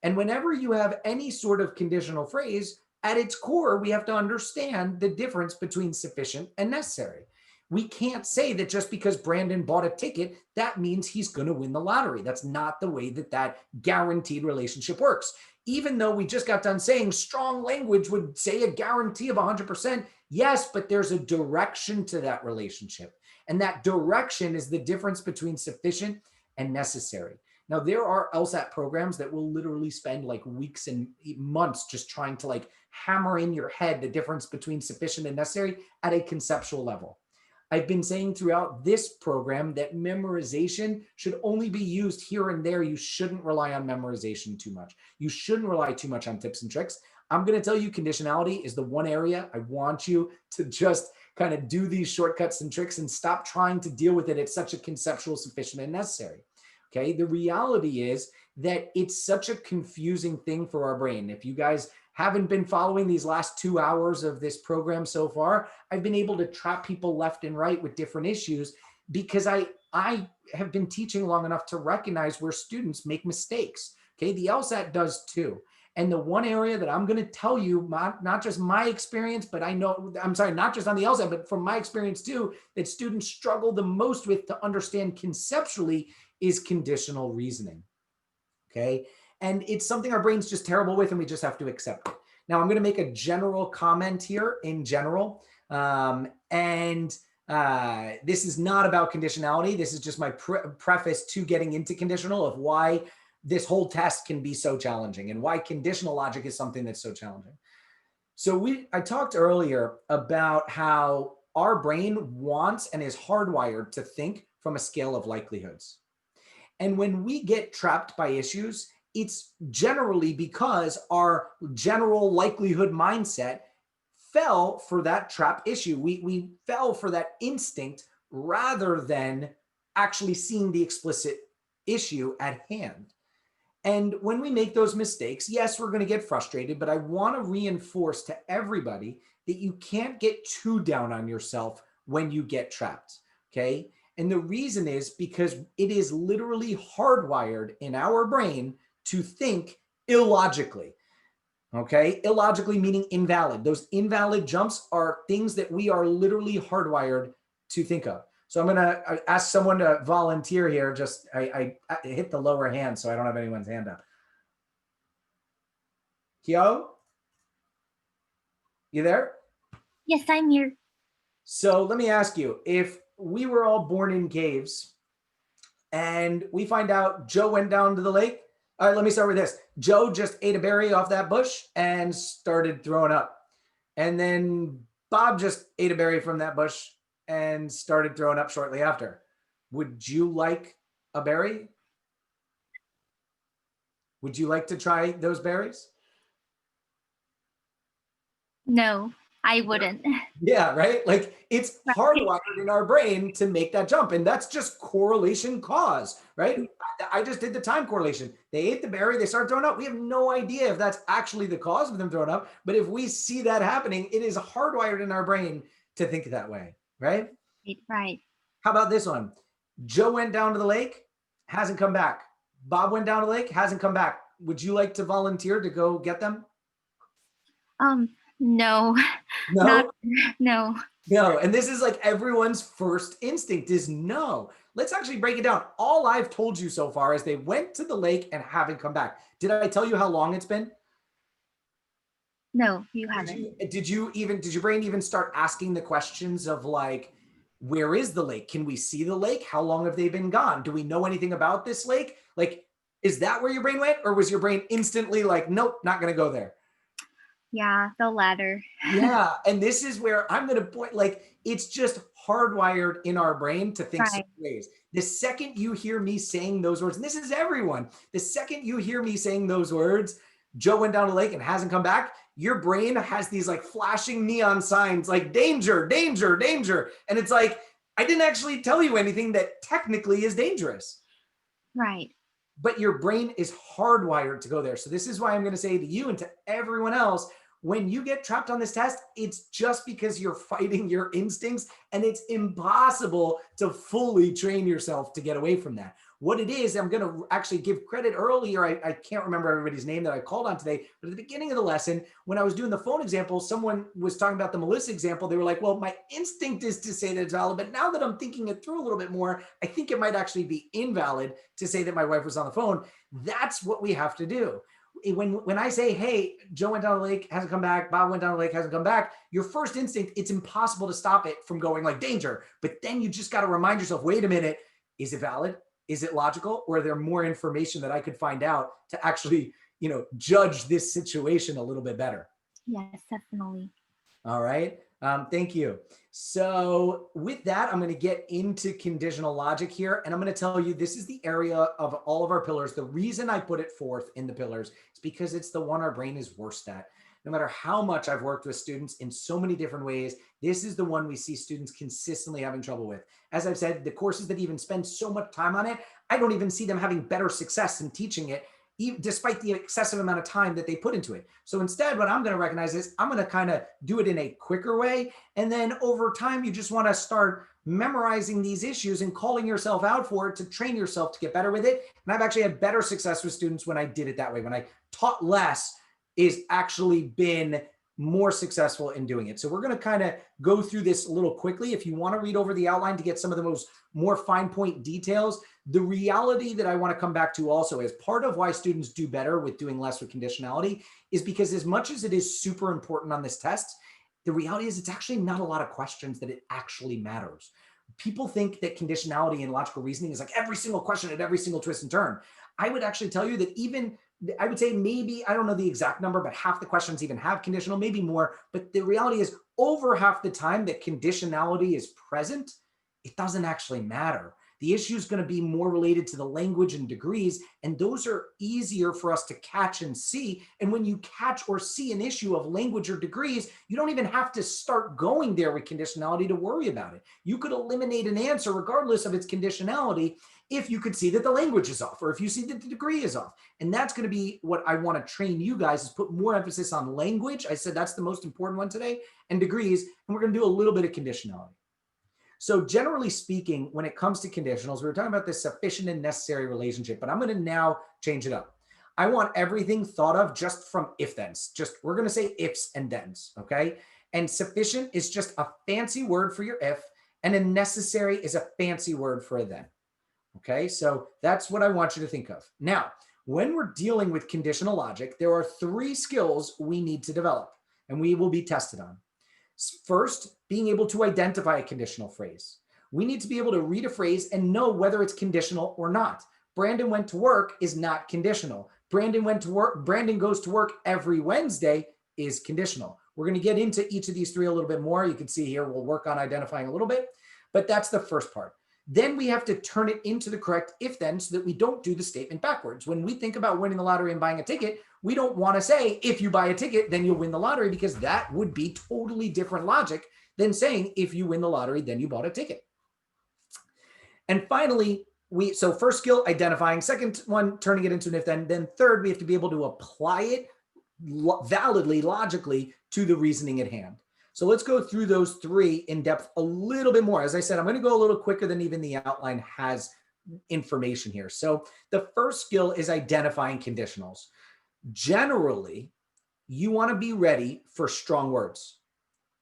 And whenever you have any sort of conditional phrase, at its core, we have to understand the difference between sufficient and necessary. We can't say that just because Brandon bought a ticket, that means he's going to win the lottery. That's not the way that guaranteed relationship works. Even though we just got done saying strong language would say a guarantee of 100%, yes, but there's a direction to that relationship. And that direction is the difference between sufficient and necessary. Now, there are LSAT programs that will literally spend like weeks and months just trying to like hammer in your head the difference between sufficient and necessary at a conceptual level. I've been saying throughout this program that memorization should only be used here and there. You shouldn't rely on memorization too much. You shouldn't rely too much on tips and tricks. I'm going to tell you conditionality is the one area I want you to just kind of do these shortcuts and tricks and stop trying to deal with it at such a conceptual, sufficient, and necessary. Okay, the reality is that it's such a confusing thing for our brain. If you guys haven't been following these last 2 hours of this program so far, I've been able to trap people left and right with different issues because I have been teaching long enough to recognize where students make mistakes. Okay, the LSAT does too. And the one area that I'm going to tell you, not just my experience, but not just on the LSAT, but from my experience too, that students struggle the most with to understand conceptually is conditional reasoning. Okay. And it's something our brain's just terrible with, and we just have to accept it. Now, I'm going to make a general comment here in general. This is not about conditionality. This is just my preface to getting into conditional of why this whole test can be so challenging and why conditional logic is something that's so challenging. So I talked earlier about how our brain wants and is hardwired to think from a scale of likelihoods. And when we get trapped by issues, it's generally because our general likelihood mindset fell for that trap issue. We fell for that instinct rather than actually seeing the explicit issue at hand. And when we make those mistakes, yes, we're going to get frustrated, but I want to reinforce to everybody that you can't get too down on yourself when you get trapped, okay? And the reason is because it is literally hardwired in our brain to think illogically, okay? Illogically meaning invalid. Those invalid jumps are things that we are literally hardwired to think of. So I'm going to ask someone to volunteer here. Just I hit the lower hand, so I don't have anyone's hand up. Kyo? You there? Yes, I'm here. So let me ask you, if we were all born in caves and we find out Joe went down to the lake. All right, let me start with this. Joe just ate a berry off that bush and started throwing up. And then Bob just ate a berry from that bush and started throwing up shortly after. Would you like a berry? Would you like to try those berries? No, I wouldn't. Yeah, right? Like it's hardwired in our brain to make that jump. And that's just correlation cause, right? I just did the time correlation. They ate the berry, they started throwing up. We have no idea if that's actually the cause of them throwing up. But if we see that happening, it is hardwired in our brain to think that way, right? Right. How about this one? Joe went down to the lake, hasn't come back. Bob went down to the lake, hasn't come back. Would you like to volunteer to go get them? No. No? No. No. And this is like everyone's first instinct is no. Let's actually break it down. All I've told you so far is they went to the lake and haven't come back. Did I tell you how long it's been? No, you haven't. Did your brain even start asking the questions of like, where is the lake? Can we see the lake? How long have they been gone? Do we know anything about this lake? Like, is that where your brain went? Or was your brain instantly like, nope, not going to go there? Yeah, the latter. Yeah. And this is where I'm going to point, like, it's just hardwired in our brain to think certain ways. The second you hear me saying those words, and this is everyone, the second you hear me saying those words, Joe went down the lake and hasn't come back, your brain has these like flashing neon signs like danger, danger, danger. And it's like, I didn't actually tell you anything that technically is dangerous. Right. But your brain is hardwired to go there. So this is why I'm going to say to you and to everyone else, When you get trapped on this test, it's just because you're fighting your instincts, and it's impossible to fully train yourself to get away from that. What it is, I'm going to actually give credit earlier. I can't remember everybody's name that I called on today, but at the beginning of the lesson, when I was doing the phone example, someone was talking about the Melissa example. They were like, well, my instinct is to say that it's valid, but now that I'm thinking it through a little bit more, I think it might actually be invalid to say that my wife was on the phone. That's what we have to do. When I say, hey, Joe went down the lake, hasn't come back, Bob went down the lake, hasn't come back, your first instinct, it's impossible to stop it from going like danger. But then you just got to remind yourself, wait a minute, is it valid? Is it logical? Or are there more information that I could find out to actually, judge this situation a little bit better? Yes, definitely. All right. Thank you. So with that, I'm going to get into conditional logic here. And I'm going to tell you, this is the area of all of our pillars. The reason I put it forth in the pillars is because it's the one our brain is worst at. No matter how much I've worked with students in so many different ways, this is the one we see students consistently having trouble with. As I've said, the courses that even spend so much time on it, I don't even see them having better success in teaching it, despite the excessive amount of time that they put into it. So instead, what I'm going to recognize is I'm going to kind of do it in a quicker way. And then over time, you just want to start memorizing these issues and calling yourself out for it to train yourself to get better with it. And I've actually had better success with students when I did it that way. When I taught less, is actually been more successful in doing it. So we're going to kind of go through this a little quickly. If you want to read over the outline to get some of the more fine point details, the reality that I want to come back to also is part of why students do better with doing less with conditionality is because as much as it is super important on this test, the reality is it's actually not a lot of questions that it actually matters. People think that conditionality and logical reasoning is like every single question at every single twist and turn. I would actually tell you that I would say maybe, I don't know the exact number, but half the questions even have conditional, maybe more. But the reality is over half the time that conditionality is present, it doesn't actually matter. The issue is going to be more related to the language and degrees, and those are easier for us to catch and see. And when you catch or see an issue of language or degrees, you don't even have to start going there with conditionality to worry about it. You could eliminate an answer regardless of its conditionality if you could see that the language is off or if you see that the degree is off. And that's going to be what I want to train you guys is put more emphasis on language. I said that's the most important one today, and degrees, and we're going to do a little bit of conditionality. So generally speaking, when it comes to conditionals, we were talking about this sufficient and necessary relationship, but I'm going to now change it up. I want everything thought of just from if-thens. We're going to say ifs and thens, okay? And sufficient is just a fancy word for your if, and a necessary is a fancy word for a then. Okay, so that's what I want you to think of. Now, when we're dealing with conditional logic, there are 3 skills we need to develop, and we will be tested on. First, being able to identify a conditional phrase. We need to be able to read a phrase and know whether it's conditional or not. Brandon went to work is not conditional. Brandon goes to work every Wednesday is conditional. We're going to get into each of these 3 a little bit more. You can see here, we'll work on identifying a little bit, but that's the first part. Then we have to turn it into the correct if-then so that we don't do the statement backwards. When we think about winning the lottery and buying a ticket, we don't want to say, if you buy a ticket, then you'll win the lottery, because that would be totally different logic than saying, if you win the lottery, then you bought a ticket. And finally, so first skill, identifying. Second one, turning it into an if-then. Then third, we have to be able to apply it validly, logically to the reasoning at hand. So let's go through those 3 in depth a little bit more. As I said, I'm going to go a little quicker than even the outline has information here. So the first skill is identifying conditionals. Generally, you want to be ready for strong words.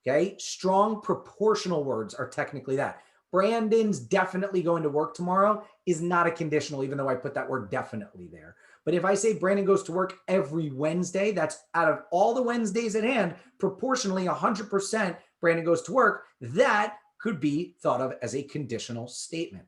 Okay, strong proportional words are technically that. Brandon's definitely going to work tomorrow is not a conditional, even though I put that word definitely there. But if I say Brandon goes to work every Wednesday, that's out of all the Wednesdays at hand, proportionally 100% Brandon goes to work, that could be thought of as a conditional statement.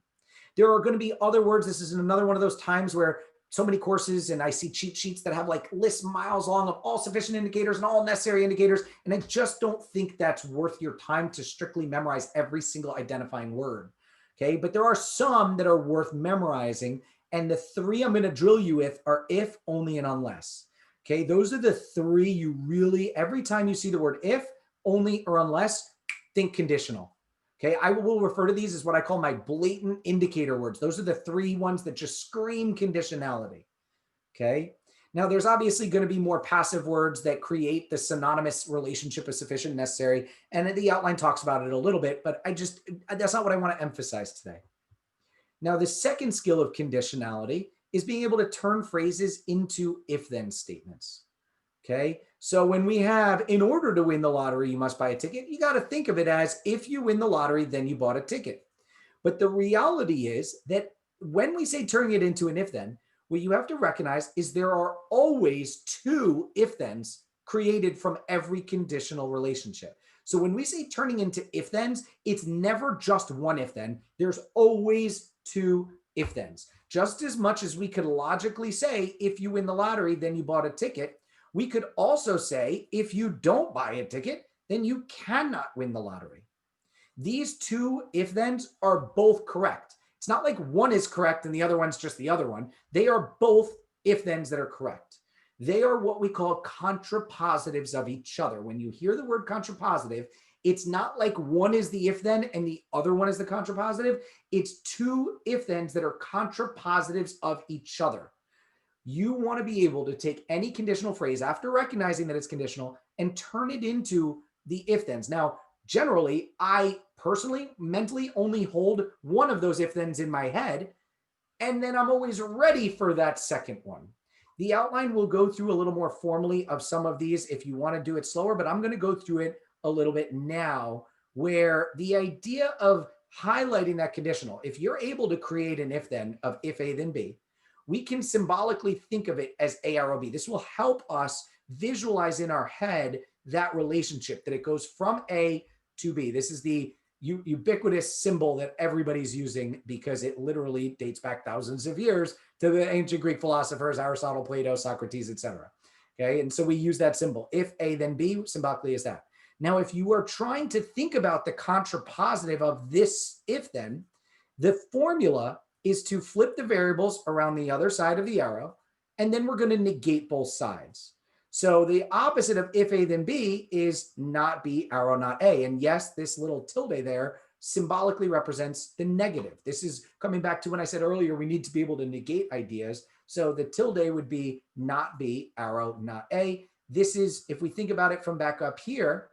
There are going to be other words. This is another one of those times where so many courses and I see cheat sheets that have like lists miles long of all sufficient indicators and all necessary indicators. And I just don't think that's worth your time to strictly memorize every single identifying word. Okay, but there are some that are worth memorizing. And the 3 I'm going to drill you with are if, only, and unless. Okay, those are the 3 you really, every time you see the word if, only, or unless, think conditional. Okay, I will refer to these as what I call my blatant indicator words. Those are the 3 ones that just scream conditionality. Okay, Now, there's obviously going to be more passive words that create the synonymous relationship of sufficient and necessary. And the outline talks about it a little bit, but that's not what I want to emphasize today. Now, the second skill of conditionality is being able to turn phrases into if-then statements. Okay, so when we have, in order to win the lottery, you must buy a ticket, you got to think of it as, if you win the lottery, then you bought a ticket. But the reality is that when we say turning it into an if-then, what you have to recognize is there are always two if-thens created from every conditional relationship. So when we say turning into if-thens, it's never just one if-then. There's always two if-thens. Just as much as we could logically say, if you win the lottery, then you bought a ticket, we could also say, if you don't buy a ticket, then you cannot win the lottery. These two if-thens are both correct. It's not like one is correct and the other one's just the other one. They are both if-thens that are correct. They are what we call contrapositives of each other. When you hear the word contrapositive, it's not like one is the if-then and the other one is the contrapositive. It's two if-thens that are contrapositives of each other. You want to be able to take any conditional phrase after recognizing that it's conditional and turn it into the if-thens. Now, generally, I personally mentally only hold one of those if-thens in my head, and then I'm always ready for that second one. The outline will go through a little more formally of some of these if you want to do it slower, but I'm going to go through it a little bit now, where the idea of highlighting that conditional, if you're able to create an if-then of if A then B, we can symbolically think of it as A arrow B. This will help us visualize in our head that relationship, that it goes from A to B. This is the ubiquitous symbol that everybody's using because it literally dates back thousands of years to the ancient Greek philosophers, Aristotle, Plato, Socrates, etc. Okay, and so we use that symbol. If A, then B, symbolically is that. Now, if you are trying to think about the contrapositive of this if then, the formula is to flip the variables around the other side of the arrow, and then we're going to negate both sides. So the opposite of if A then B is not B, arrow, not A. And yes, this little tilde there symbolically represents the negative. This is coming back to when I said earlier, we need to be able to negate ideas. So the tilde would be not B, arrow, not A. This is, if we think about it from back up here,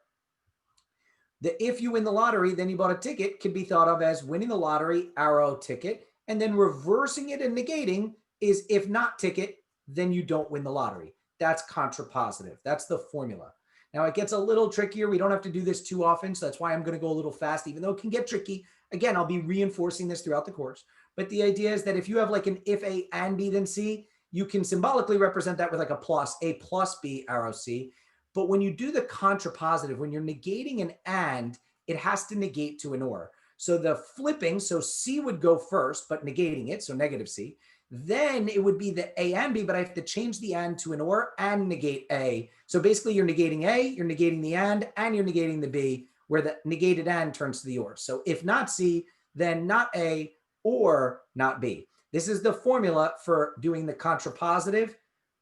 the if you win the lottery, then you bought a ticket could be thought of as winning the lottery, arrow, ticket. And then reversing it and negating is if not ticket, then you don't win the lottery. That's contrapositive. That's the formula. Now it gets a little trickier. We don't have to do this too often. So that's why I'm going to go a little fast, even though it can get tricky. Again, I'll be reinforcing this throughout the course. But the idea is that if you have like an if A and B then C, you can symbolically represent that with like a plus, A plus B, arrow C. But when you do the contrapositive, when you're negating an and, it has to negate to an or. So the flipping, so C would go first, but negating it, so negative C. Then it would be the A and B, but I have to change the and to an or and negate A. So basically you're negating A, you're negating the and you're negating the B, where the negated and turns to the or. So if not C, then not A or not B. This is the formula for doing the contrapositive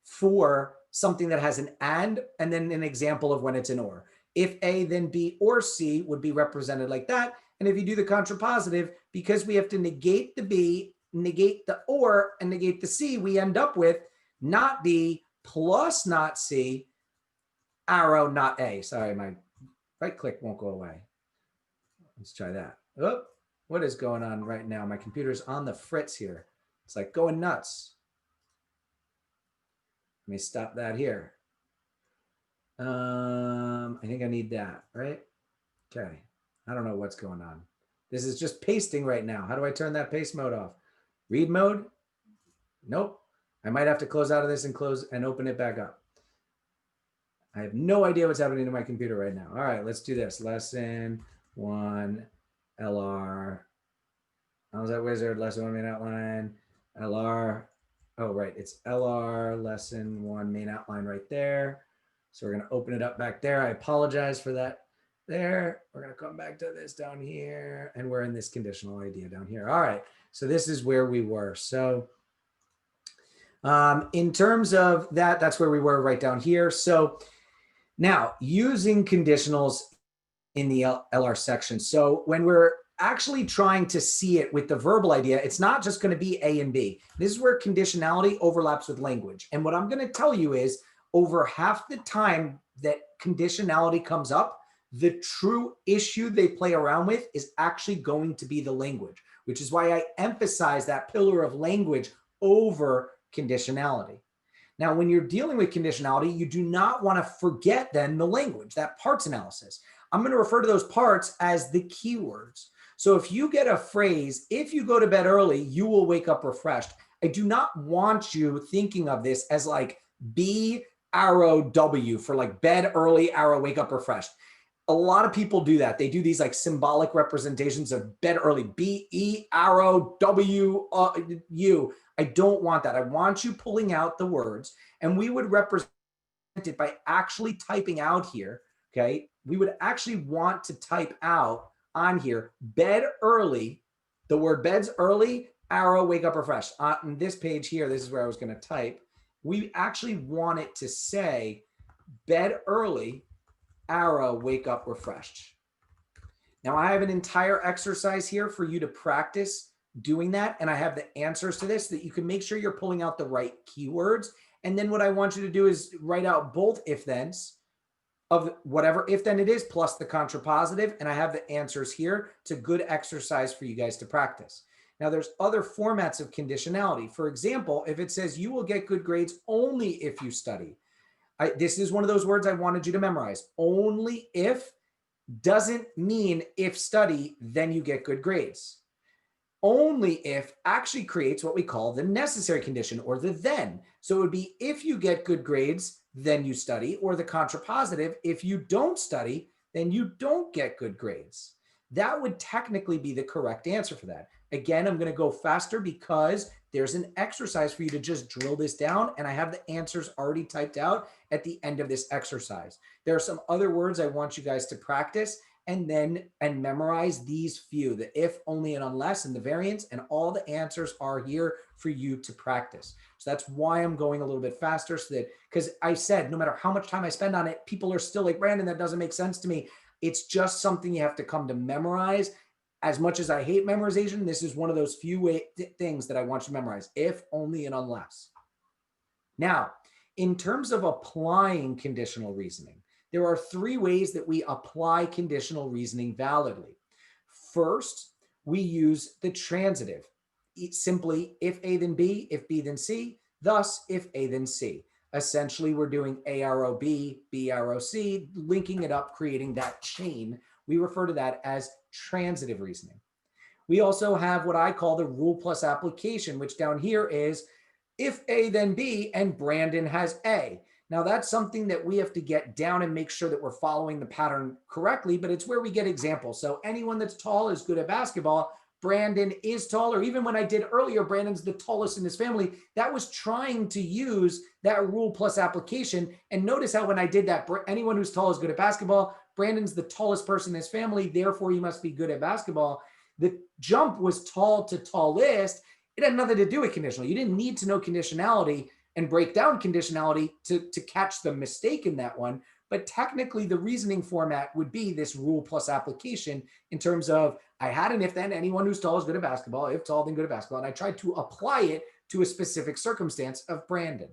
for something that has an and then an example of when it's an or. If A, then B or C would be represented like that. And if you do the contrapositive, because we have to negate the B, negate the or, and negate the C, we end up with not B plus not C, arrow, not A. Sorry, my right click won't go away. Let's try that. Oh, what is going on right now? My computer's on the fritz here. It's like going nuts. Let me stop that here. I think I need that, right? Okay. I don't know what's going on. This is just pasting right now. How do I turn that paste mode off? Read mode? Nope. I might have to close out of this and close and open it back up. I have no idea what's happening to my computer right now. All right, let's do this. Lesson 1, LR. LSAT Wizard, lesson 1 main outline, LR. Oh, right, it's LR, lesson 1 main outline right there. So we're gonna open it up back there. I apologize for that there. We're gonna come back to this down here, and we're in this conditional idea down here. All right, so this is where we were. So in terms of that, that's where we were right down here. So now using conditionals in the LR section. So when we're actually trying to see it with the verbal idea, it's not just going to be A and B. This is where conditionality overlaps with language. And what I'm going to tell you is over half the time that conditionality comes up, the true issue they play around with is actually going to be the language, which is why I emphasize that pillar of language over conditionality. Now, when you're dealing with conditionality, you do not want to forget then the language, that parts analysis. I'm going to refer to those parts as the keywords. So if you get a phrase, if you go to bed early, you will wake up refreshed. I do not want you thinking of this as like B arrow W for like bed early, arrow, wake up refreshed. A lot of people do that. They do these like symbolic representations of bed early, B, E, arrow, W, U. I don't want that. I want you pulling out the words, and we would represent it by actually typing out here, okay? We would actually want to type out on here, bed early, the word bed's early, arrow, wake up refreshed. On this page here, this is where I was gonna type. We actually want it to say bed early, arrow, wake up refreshed. Now I have an entire exercise here for you to practice doing that. And I have the answers to this so that you can make sure you're pulling out the right keywords. And then what I want you to do is write out both if-thens of whatever if-then it is plus the contrapositive. And I have the answers here. It's a good exercise for you guys to practice. Now there's other formats of conditionality. For example, if it says you will get good grades only if you study. This is one of those words I wanted you to memorize. Only if doesn't mean if study, then you get good grades. Only if actually creates what we call the necessary condition or the then. So it would be if you get good grades, then you study, or the contrapositive, if you don't study, then you don't get good grades. That would technically be the correct answer for that. Again, I'm going to go faster because there's an exercise for you to just drill this down, and I have the answers already typed out at the end of this exercise. There are some other words I want you guys to practice and memorize these few, the if, only, and unless, and the variants, and all the answers are here for you to practice. So that's why I'm going a little bit faster, so that, because I said, no matter how much time I spend on it, people are still like, Brandon, that doesn't make sense to me. It's just something you have to come to memorize. As much as I hate memorization, this is one of those few things that I want you to memorize, if, only, and unless. Now, in terms of applying conditional reasoning, there are three ways that we apply conditional reasoning validly. First, we use the transitive. It's simply if A then B, if B then C, thus if A then C. Essentially, we're doing A arrow B, B arrow C, linking it up, creating that chain. We refer to that as transitive reasoning. We also have what I call the rule plus application, which down here is if A then B and Brandon has A. Now that's something that we have to get down and make sure that we're following the pattern correctly, but it's where we get examples. So anyone that's tall is good at basketball. Brandon is tall, or even when I did earlier, Brandon's the tallest in his family. That was trying to use that rule plus application. And notice how when I did that, anyone who's tall is good at basketball. Brandon's the tallest person in his family, therefore he must be good at basketball. The jump was tall to tallest. It had nothing to do with conditional. You didn't need to know conditionality and break down conditionality to catch the mistake in that one. But technically the reasoning format would be this rule plus application in terms of I had an if then, anyone who's tall is good at basketball, if tall then good at basketball. And I tried to apply it to a specific circumstance of Brandon.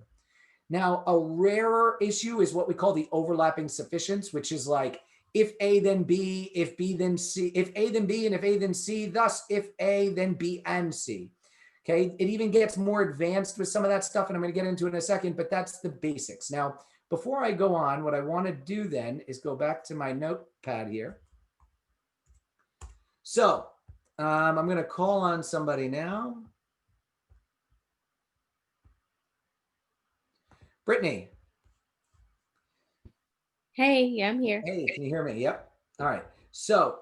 Now, a rarer issue is what we call the overlapping sufficients, which is like if A then B, if B then C, if A then B, and if A then C, thus if A then B and C. Okay, it even gets more advanced with some of that stuff, and I'm going to get into it in a second, but that's the basics. Now, before I go on, what I want to do then is go back to my notepad here. So I'm going to call on somebody now. Brittany. Hey, yeah, I'm here. Hey, can you hear me? Yep. All right. So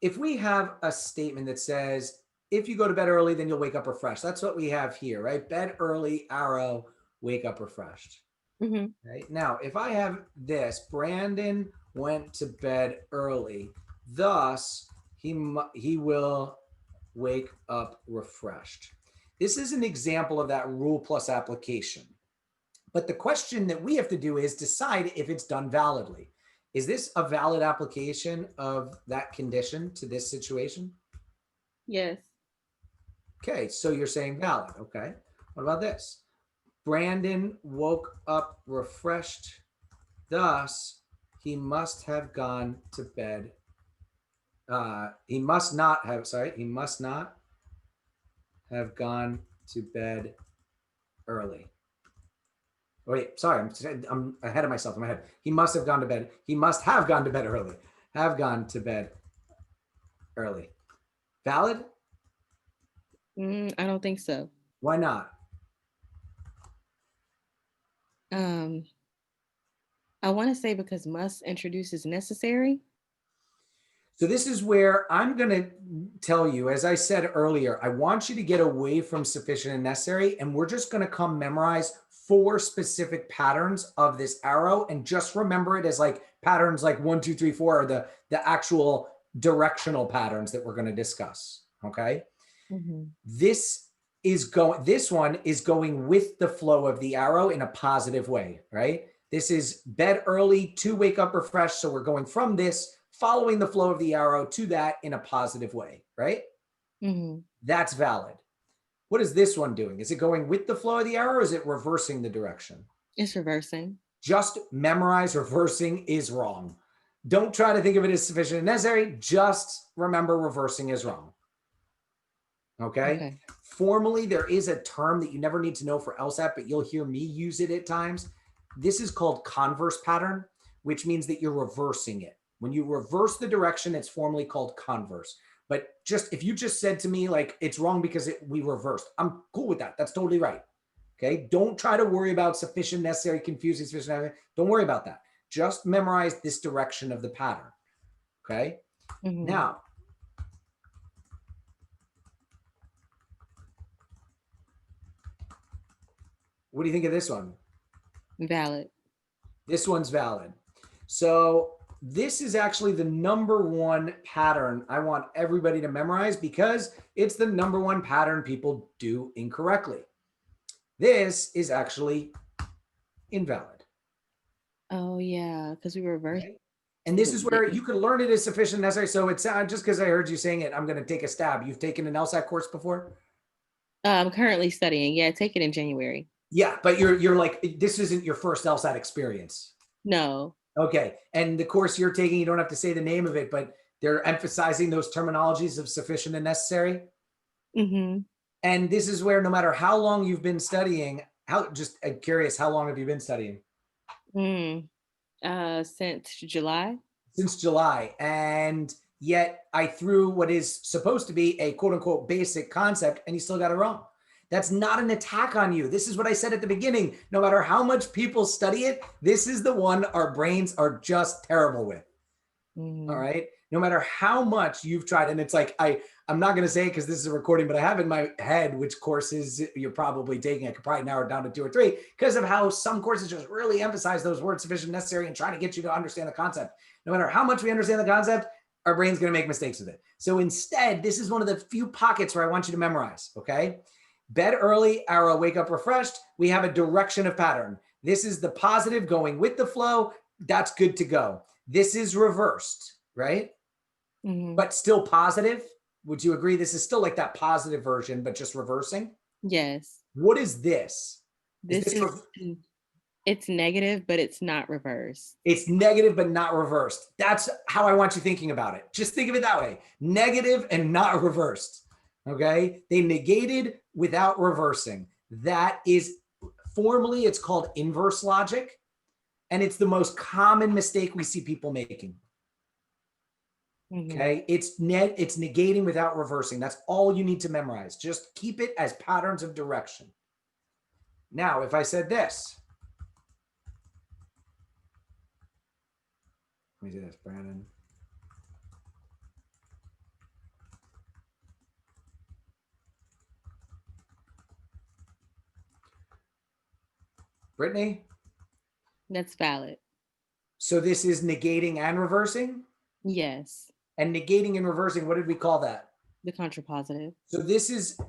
if we have a statement that says, if you go to bed early, then you'll wake up refreshed. That's what we have here, right? Bed early, arrow, wake up refreshed. Mm-hmm. Right? Now, if I have this, Brandon went to bed early, thus he will wake up refreshed. This is an example of that rule plus application. But the question that we have to do is decide if it's done validly. Is this a valid application of that condition to this situation? Yes. Okay, so you're saying valid. Okay. What about this? Brandon woke up refreshed. Thus, he must have gone to bed. He must not have gone to bed early. Wait, sorry, I'm ahead of myself in my head. He must have gone to bed. He must have gone to bed early. Have gone to bed early. Valid? I don't think so. Why not? I want to say because must introduces necessary. So this is where I'm going to tell you, as I said earlier, I want you to get away from sufficient and necessary, and we're just going to come memorize 4 specific patterns of this arrow, and just remember it as like patterns like 1, 2, 3, 4 are the actual directional patterns that we're going to discuss. Okay. This one is going with the flow of the arrow in a positive way, right? This is bed early to wake up refreshed. So we're going from this, following the flow of the arrow to that in a positive way, right? That's valid. What is this one doing? Is it going with the flow of the arrow or is it reversing the direction? It's reversing. Just memorize reversing is wrong. Don't try to think of it as sufficient and necessary. Just remember reversing is wrong. Okay? Formally, there is a term that you never need to know for LSAT, but you'll hear me use it at times. This is called converse pattern, which means that you're reversing it. When you reverse the direction, it's formally called converse. But just if you just said to me, like, it's wrong because we reversed, I'm cool with that. That's totally right. Okay. Don't try to worry about sufficient, necessary, confusing, sufficient, necessary. Don't worry about that. Just memorize this direction of the pattern. Okay. Now, what do you think of this one? Valid. This one's valid. So this is actually the #1 pattern I want everybody to memorize because it's the #1 pattern people do incorrectly. This is actually invalid. Oh yeah, because we reversed. And this is where you could learn it as sufficient necessary. So it's just because I heard you saying it, I'm going to take a stab. You've taken an LSAT course before? I'm currently studying. Yeah, take it in January. Yeah, but you're like, this isn't your first LSAT experience. No. Okay. And the course you're taking, you don't have to say the name of it, but they're emphasizing those terminologies of sufficient and necessary. And this is where no matter how long you've been studying, I'm curious, how long have you been studying? Since July. Since July. And yet I threw what is supposed to be a quote unquote basic concept and you still got it wrong. That's not an attack on you. This is what I said at the beginning. No matter how much people study it, this is the one our brains are just terrible with. All right. No matter how much you've tried. And it's like, I'm not going to say it because this is a recording, but I have in my head which courses you're probably taking. I could probably narrow it down to 2 or 3 because of how some courses just really emphasize those words sufficient, necessary, and trying to get you to understand the concept. No matter how much we understand the concept, our brain's going to make mistakes with it. So instead, this is one of the few pockets where I want you to memorize. Okay. Bed early, arrow, wake up refreshed. We have a direction of pattern. This is the positive going with the flow. That's good to go. This is reversed, right? But still positive. Would you agree? This is still like that positive version, but just reversing? Yes. What is this? It's negative, but it's not reversed. It's negative, but not reversed. That's how I want you thinking about it. Just think of it that way. Negative and not reversed. Okay. They negated without reversing. That is formally, it's called inverse logic. And it's the most common mistake we see people making. Okay. It's negating without reversing. That's all you need to memorize. Just keep it as patterns of direction. Now, if I said this, let me do this, Brandon. Brittany? That's valid. So this is negating and reversing? Yes. And negating and reversing, what did we call that? The contrapositive. So this is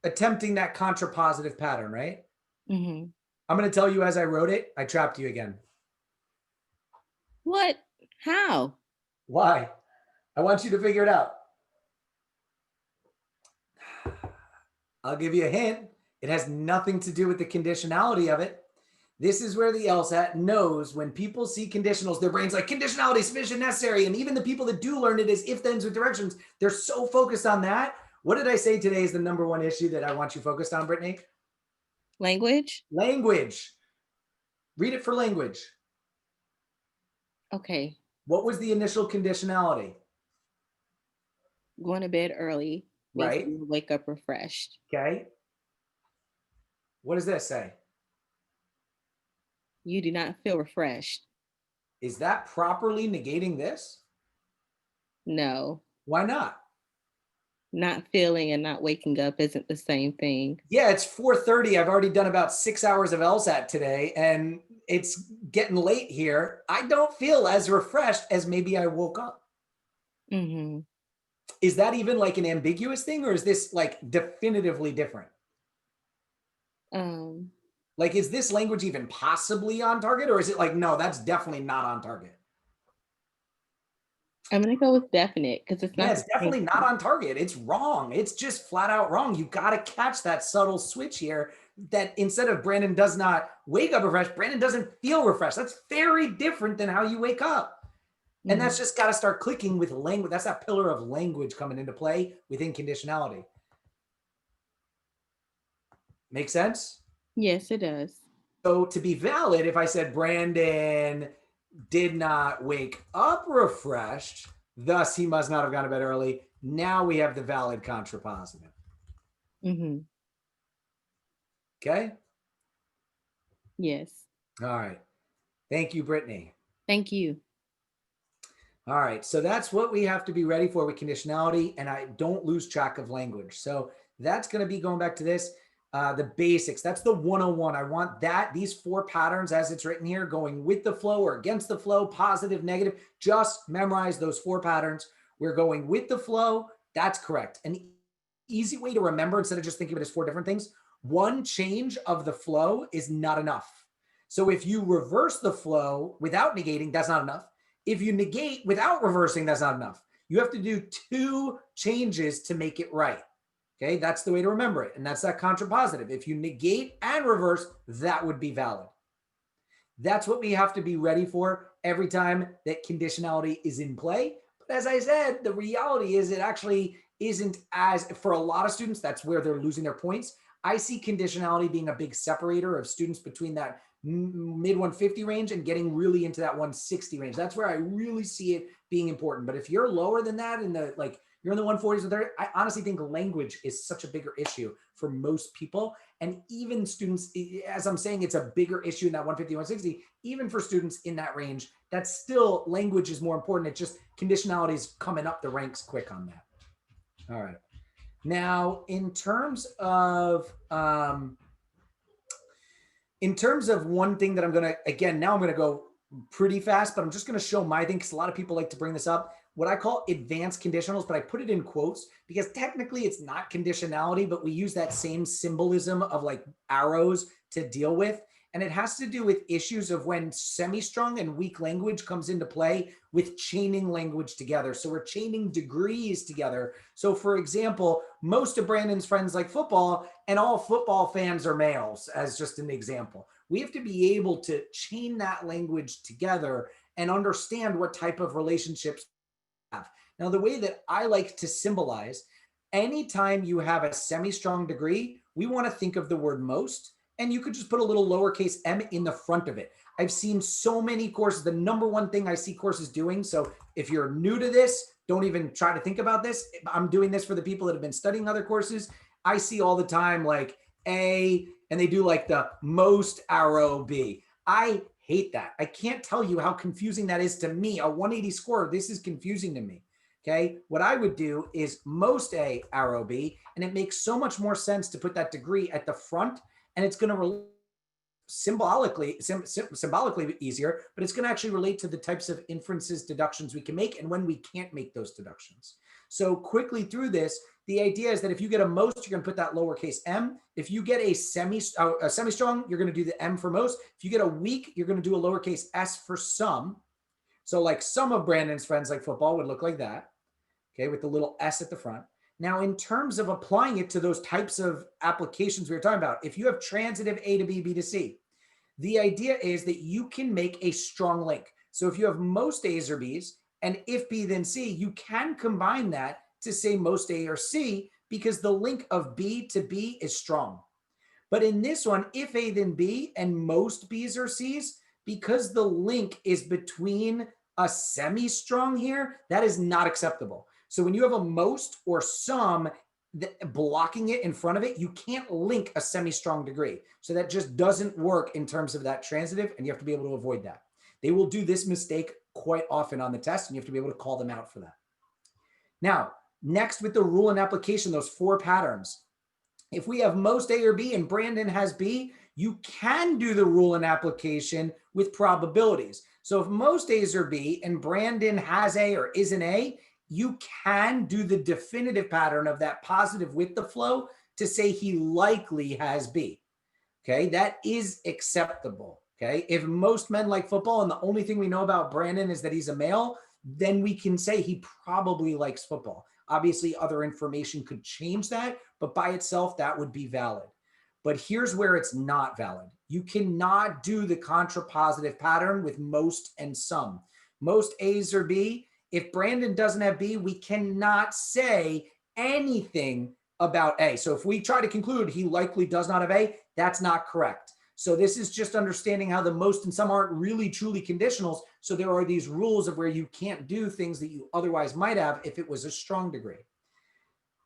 attempting that contrapositive pattern, right? I'm going to tell you as I wrote it, I trapped you again. What? How? Why? I want you to figure it out. I'll give you a hint. It has nothing to do with the conditionality of it. This is where the LSAT knows when people see conditionals, their brain's like, conditionality, sufficient, necessary. And even the people that do learn it as if, thens, or directions, they're so focused on that. What did I say today is the number one issue that I want you focused on, Brittany? Language? Language. Read it for language. Okay. What was the initial conditionality? Going to bed early. Makes Right. you wake up refreshed. Okay. What does that say? You do not feel refreshed. Is that properly negating this? No. Why not? Not feeling and not waking up isn't the same thing. Yeah, it's 4:30. I've already done about 6 hours of LSAT today, and it's getting late here. I don't feel as refreshed as maybe I woke up. Mm-hmm. Is that even like an ambiguous thing, or is this like definitively different? Like, is this language even possibly on target, or is it like, no, that's definitely not on target? I'm going to go with definite because it's not. Yeah, it's definitely not on target. It's wrong. It's just flat out wrong. You got to catch that subtle switch here that instead of Brandon does not wake up refreshed, Brandon doesn't feel refreshed. That's very different than how you wake up. And that's just got to start clicking with language. That's that pillar of language coming into play within conditionality. Make sense? Yes, it does. So to be valid, if I said Brandon did not wake up refreshed, thus he must not have gone to bed early. Now we have the valid contrapositive. Mm-hmm. Okay? Yes. All right. Thank you, Brittany. Thank you. All right. So that's what we have to be ready for with conditionality. And I don't lose track of language. So that's going to be going back to this. The basics, that's the 101. I want that, these 4 patterns as it's written here, going with the flow or against the flow, positive, negative, just memorize those 4 patterns. We're going with the flow. That's correct. An easy way to remember, instead of just thinking of it as 4 different things, one change of the flow is not enough. So if you reverse the flow without negating, that's not enough. If you negate without reversing, that's not enough. You have to do 2 changes to make it right. Okay, that's the way to remember it. And that's that contrapositive. If you negate and reverse, that would be valid. That's what we have to be ready for every time that conditionality is in play. But as I said, the reality is it actually isn't as, for a lot of students, that's where they're losing their points. I see conditionality being a big separator of students between that mid 150 range and getting really into that 160 range. That's where I really see it being important. But if you're lower than that in the, like, you're in the 140s or 30, I honestly think language is such a bigger issue for most people. And even students, as I'm saying, it's a bigger issue in that 150, 160, even for students in that range, that's still, language is more important. It's just conditionality is coming up the ranks quick on that. All right. Now, in terms of one thing that I'm going to, again, now I'm going to go pretty fast, but I'm just going to show my thing because a lot of people like to bring this up. What I call advanced conditionals, but I put it in quotes because technically it's not conditionality, but we use that same symbolism of like arrows to deal with. And it has to do with issues of when semi-strong and weak language comes into play with chaining language together. So we're chaining degrees together. So for example, most of Brandon's friends like football, and all football fans are males, as just an example. We have to be able to chain that language together and understand what type of relationships have. Now, the way that I like to symbolize, anytime you have a semi-strong degree, we want to think of the word most, and you could just put a little lowercase m in the front of it. I've seen so many courses, the number one thing I see courses doing, so if you're new to this, don't even try to think about this. I'm doing this for the people that have been studying other courses. I see all the time like A, and they do like the most arrow B. I hate that. I can't tell you how confusing that is to me. A 180 score, this is confusing to me. Okay. What I would do is most A, arrow B, and it makes so much more sense to put that degree at the front, and it's going to symbolically easier, but it's going to actually relate to the types of inferences, deductions we can make and when we can't make those deductions. So quickly through this, the idea is that if you get a most, you're going to put that lowercase m. If you get a semi-strong, you're going to do the m for most. If you get a weak, you're going to do a lowercase s for some. So like some of Brandon's friends like football would look like that, okay, with the little S at the front. Now, in terms of applying it to those types of applications we were talking about, if you have transitive A to B, B to C, the idea is that you can make a strong link. So if you have most A's or B's, and if B then C, you can combine that to say most A or C, because the link of B to B is strong. But in this one, if A then B and most B's or C's, because the link is between a semi-strong here, that is not acceptable. So when you have a most or some blocking it in front of it, you can't link a semi-strong degree. So that just doesn't work in terms of that transitive, and you have to be able to avoid that. They will do this mistake quite often on the test, and you have to be able to call them out for that. Now, next with the rule and application, those 4 patterns. If we have most A or B and Brandon has B, you can do the rule and application with probabilities. So if most A's are B and Brandon has A or is an A, you can do the definitive pattern of that positive with the flow to say he likely has B. Okay, that is acceptable. Okay, if most men like football and the only thing we know about Brandon is that he's a male, then we can say he probably likes football. Obviously, other information could change that, but by itself, that would be valid. But here's where it's not valid. You cannot do the contrapositive pattern with most and some. Most A's or B. If Brandon doesn't have B, we cannot say anything about A. So if we try to conclude he likely does not have A, that's not correct. So this is just understanding how the most and some aren't really truly conditionals. So there are these rules of where you can't do things that you otherwise might have if it was a strong degree.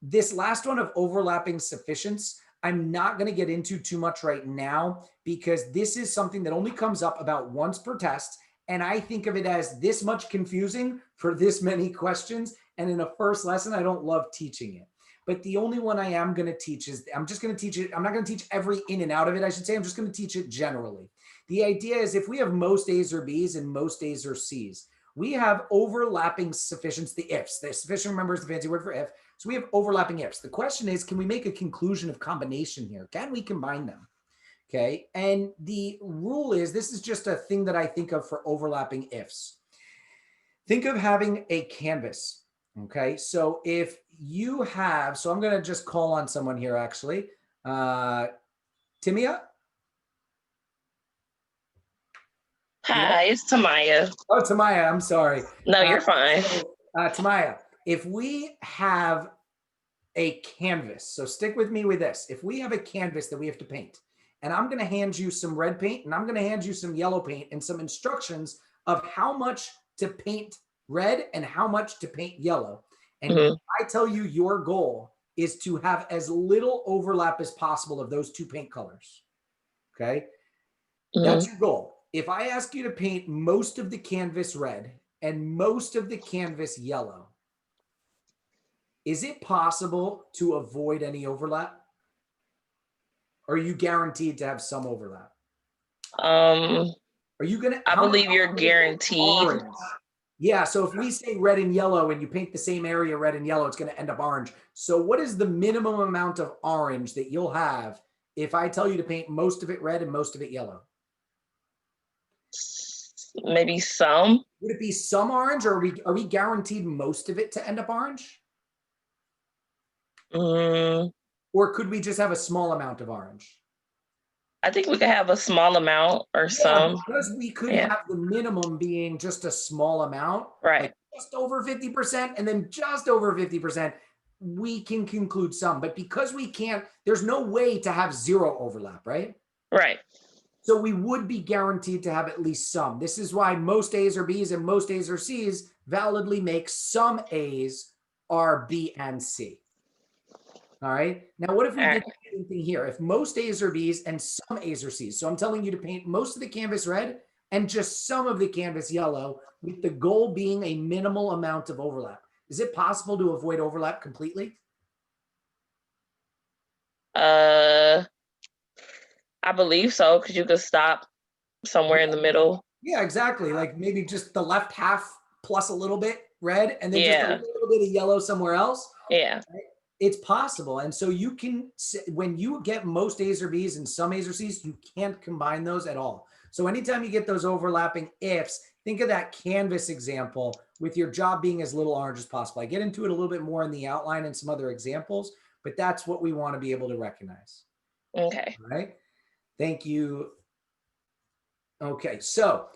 This last one of overlapping sufficiency, I'm not going to get into too much right now because this is something that only comes up about once per test. And I think of it as this much confusing for this many questions. And in a first lesson, I don't love teaching it. But the only one I am going to teach is, I'm just going to teach it. I'm not going to teach every in and out of it, I should say. I'm just going to teach it generally. The idea is if we have most A's or B's and most A's or C's, we have overlapping sufficiency, the ifs. The sufficient, remember, is the fancy word for if. So we have overlapping ifs. The question is, can we make a conclusion of combination here? Can we combine them? Okay. And the rule is, this is just a thing that I think of for overlapping ifs. Think of having a canvas. Okay. So if you have, so I'm going to just call on someone here actually. Timia? Hi, it's Tamaya. Oh, Tamaya, I'm sorry. No, you're fine. So, Tamaya, if we have a canvas, so stick with me with this. If we have a canvas that we have to paint, and I'm going to hand you some red paint and I'm going to hand you some yellow paint and some instructions of how much to paint red and how much to paint yellow. And I tell you your goal is to have as little overlap as possible of those 2 paint colors. Okay. That's your goal. If I ask you to paint most of the canvas red and most of the canvas yellow, is it possible to avoid any overlap? Or are you guaranteed to have some overlap? Are you going to? I believe you're guaranteed. Orange? Yeah. So if we say red and yellow and you paint the same area red and yellow, it's going to end up orange. So what is the minimum amount of orange that you'll have if I tell you to paint most of it red and most of it yellow? Maybe some. Would it be some orange, or are we guaranteed most of it to end up orange? Or could we just have a small amount of orange? I think we could have a small amount or some. Because we could have the minimum being just a small amount, right? Like just over 50%, and then just over 50%, we can conclude some. But because we can't, there's no way to have zero overlap, right? Right. So we would be guaranteed to have at least some. This is why most A's are B's and most A's are C's validly make some A's are B and C. All right. Now, what if we did the same thing here? If most A's are B's and some A's are C's. So I'm telling you to paint most of the canvas red and just some of the canvas yellow, with the goal being a minimal amount of overlap. Is it possible to avoid overlap completely? I believe so, because you could stop somewhere in the middle. Yeah, exactly. Like maybe just the left half plus a little bit red and then just a little bit of yellow somewhere else. Yeah. Right? It's possible. And so you can, when you get most A's or B's and some A's or C's, you can't combine those at all. So anytime you get those overlapping ifs, think of that canvas example with your job being as little orange as possible. I get into it a little bit more in the outline and some other examples, but that's what we want to be able to recognize. Okay. All right. Thank you. Okay. So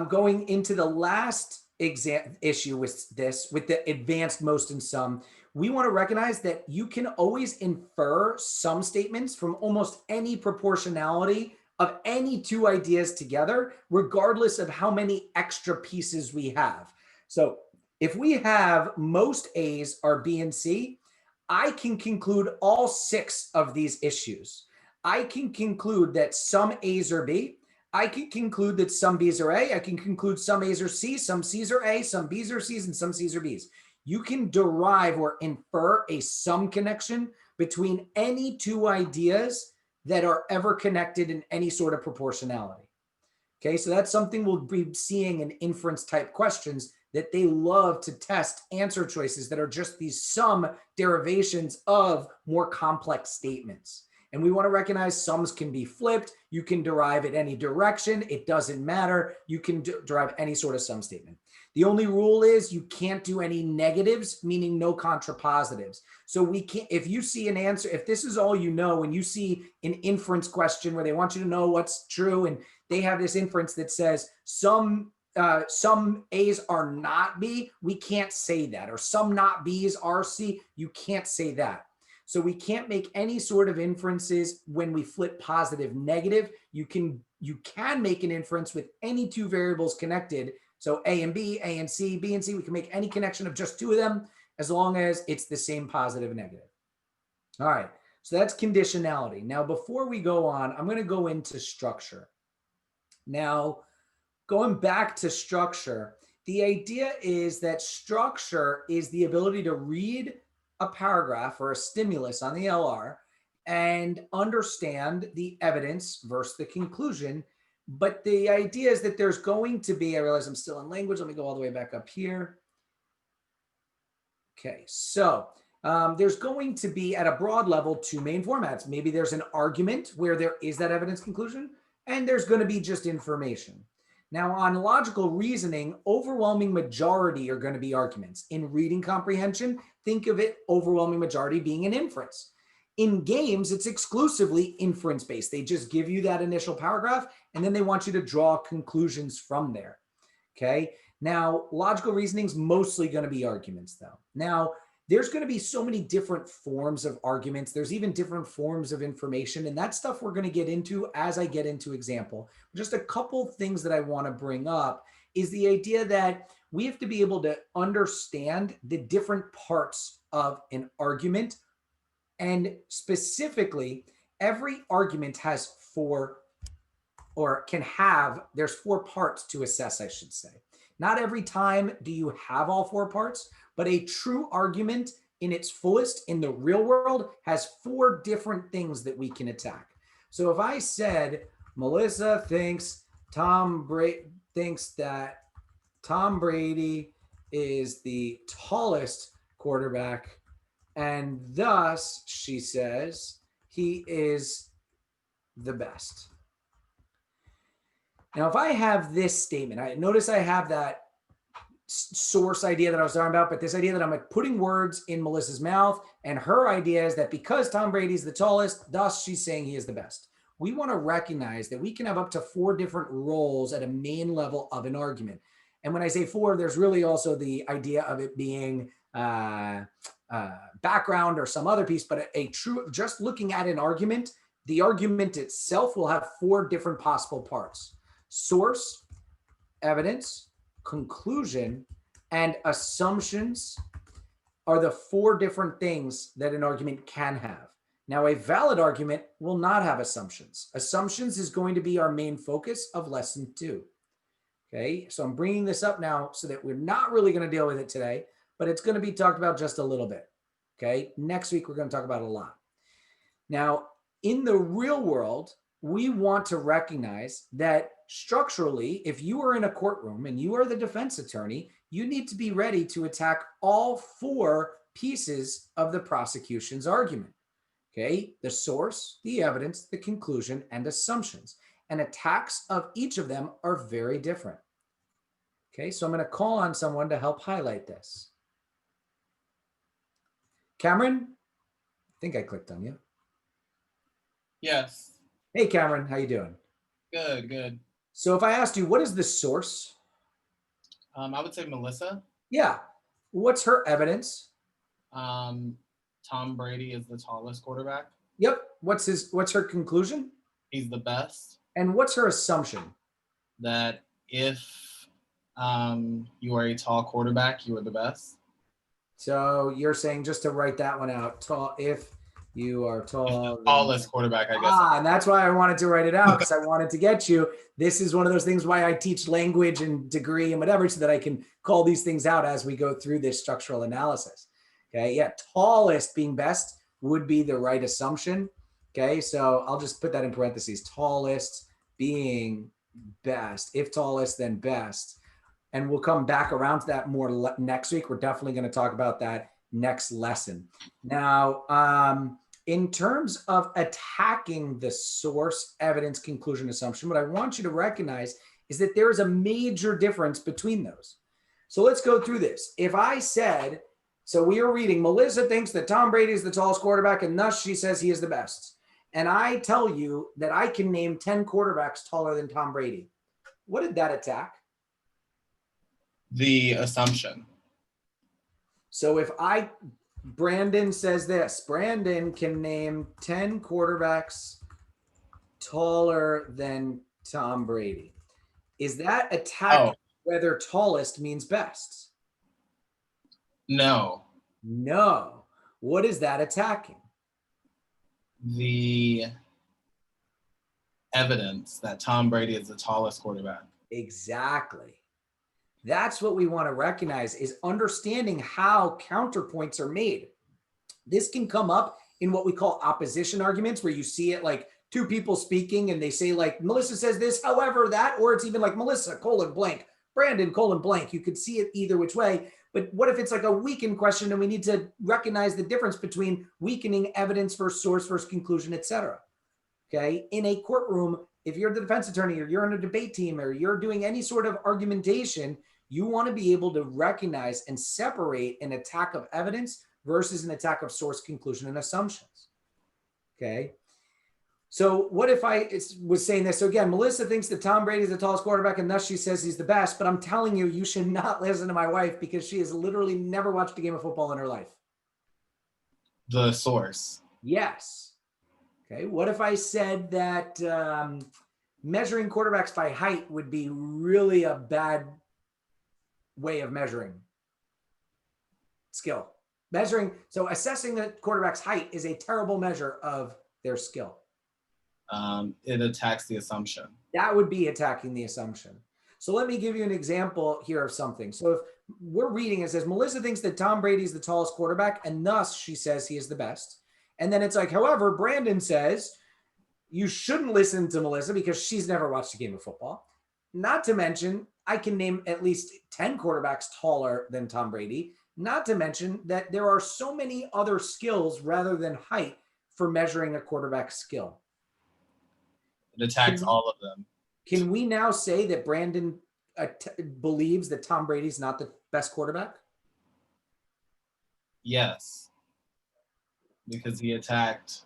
going into the last issue with this, with the advanced most and some, we want to recognize that you can always infer some statements from almost any proportionality of any two ideas together, regardless of how many extra pieces we have. So if we have most A's are B and C, I can conclude all 6 of these issues. I can conclude that some A's are B. I can conclude that some B's are A. I can conclude some A's are C, some C's are A, some B's are C's, and some C's are B's. You can derive or infer a sum connection between any two ideas that are ever connected in any sort of proportionality. Okay, so that's something we'll be seeing in inference type questions, that they love to test answer choices that are just these sum derivations of more complex statements. And we want to recognize sums can be flipped. You can derive it any direction. It doesn't matter. You can derive any sort of sum statement. The only rule is you can't do any negatives, meaning no contrapositives. So we can't, if you see an answer, if this is all you know, and you see an inference question where they want you to know what's true, and they have this inference that says some A's are not B, we can't say that. Or some not B's are C, you can't say that. So we can't make any sort of inferences when we flip positive negative. You can make an inference with any two variables connected. So A and B, A and C, B and C, we can make any connection of just 2 of them as long as it's the same positive and negative. All right, so that's conditionality. Now, before we go on, I'm going to go into structure. Now, going back to structure, the idea is that structure is the ability to read a paragraph or a stimulus on the LR and understand the evidence versus the conclusion. But the idea is that there's going to be, I realize I'm still in language. Let me go all the way back up here. Okay, so there's going to be at a broad level 2 main formats. Maybe there's an argument where there is that evidence conclusion, and there's going to be just information. Now, on logical reasoning, overwhelming majority are going to be arguments. In reading comprehension, think of it overwhelming majority being an inference. In games, it's exclusively inference-based. They just give you that initial paragraph, and then they want you to draw conclusions from there. Okay? Now, logical reasoning is mostly going to be arguments, though. Now, there's going to be so many different forms of arguments. There's even different forms of information, and that stuff we're going to get into as I get into example. Just a couple things that I want to bring up is the idea that we have to be able to understand the different parts of an argument. And specifically, every argument has 4, or can have, there's 4 parts to assess, I should say. Not every time do you have all 4 parts, but a true argument in its fullest in the real world has 4 different things that we can attack. So if I said, Melissa thinks that Tom Brady is the tallest quarterback, and thus she says he is the best. Now, if I have this statement, notice I have that source idea that I was talking about, but this idea that I'm putting words in Melissa's mouth, and her idea is that because Tom Brady's the tallest, thus she's saying he is the best. We want to recognize that we can have up to 4 different roles at a main level of an argument. And when I say 4, there's really also the idea of it being background or some other piece, but a true, just looking at an argument, the argument itself will have 4 different possible parts: source, evidence, conclusion, and assumptions are the 4 different things that an argument can have. Now, a valid argument will not have assumptions. Assumptions is going to be our main focus of lesson 2. Okay, so I'm bringing this up now so that we're not really going to deal with it today, but it's going to be talked about just a little bit. Okay, next week we're going to talk about it a lot. Now, in the real world, we want to recognize that structurally, if you are in a courtroom and you are the defense attorney, you need to be ready to attack all 4 pieces of the prosecution's argument. Okay, the source, the evidence, the conclusion, and assumptions. And attacks of each of them are very different. Okay, so I'm going to call on someone to help highlight this. Cameron, I think I clicked on you. Yes. Hey, Cameron, how you doing? Good, good. So if I asked you, what is the source? I would say Melissa. Yeah. What's her evidence? Tom Brady is the tallest quarterback. Yep. What's her conclusion? He's the best. And what's her assumption? That if you are a tall quarterback, you are the best. So you're saying, just to write that one out, tall, if you are tall. The tallest quarterback, I guess. And that's why I wanted to write it out, because I wanted to get you. This is one of those things why I teach language and degree and whatever, so that I can call these things out as we go through this structural analysis. Okay, yeah, tallest being best would be the right assumption. Okay, so I'll just put that in parentheses, tallest being best. If tallest, then best. And we'll come back around to that more next week. We're definitely going to talk about that next lesson. Now, in terms of attacking the source, evidence, conclusion, assumption, what I want you to recognize is that there is a major difference between those. So let's go through this. If I said, so we are reading, Melissa thinks that Tom Brady is the tallest quarterback, and thus she says he is the best. And I tell you that I can name 10 quarterbacks taller than Tom Brady. What did that attack? The assumption. So if Brandon says this, Brandon can name 10 quarterbacks taller than Tom Brady. Is that attacking whether tallest means best? No. No. What is that attacking? The evidence that Tom Brady is the tallest quarterback. Exactly. That's what we want to recognize, is understanding how counterpoints are made. This can come up in what we call opposition arguments, where you see it like two people speaking and they say like, Melissa says this, however that, or it's even like Melissa, colon blank, Brandon, colon blank. You could see it either which way. But what if it's like a weakened question and we need to recognize the difference between weakening evidence versus source versus conclusion, et cetera. Okay. In a courtroom, if you're the defense attorney or you're on a debate team or you're doing any sort of argumentation, you want to be able to recognize and separate an attack of evidence versus an attack of source, conclusion, and assumptions. Okay. So what if I was saying this? So again, Melissa thinks that Tom Brady is the tallest quarterback and thus she says he's the best, but I'm telling you, you should not listen to my wife because she has literally never watched a game of football in her life. The source. Yes. Okay. What if I said that measuring quarterbacks by height would be really a bad way of measuring skill? So assessing the quarterback's height is a terrible measure of their skill. It attacks the assumption. That would be attacking the assumption. So let me give you an example here of something. So if we're reading, it says, Melissa thinks that Tom Brady is the tallest quarterback, and thus she says he is the best. And then it's like, however, Brandon says you shouldn't listen to Melissa because she's never watched a game of football. Not to mention, I can name at least 10 quarterbacks taller than Tom Brady. Not to mention that there are so many other skills rather than height for measuring a quarterback's skill. It attacks all of them. Can we now say that Brandon believes that Tom Brady's not the best quarterback? Yes. Because he attacked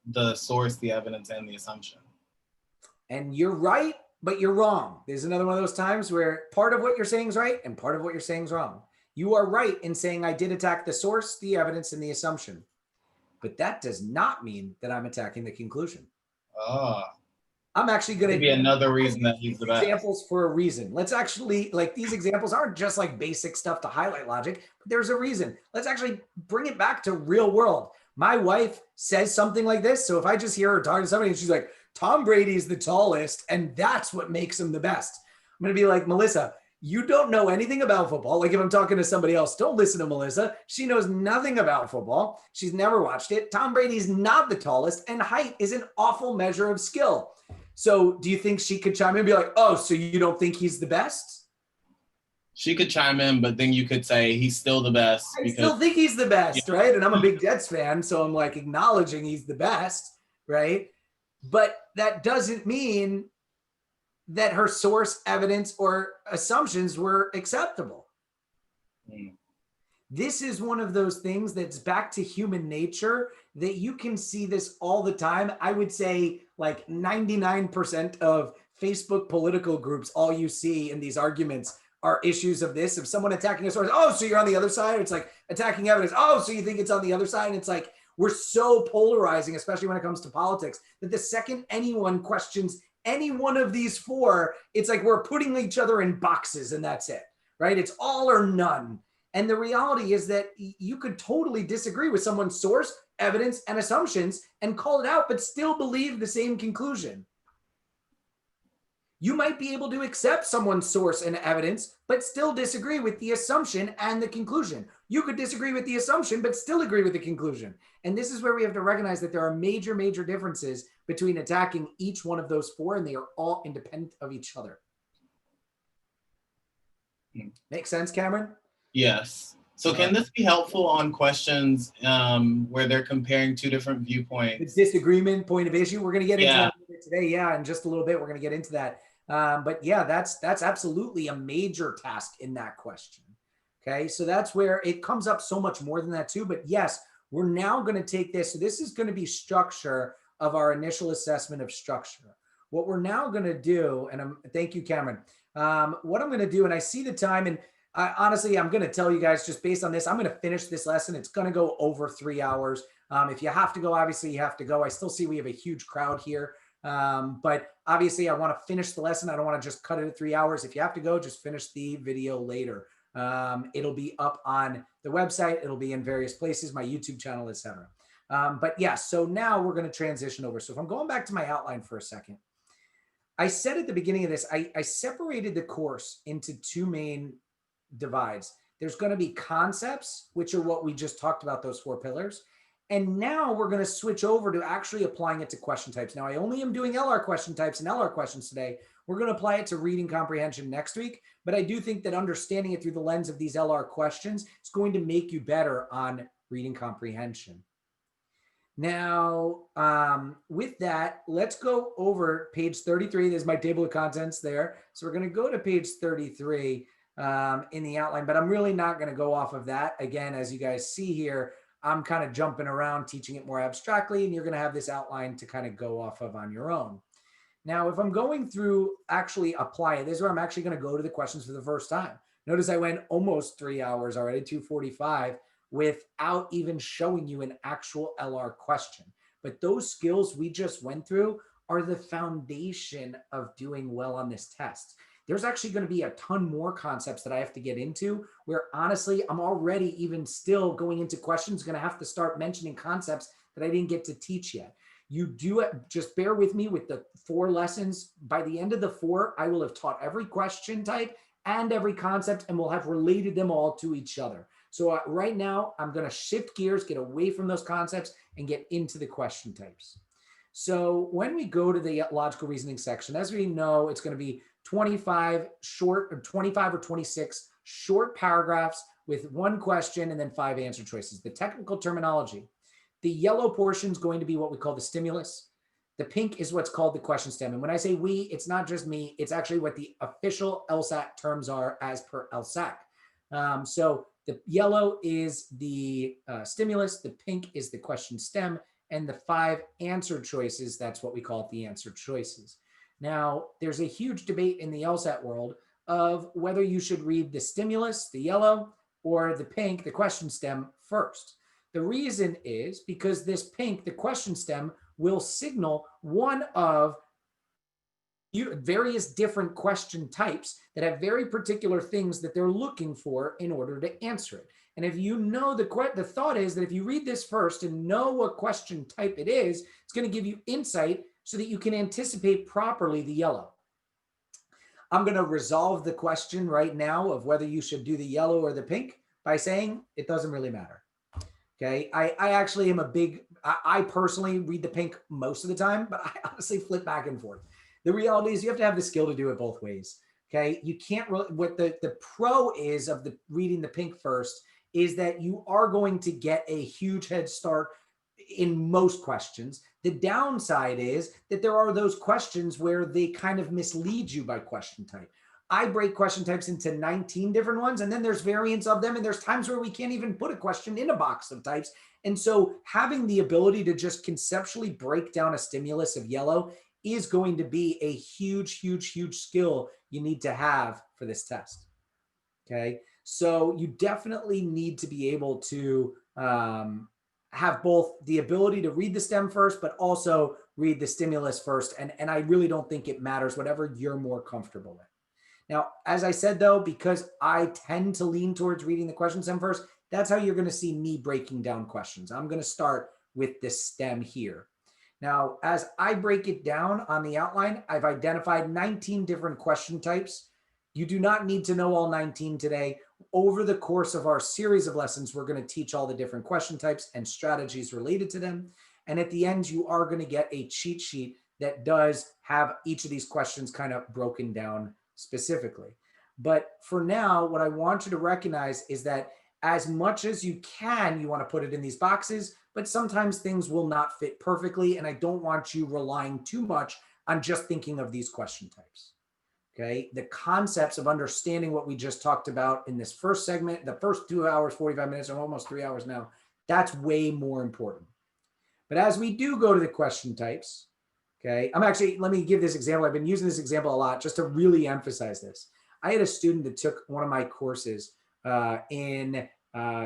the source, the evidence, and the assumption. And you're right, but you're wrong. There's another one of those times where part of what you're saying is right and part of what you're saying is wrong. You are right in saying I did attack the source, the evidence, and the assumption. But that does not mean that I'm attacking the conclusion. I'm actually going to be another reason that he's the best. Examples for a reason. Let's actually, like, these examples aren't just like basic stuff to highlight logic, but there's a reason. Let's actually bring it back to real world. My wife says something like this. So if I just hear her talking to somebody and she's like, Tom Brady is the tallest and that's what makes him the best, I'm going to be like, Melissa, you don't know anything about football. Like if I'm talking to somebody else, don't listen to Melissa. She knows nothing about football. She's never watched it. Tom Brady's not the tallest, and height is an awful measure of skill. So do you think she could chime in and be like, oh, so you don't think he's the best? She could chime in, but then you could say he's still the best. I still think he's the best, right? And I'm a big Jets fan, so I'm like acknowledging he's the best, right? But that doesn't mean that her source, evidence, or assumptions were acceptable. This is one of those things that's back to human nature, that you can see this all the time. I would say like 99% of Facebook political groups, all you see in these arguments are issues of this, of someone attacking a source. Oh, so you're on the other side? It's like attacking evidence. Oh, so you think it's on the other side? And it's like, we're so polarizing, especially when it comes to politics, that the second anyone questions any one of these four, it's like we're putting each other in boxes and that's it, right? It's all or none. And the reality is that you could totally disagree with someone's source, evidence, and assumptions and call it out, but still believe the same conclusion. You might be able to accept someone's source and evidence, but still disagree with the assumption and the conclusion. You could disagree with the assumption, but still agree with the conclusion. And this is where we have to recognize that there are major, major differences between attacking each one of those four, and they are all independent of each other. Make sense, Cameron? Yes. So can this be helpful on questions where they're comparing two different viewpoints? The disagreement, point of issue. We're going to get into that today. Yeah, in just a little bit, we're going to get into that. But yeah, that's absolutely a major task in that question. Okay, so that's where it comes up so much more than that too. But yes, we're now going to take this. So this is going to be structure of our initial assessment of structure. What we're now going to do, and thank you, Cameron. What I'm going to do, and I see the time, and honestly, I'm going to tell you guys just based on this, I'm going to finish this lesson. It's going to go over 3 hours. If you have to go, obviously you have to go. I still see we have a huge crowd here. But obviously I want to finish the lesson. I don't want to just cut it at 3 hours. If you have to go, just finish the video later. It'll be up on the website. It'll be in various places, my YouTube channel, etc. But yeah, so now we're going to transition over. So if I'm going back to my outline for a second, I said at the beginning of this, I separated the course into two main divides. There's going to be concepts, which are what we just talked about, those 4 pillars. And now we're going to switch over to actually applying it to question types. Now, I only am doing LR question types and LR questions today. We're going to apply it to reading comprehension next week. But I do think that understanding it through the lens of these LR questions is going to make you better on reading comprehension. Now, with that, let's go over page 33. There's my table of contents there. So we're going to go to page 33 in the outline, but I'm really not going to go off of that. Again, as you guys see here, I'm kind of jumping around, teaching it more abstractly, and you're going to have this outline to kind of go off of on your own. Now, if I'm going through actually apply it, this is where I'm actually going to go to the questions for the first time. Notice I went almost 3 hours already, 2:45, without even showing you an actual LR question. But those skills we just went through are the foundation of doing well on this test. There's actually going to be a ton more concepts that I have to get into where honestly, I'm already even still going into questions, going to have to start mentioning concepts that I didn't get to teach yet. You do just bear with me with the 4 lessons. By the end of the 4, I will have taught every question type and every concept, and we'll have related them all to each other. So right now I'm going to shift gears, get away from those concepts and get into the question types. So when we go to the logical reasoning section, as we know, it's going to be 25 or 26 short paragraphs with 1 question and then 5 answer choices. The technical terminology, the yellow portion is going to be what we call the stimulus. The pink is what's called the question stem. And when I say we, it's not just me, it's actually what the official LSAT terms are as per LSAC. So the yellow is the stimulus, the pink is the question stem, and the 5 answer choices, that's what we call the answer choices. Now, there's a huge debate in the LSAT world of whether you should read the stimulus, the yellow, or the pink, the question stem first. The reason is because this pink, the question stem, will signal one of various different question types that have very particular things that they're looking for in order to answer it. And if you know the thought is that if you read this first and know what question type it is, it's going to give you insight so that you can anticipate properly the yellow. I'm going to resolve the question right now of whether you should do the yellow or the pink by saying it doesn't really matter. Okay, I actually am I personally read the pink most of the time, but I honestly flip back and forth. The reality is you have to have the skill to do it both ways. Okay, you can't really, what the pro is of the reading the pink first is that you are going to get a huge head start in most questions. The downside is that there are those questions where they kind of mislead you by question type. I break question types into 19 different ones, and then there's variants of them, and there's times where we can't even put a question in a box of types. And so having the ability to just conceptually break down a stimulus of yellow is going to be a huge, huge, huge skill you need to have for this test. Okay, so you definitely need to be able to have both the ability to read the stem first, but also read the stimulus first. And I really don't think it matters, whatever you're more comfortable with. Now, as I said, though, because I tend to lean towards reading the question stem first, that's how you're going to see me breaking down questions. I'm going to start with this stem here. Now, as I break it down on the outline, I've identified 19 different question types. You do not need to know all 19 today. Over the course of our series of lessons, we're going to teach all the different question types and strategies related to them. And at the end, you are going to get a cheat sheet that does have each of these questions kind of broken down specifically. But for now, what I want you to recognize is that as much as you can, you want to put it in these boxes, but sometimes things will not fit perfectly. And I don't want you relying too much on just thinking of these question types. Okay. The concepts of understanding what we just talked about in this first segment, the first 2 hours, 45 minutes, or almost 3 hours now, that's way more important. But as we do go to the question types, okay, let me give this example. I've been using this example a lot just to really emphasize this. I had a student that took one of my courses in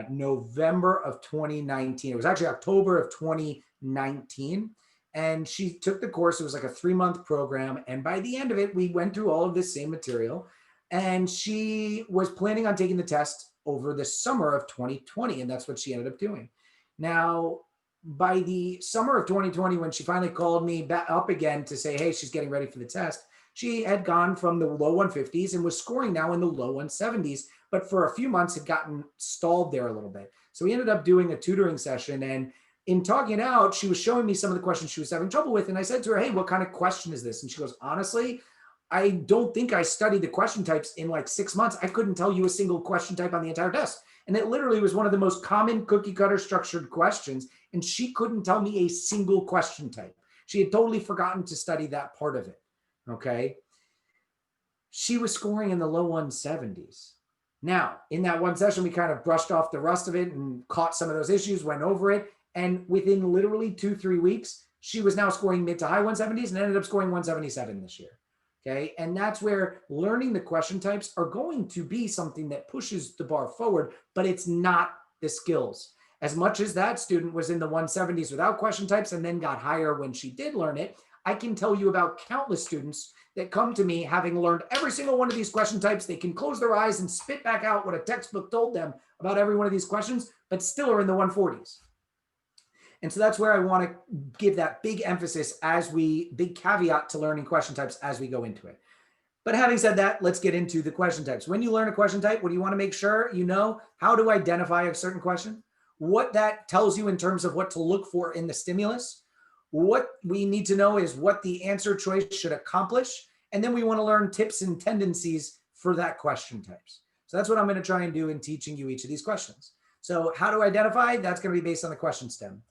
November of 2019. It was actually October of 2019. And she took the course. It was like a 3-month program. And by the end of it, we went through all of this same material. And she was planning on taking the test over the summer of 2020. And that's what she ended up doing. Now, by the summer of 2020, when she finally called me back up again to say, hey, she's getting ready for the test, she had gone from the low 150s and was scoring now in the low 170s, but for a few months had gotten stalled there a little bit. So we ended up doing a tutoring session, and in talking it out, she was showing me some of the questions she was having trouble with. And I said to her, hey, what kind of question is this? And she goes, honestly, I don't think I studied the question types in like 6 months. I couldn't tell you a single question type on the entire test. And it literally was one of the most common cookie cutter structured questions. And she couldn't tell me a single question type. She had totally forgotten to study that part of it. Okay. She was scoring in the low 170s. Now, in that one session, we kind of brushed off the rust of it and caught some of those issues, went over it. And within literally 2-3 weeks, she was now scoring mid to high 170s and ended up scoring 177 this year. Okay. And that's where learning the question types are going to be something that pushes the bar forward, but it's not the skills. As much as that student was in the 170s without question types and then got higher when she did learn it, I can tell you about countless students that come to me having learned every single one of these question types. They can close their eyes and spit back out what a textbook told them about every one of these questions, but still are in the 140s. And so that's where I want to give that big emphasis big caveat to learning question types as we go into it. But having said that, let's get into the question types. When you learn a question type, what do you want to make sure you know? How to identify a certain question, what that tells you in terms of what to look for in the stimulus. What we need to know is what the answer choice should accomplish. And then we want to learn tips and tendencies for that question types. So that's what I'm going to try and do in teaching you each of these questions. So how to identify, that's going to be based on the question stem.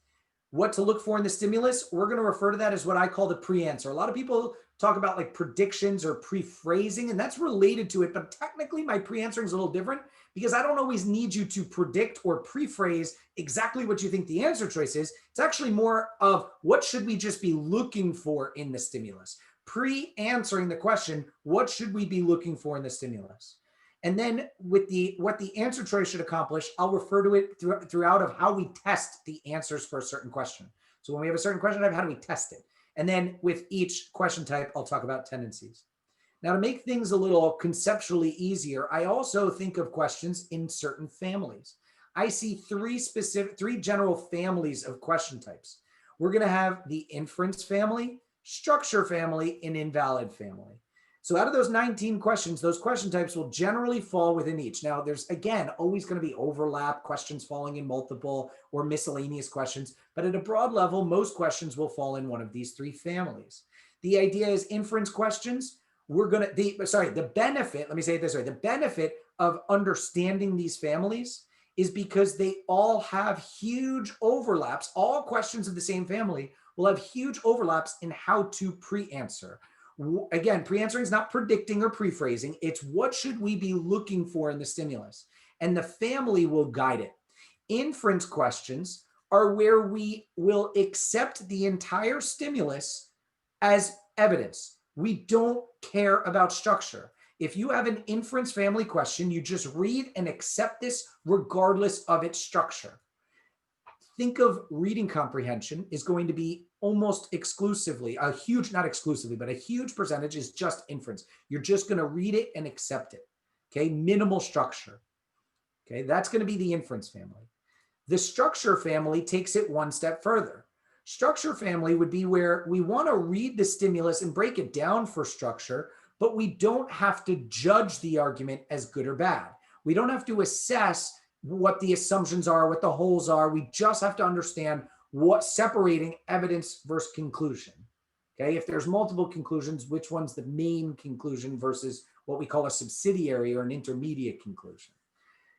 What to look for in the stimulus, we're going to refer to that as what I call the pre-answer. A lot of people talk about like predictions or pre-phrasing, and that's related to it. But technically my pre-answering is a little different because I don't always need you to predict or pre-phrase exactly what you think the answer choice is. It's actually more of what should we just be looking for in the stimulus? Pre-answering the question, what should we be looking for in the stimulus? And then with what the answer choice should accomplish, I'll refer to it throughout of how we test the answers for a certain question. So when we have a certain question type, how do we test it? And then with each question type, I'll talk about tendencies. Now, to make things a little conceptually easier, I also think of questions in certain families. I see three general families of question types. We're going to have the inference family, structure family, and invalid family. So out of those 19 questions, those question types will generally fall within each. Now, there's, again, always going to be overlap, questions falling in multiple or miscellaneous questions. But at a broad level, most questions will fall in one of these three families. The idea is inference questions. The benefit, let me say it this way, the benefit of understanding these families is because they all have huge overlaps. All questions of the same family will have huge overlaps in how to pre-answer. Again, pre-answering is not predicting or pre-phrasing. It's what should we be looking for in the stimulus, and the family will guide it. Inference questions are where we will accept the entire stimulus as evidence. We don't care about structure. If you have an inference family question, you just read and accept this regardless of its structure. Think of reading comprehension is going to be almost exclusively, not exclusively, but a huge percentage is just inference. You're just going to read it and accept it. Okay, minimal structure. Okay, that's going to be the inference family. The structure family takes it one step further. Structure family would be where we want to read the stimulus and break it down for structure, but we don't have to judge the argument as good or bad. We don't have to assess what the assumptions are, what the holes are. We just have to understand what's separating evidence versus conclusion. Okay, if there's multiple conclusions, which one's the main conclusion versus what we call a subsidiary or an intermediate conclusion.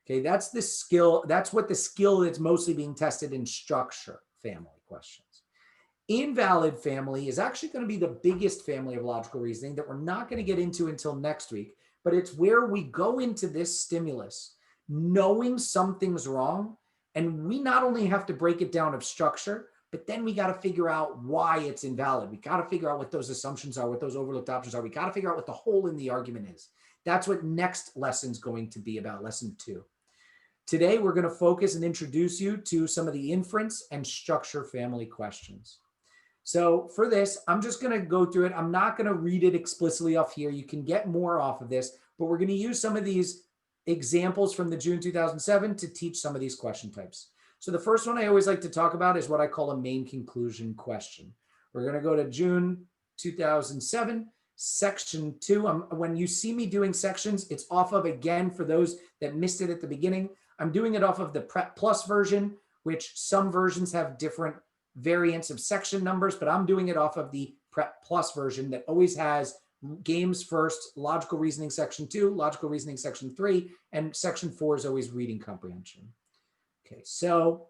Okay, that's the skill. That's what the skill that's mostly being tested in structure family questions. Invalid family is actually going to be the biggest family of logical reasoning that we're not going to get into until next week, but it's where we go into this stimulus knowing something's wrong, and we not only have to break it down of structure, but then we got to figure out why it's invalid. We got to figure out what those assumptions are, what those overlooked options are. We got to figure out what the hole in the argument is. That's what next lesson's going to be about, lesson 2. Today, we're going to focus and introduce you to some of the inference and structure family questions. So for this, I'm just going to go through it. I'm not going to read it explicitly off here. You can get more off of this, but we're going to use some of these examples from the June 2007 to teach some of these question types. So the first one I always like to talk about is what I call a main conclusion question. We're going to go to June 2007, section 2. When you see me doing sections, it's off of, again, for those that missed it at the beginning, I'm doing it off of the Prep Plus version, which some versions have different variants of section numbers, but I'm doing it off of the Prep Plus version that always has games first, logical reasoning section 2, logical reasoning section 3, and section 4 is always reading comprehension. Okay, so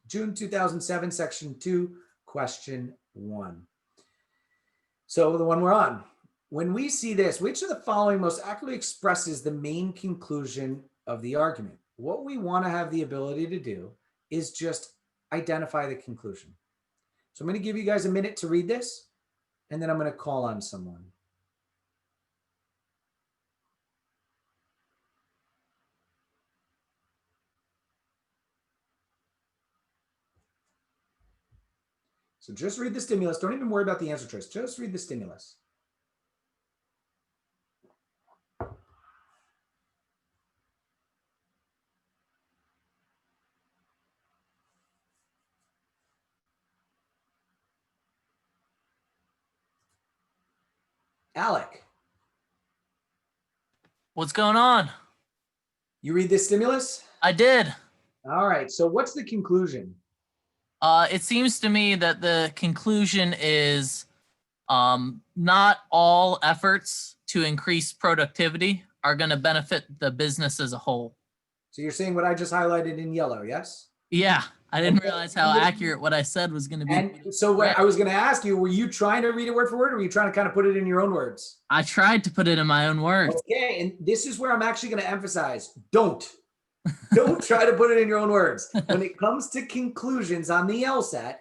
June 2007, section 2, question 1. So the one we're on. When we see this, which of the following most accurately expresses the main conclusion of the argument? What we want to have the ability to do is just identify the conclusion. So I'm going to give you guys a minute to read this, and then I'm going to call on someone. So just read the stimulus. Don't even worry about the answer choice. Just read the stimulus. Alec. What's going on? You read the stimulus? I did. All right. So what's the conclusion? It seems to me that the conclusion is not all efforts to increase productivity are going to benefit the business as a whole. So you're saying what I just highlighted in yellow, yes? Yeah, I didn't realize how accurate what I said was going to be. And so what I was going to ask you, were you trying to read it word for word, or were you trying to kind of put it in your own words? I tried to put it in my own words. Okay, and this is where I'm actually going to emphasize, don't try to put it in your own words. When it comes to conclusions on the LSAT,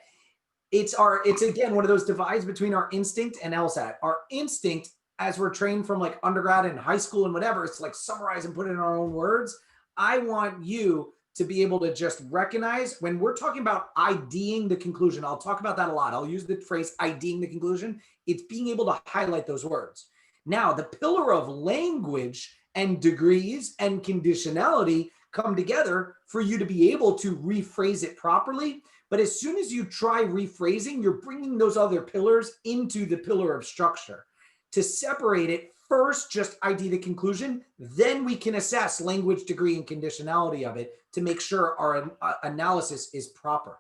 it's again, one of those divides between our instinct and LSAT. Our instinct, as we're trained from like undergrad and high school and whatever, it's like summarize and put it in our own words. I want you to be able to just recognize when we're talking about IDing the conclusion. I'll talk about that a lot. I'll use the phrase IDing the conclusion. It's being able to highlight those words. Now, the pillar of language and degrees and conditionality come together for you to be able to rephrase it properly. But as soon as you try rephrasing, you're bringing those other pillars into the pillar of structure. To separate it, first just ID the conclusion, then we can assess language, degree, and conditionality of it to make sure our analysis is proper.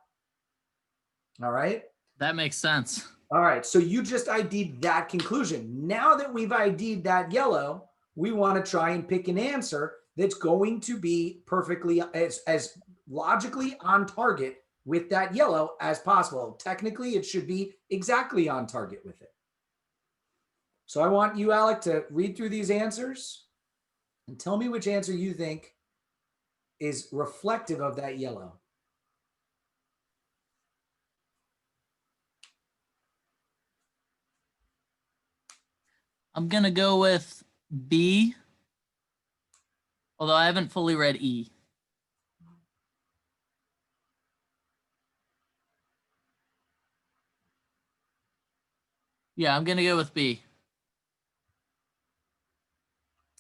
All right? That makes sense. All right, so you just ID'd that conclusion. Now that we've ID'd that yellow, we want to try and pick an answer that's going to be perfectly as logically on target with that yellow as possible. Technically, it should be exactly on target with it. So I want you, Alec, to read through these answers and tell me which answer you think is reflective of that yellow. I'm gonna go with B, although I haven't fully read E. Yeah, I'm gonna go with B.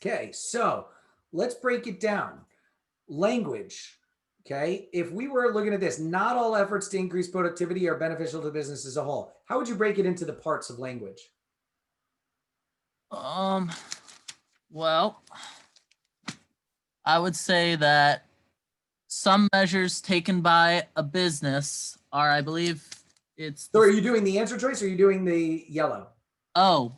Okay, so let's break it down. Language, okay? If we were looking at this, not all efforts to increase productivity are beneficial to the business as a whole. How would you break it into the parts of language? Well, I would say that some measures taken by a business are, I believe it's. So are you doing the answer choice or are you doing the yellow? Oh,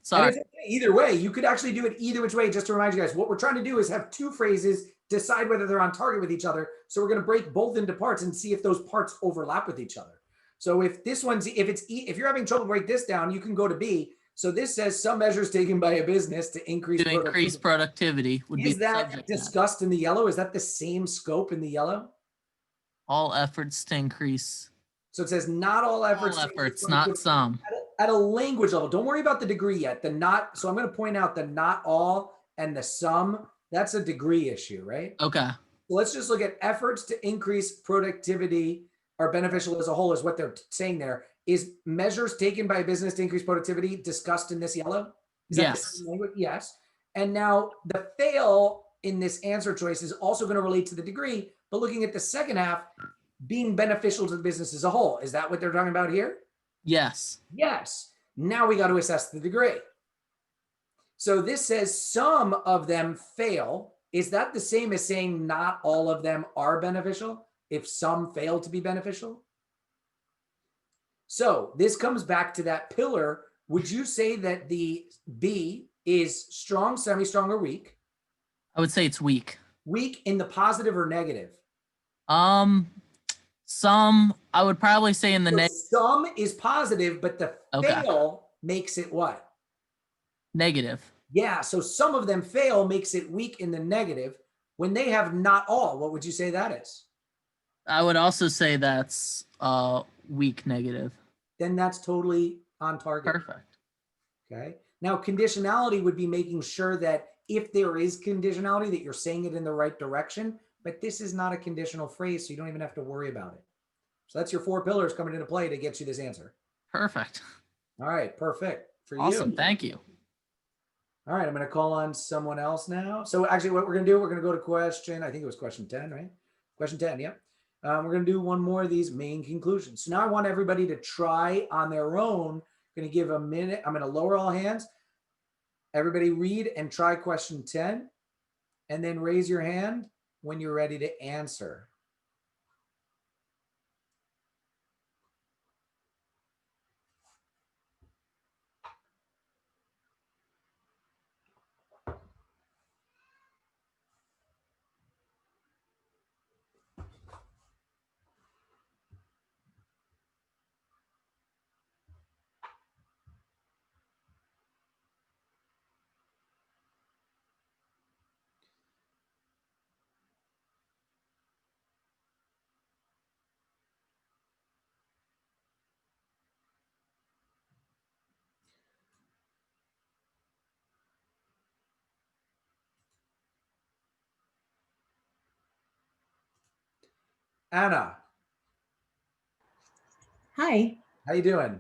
sorry. And it's either way, you could actually do it either which way. Just to remind you guys, what we're trying to do is have two phrases, decide whether they're on target with each other. So we're going to break both into parts and see if those parts overlap with each other. So if this one's, if you're having trouble break this down, you can go to B. So this says some measures taken by a business to increase productivity would be Is that discussed in the yellow? Is that the same scope in the yellow? All efforts to increase. So it says not all efforts. All efforts, not some. At a language level, don't worry about the degree yet. The not, so I'm going to point out the not all and the some. That's a degree issue, right? Okay. Let's just look at efforts to increase productivity are beneficial as a whole is what they're saying there. Is measures taken by a business to increase productivity discussed in this yellow? Is that the same language? Yes. And now the fail in this answer choice is also going to relate to the degree, but looking at the second half, being beneficial to the business as a whole. Is that what they're talking about here? Yes. Yes. Now we got to assess the degree. So this says some of them fail. Is that the same as saying not all of them are beneficial if some fail to be beneficial? So this comes back to that pillar. Would you say that the B is strong, semi-strong, or weak? I would say it's weak. Weak in the positive or negative? Some, I would probably say in the negative. Some is positive, but the fail makes it what? Negative. Yeah, so some of them fail makes it weak in the negative. When they have not all, what would you say that is? I would also say that's weak negative. Then that's totally on target. Perfect. Okay. Now conditionality would be making sure that if there is conditionality that you're saying it in the right direction, but this is not a conditional phrase, so you don't even have to worry about it. So that's your 4 pillars coming into play to get you this answer. Perfect. All right, perfect for you. Awesome, thank you. All right, I'm going to call on someone else now. So actually what we're going to do, we're going to go to question, I think it was question 10, right? Question 10, yep. We're going to do one more of these main conclusions. So now I want everybody to try on their own. I'm going to give a minute. I'm going to lower all hands. Everybody read and try question 10, and then raise your hand when you're ready to answer. Anna. Hi. How you doing?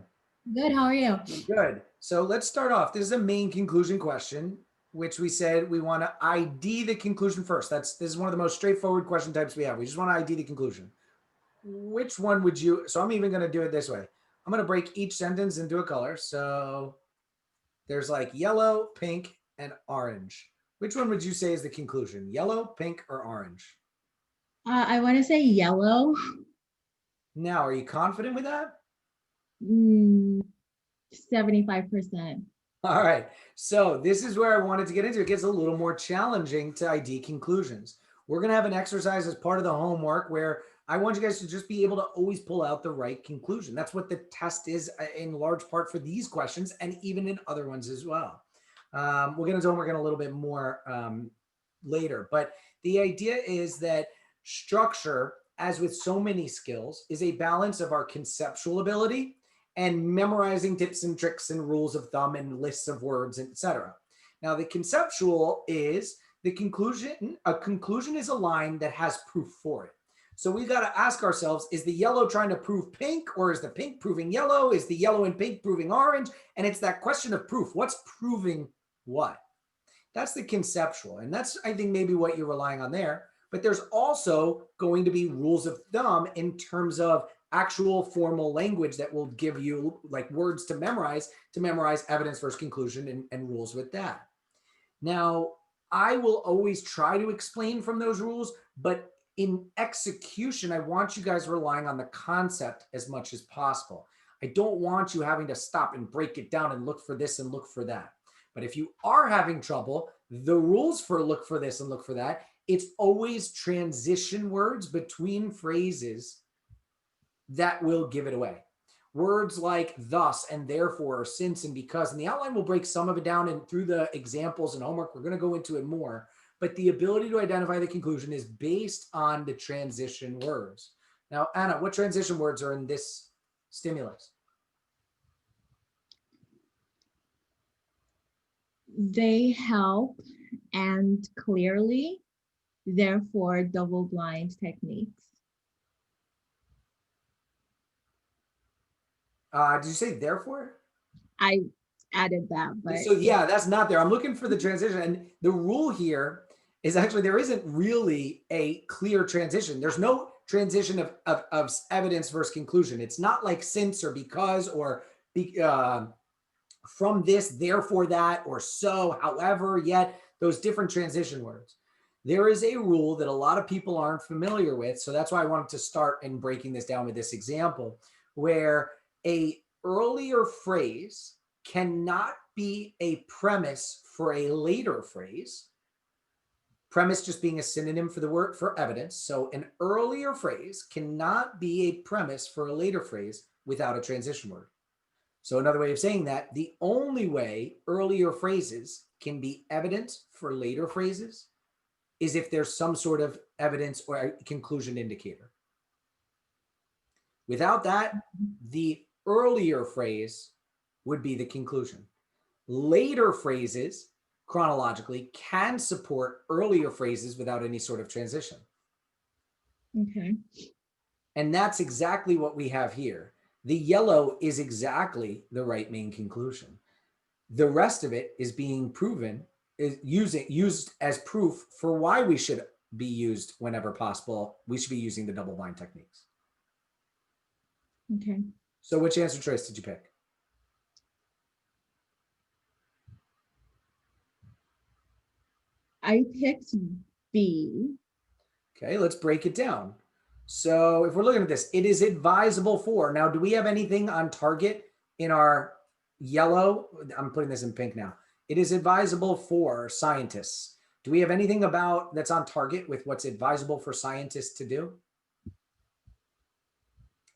Good. How are you? Good. So let's start off. This is a main conclusion question, which we said we want to ID the conclusion first. This is one of the most straightforward question types we have. We just want to ID the conclusion. Which one would you? So I'm even going to do it this way. I'm going to break each sentence into a color. So there's like yellow, pink, and orange. Which one would you say is the conclusion? Yellow, pink, or orange? I want to say yellow. Now, are you confident with that? 75%. All right. So this is where I wanted to get into. It gets a little more challenging to ID conclusions. We're going to have an exercise as part of the homework where I want you guys to just be able to always pull out the right conclusion. That's what the test is in large part for these questions and even in other ones as well. We'll get into homework in a little bit more later, but the idea is that structure, as with so many skills, is a balance of our conceptual ability and memorizing tips and tricks and rules of thumb and lists of words, etc. Now, the conceptual is the conclusion. A conclusion is a line that has proof for it. So we've got to ask ourselves, is the yellow trying to prove pink, or is the pink proving yellow? Is the yellow and pink proving orange? And it's that question of proof. What's proving what? That's the conceptual. And that's, I think, maybe what you're relying on there. But there's also going to be rules of thumb in terms of actual formal language that will give you like words to memorize evidence versus conclusion and rules with that. Now, I will always try to explain from those rules, but in execution, I want you guys relying on the concept as much as possible. I don't want you having to stop and break it down and look for this and look for that. But if you are having trouble, the rules for look for this and look for that, it's always transition words between phrases that will give it away. Words like thus and therefore, or since and because, and the outline will break some of it down, and through the examples and homework, we're going to go into it more. But the ability to identify the conclusion is based on the transition words. Now, Anna, what transition words are in this stimulus? They help and clearly, therefore double-blind techniques. Did you say therefore? I added that, but so yeah, that's not there. I'm looking for the transition, and the rule here is actually there isn't really a clear transition. There's no transition of evidence versus conclusion. It's not like since or because or from this, therefore that, or so, however, yet, those different transition words. There is a rule that a lot of people aren't familiar with, so that's why I wanted to start in breaking this down with this example, where a earlier phrase cannot be a premise for a later phrase. Premise just being a synonym for the word for evidence. So an earlier phrase cannot be a premise for a later phrase without a transition word. So another way of saying that, the only way earlier phrases can be evidence for later phrases is if there's some sort of evidence or a conclusion indicator. Without that, the earlier phrase would be the conclusion. Later phrases, chronologically, can support earlier phrases without any sort of transition. okay. And that's exactly what we have here. The yellow is exactly the right main conclusion. The rest of it is being proven, is used as proof for why we should be used whenever possible. We should be using the double-blind techniques. Okay. So which answer choice did you pick? I picked B. Okay, let's break it down. So if we're looking at this, it is advisable for. Now, do we have anything on target in our yellow? I'm putting this in pink now. It is advisable for scientists. Do we have anything about that's on target with what's advisable for scientists to do?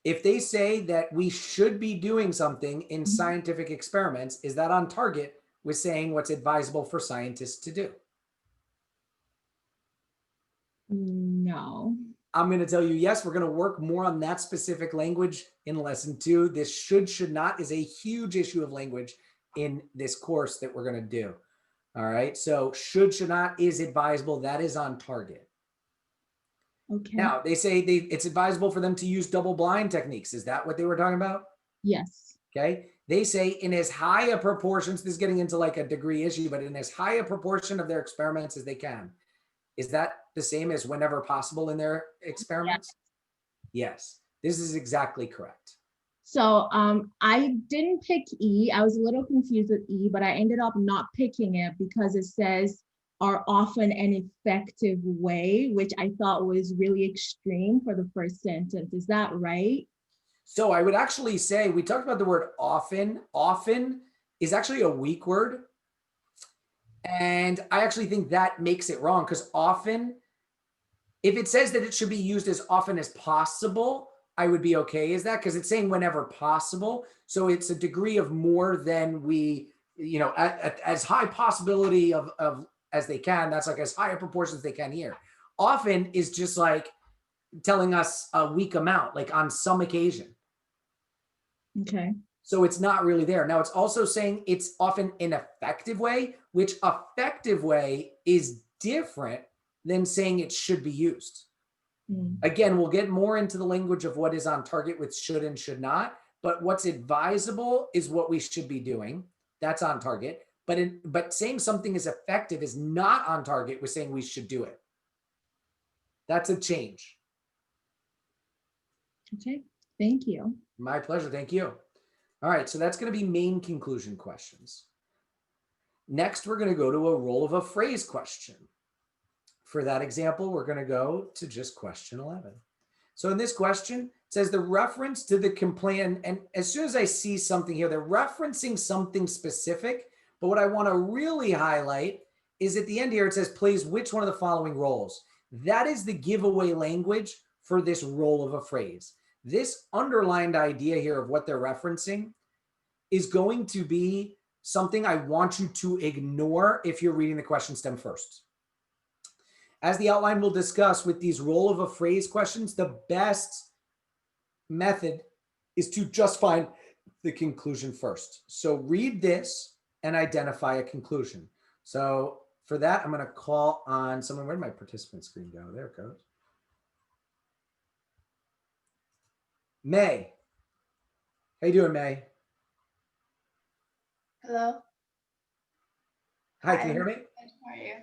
If they say that we should be doing something in scientific experiments, is that on target with saying what's advisable for scientists to do? No. I'm going to tell you, yes, we're going to work more on that specific language in lesson 2. This should not is a huge issue of language in this course that we're going to do. All right. So should not is advisable. That is on target. Okay. Now they say it's advisable for them to use double-blind techniques. Is that what they were talking about? Yes. Okay. They say in as high a proportion, this is getting into like a degree issue, but in as high a proportion of their experiments as they can. Is that the same as whenever possible in their experiments? Yes. This is exactly correct. So I didn't pick E. I was a little confused with E, but I ended up not picking it because it says are often an effective way, which I thought was really extreme for the first sentence. Is that right? So I would actually say, we talked about the word often. Often is actually a weak word. And I actually think that makes it wrong, because often, if it says that it should be used as often as possible, I would be okay as that, because it's saying whenever possible. So it's a degree of more than we, as high possibility of as they can. That's like as high a proportion as they can here. Often is just like telling us a weak amount, like on some occasion. Okay. So it's not really there. Now it's also saying it's often an effective way, which effective way is different than saying it should be used. Again, we'll get more into the language of what is on target with should and should not, but what's advisable is what we should be doing. That's on target. But saying something is effective is not on target with saying we should do it. That's a change. Okay, thank you. My pleasure. Thank you. All right, so that's going to be main conclusion questions. Next, we're going to go to a role of a phrase question. For that example, we're going to go to just question 11. So in this question, it says the reference to the complaint, and as soon as I see something here, they're referencing something specific, but what I want to really highlight is at the end here, it says, plays which one of the following roles? That is the giveaway language for this role of a phrase. This underlined idea here of what they're referencing is going to be something I want you to ignore if you're reading the question stem first. As the outline will discuss with these role of a phrase questions, the best method is to just find the conclusion first. So read this and identify a conclusion. So for that, I'm going to call on someone. Where did my participant screen go? There it goes. May. How you doing, May? Hello. Hi, can you hear me? How are you?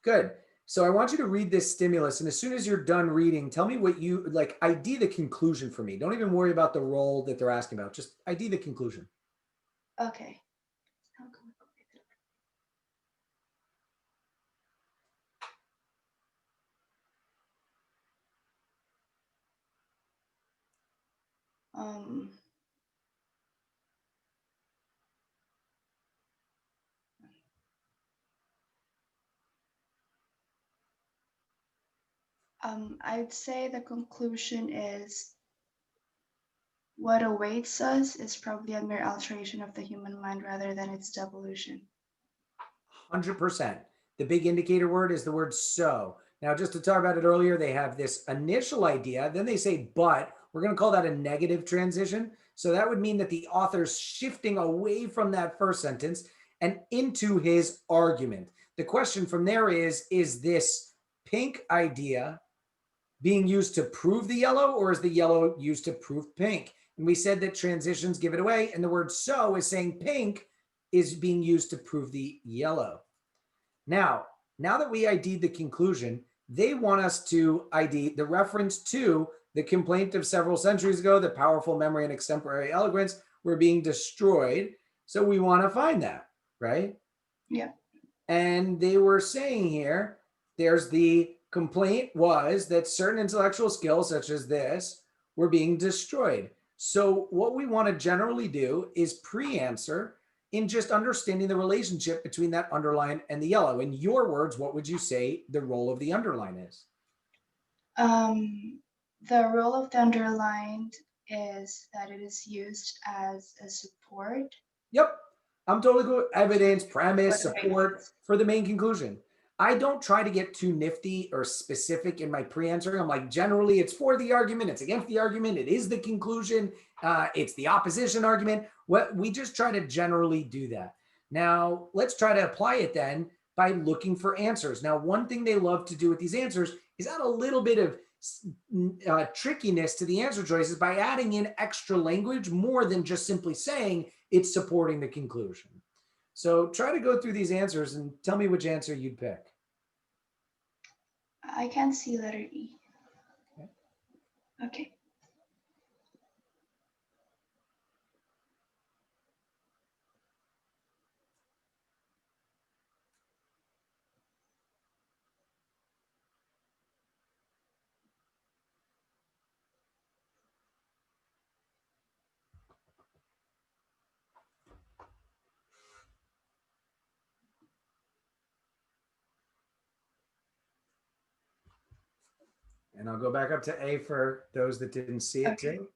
Good. So I want you to read this stimulus, and as soon as you're done reading, tell me what you like. ID the conclusion for me. Don't even worry about the role that they're asking about. Just ID the conclusion. Okay. Um. I'd say the conclusion is what awaits us is probably a mere alteration of the human mind rather than its devolution. 100%. The big indicator word is the word so. Now, just to talk about it earlier, they have this initial idea, then they say but. We're going to call that a negative transition. So that would mean that the author's shifting away from that first sentence and into his argument. The question from there is this pink idea being used to prove the yellow, or is the yellow used to prove pink? And we said that transitions give it away, and the word so is saying pink is being used to prove the yellow. Now that we ID'd the conclusion, they want us to ID the reference to the complaint of several centuries ago, that powerful memory and extemporary eloquence were being destroyed. So we want to find that, right? Yeah. And they were saying here, there's the complaint was that certain intellectual skills, such as this, were being destroyed. So what we want to generally do is pre-answer in just understanding the relationship between that underline and the yellow. In your words, what would you say the role of the underline is? The role of the underlined is that it is used as a support. Yep. I'm totally good. Evidence, premise, support for the main conclusion. I don't try to get too nifty or specific in my pre-answering. I'm like, generally it's for the argument, it's against the argument, it is the conclusion, it's the opposition argument. We just try to generally do that. Now, let's try to apply it then by looking for answers. Now, one thing they love to do with these answers is add a little bit of trickiness to the answer choices by adding in extra language more than just simply saying it's supporting the conclusion. So try to go through these answers and tell me which answer you'd pick. I can't see letter E. Okay. And I'll go back up to A for those that didn't see it too.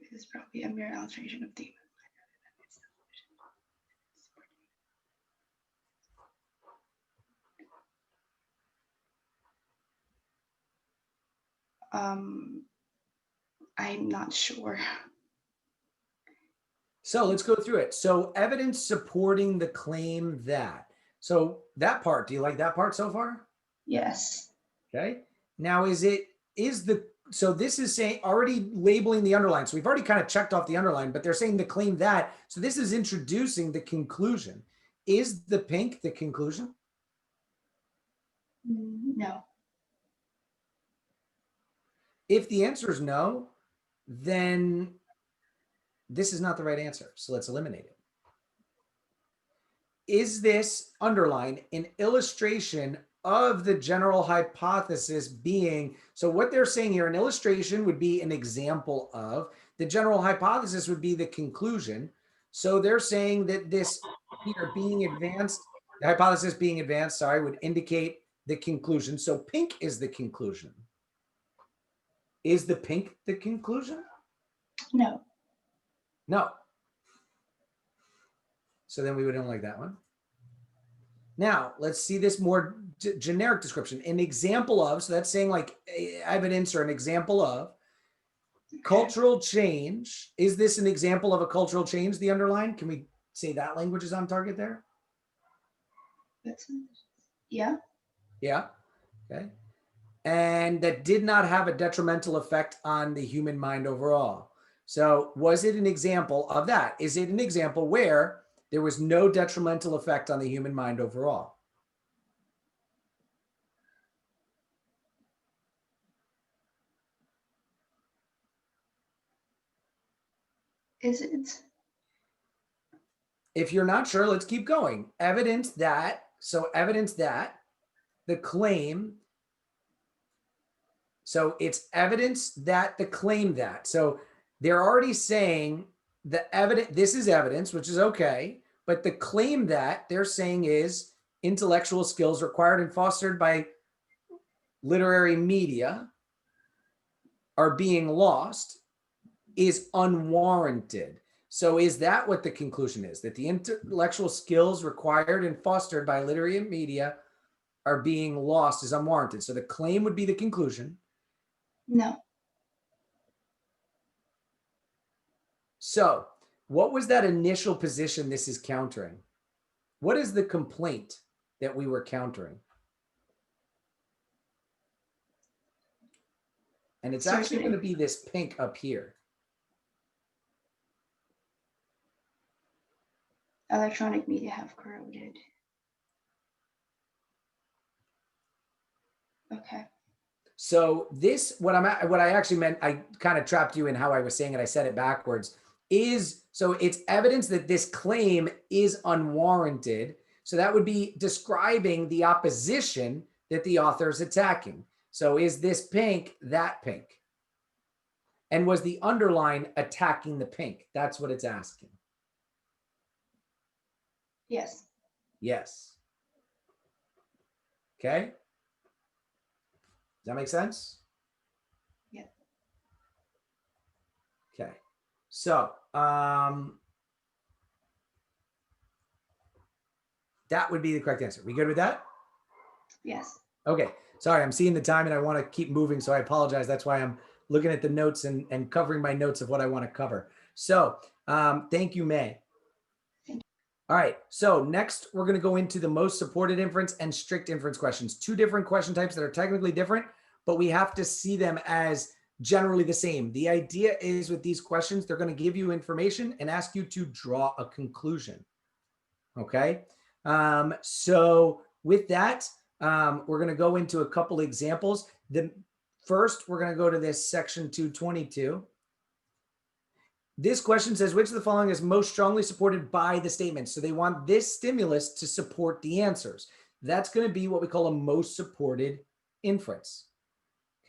This is probably a mere alteration of the I'm not sure. So let's go through it. So evidence supporting the claim that. So that part, do you like that part so far? Yes. Okay. Now so this is saying already labeling the underline. So we've already kind of checked off the underline, but they're saying the claim that. So this is introducing the conclusion. Is the pink the conclusion? No. If the answer is no, then this is not the right answer. So let's eliminate it. Is this underline an illustration of the general hypothesis being, so what they're saying here, an illustration would be an example of, the general hypothesis would be the conclusion. So they're saying that this here being advanced, the hypothesis being advanced, sorry, would indicate the conclusion. So pink is the conclusion. Is the pink the conclusion? No. No. So then we wouldn't like that one. Now, let's see this more generic description. An example of, so that's saying like evidence or an example of cultural change. Is this an example of a cultural change, the underline? Can we say that language is on target there? Yeah. Yeah. Okay. And that did not have a detrimental effect on the human mind overall. So was it an example of that? Is it an example where there was no detrimental effect on the human mind overall? Is it? If you're not sure, let's keep going. Evidence that, so evidence that the claim, so it's evidence that the claim that. So they're already saying the evidence, this is evidence, which is okay, but the claim that they're saying is intellectual skills required and fostered by literary media are being lost is unwarranted. So is that what the conclusion is? That the intellectual skills required and fostered by literary media are being lost is unwarranted. So the claim would be the conclusion. No. So what was that initial position this is countering? What is the complaint that we were countering? And it's actually going to be this pink up here. Electronic media have corroded. Okay. So this, what I actually meant, I kind of trapped you in how I was saying it. I said it backwards. So it's evidence that this claim is unwarranted. So that would be describing the opposition that the author is attacking. So is this pink that pink? And was the underline attacking the pink? That's what it's asking. Yes. Yes. Okay. Does that make sense? Yeah. Okay. So that would be the correct answer. We good with that? Yes. Okay. Sorry, I'm seeing the time and I want to keep moving, so I apologize. That's why I'm looking at the notes and covering my notes of what I want to cover. So thank you, May. All right, so next we're going to go into the most supported inference and strict inference questions. Two different question types that are technically different, but we have to see them as generally the same. The idea is with these questions, they're going to give you information and ask you to draw a conclusion. Okay, so with that, we're going to go into a couple examples. First, we're going to go to this section 222. This question says, which of the following is most strongly supported by the statement? So they want this stimulus to support the answers. That's going to be what we call a most supported inference.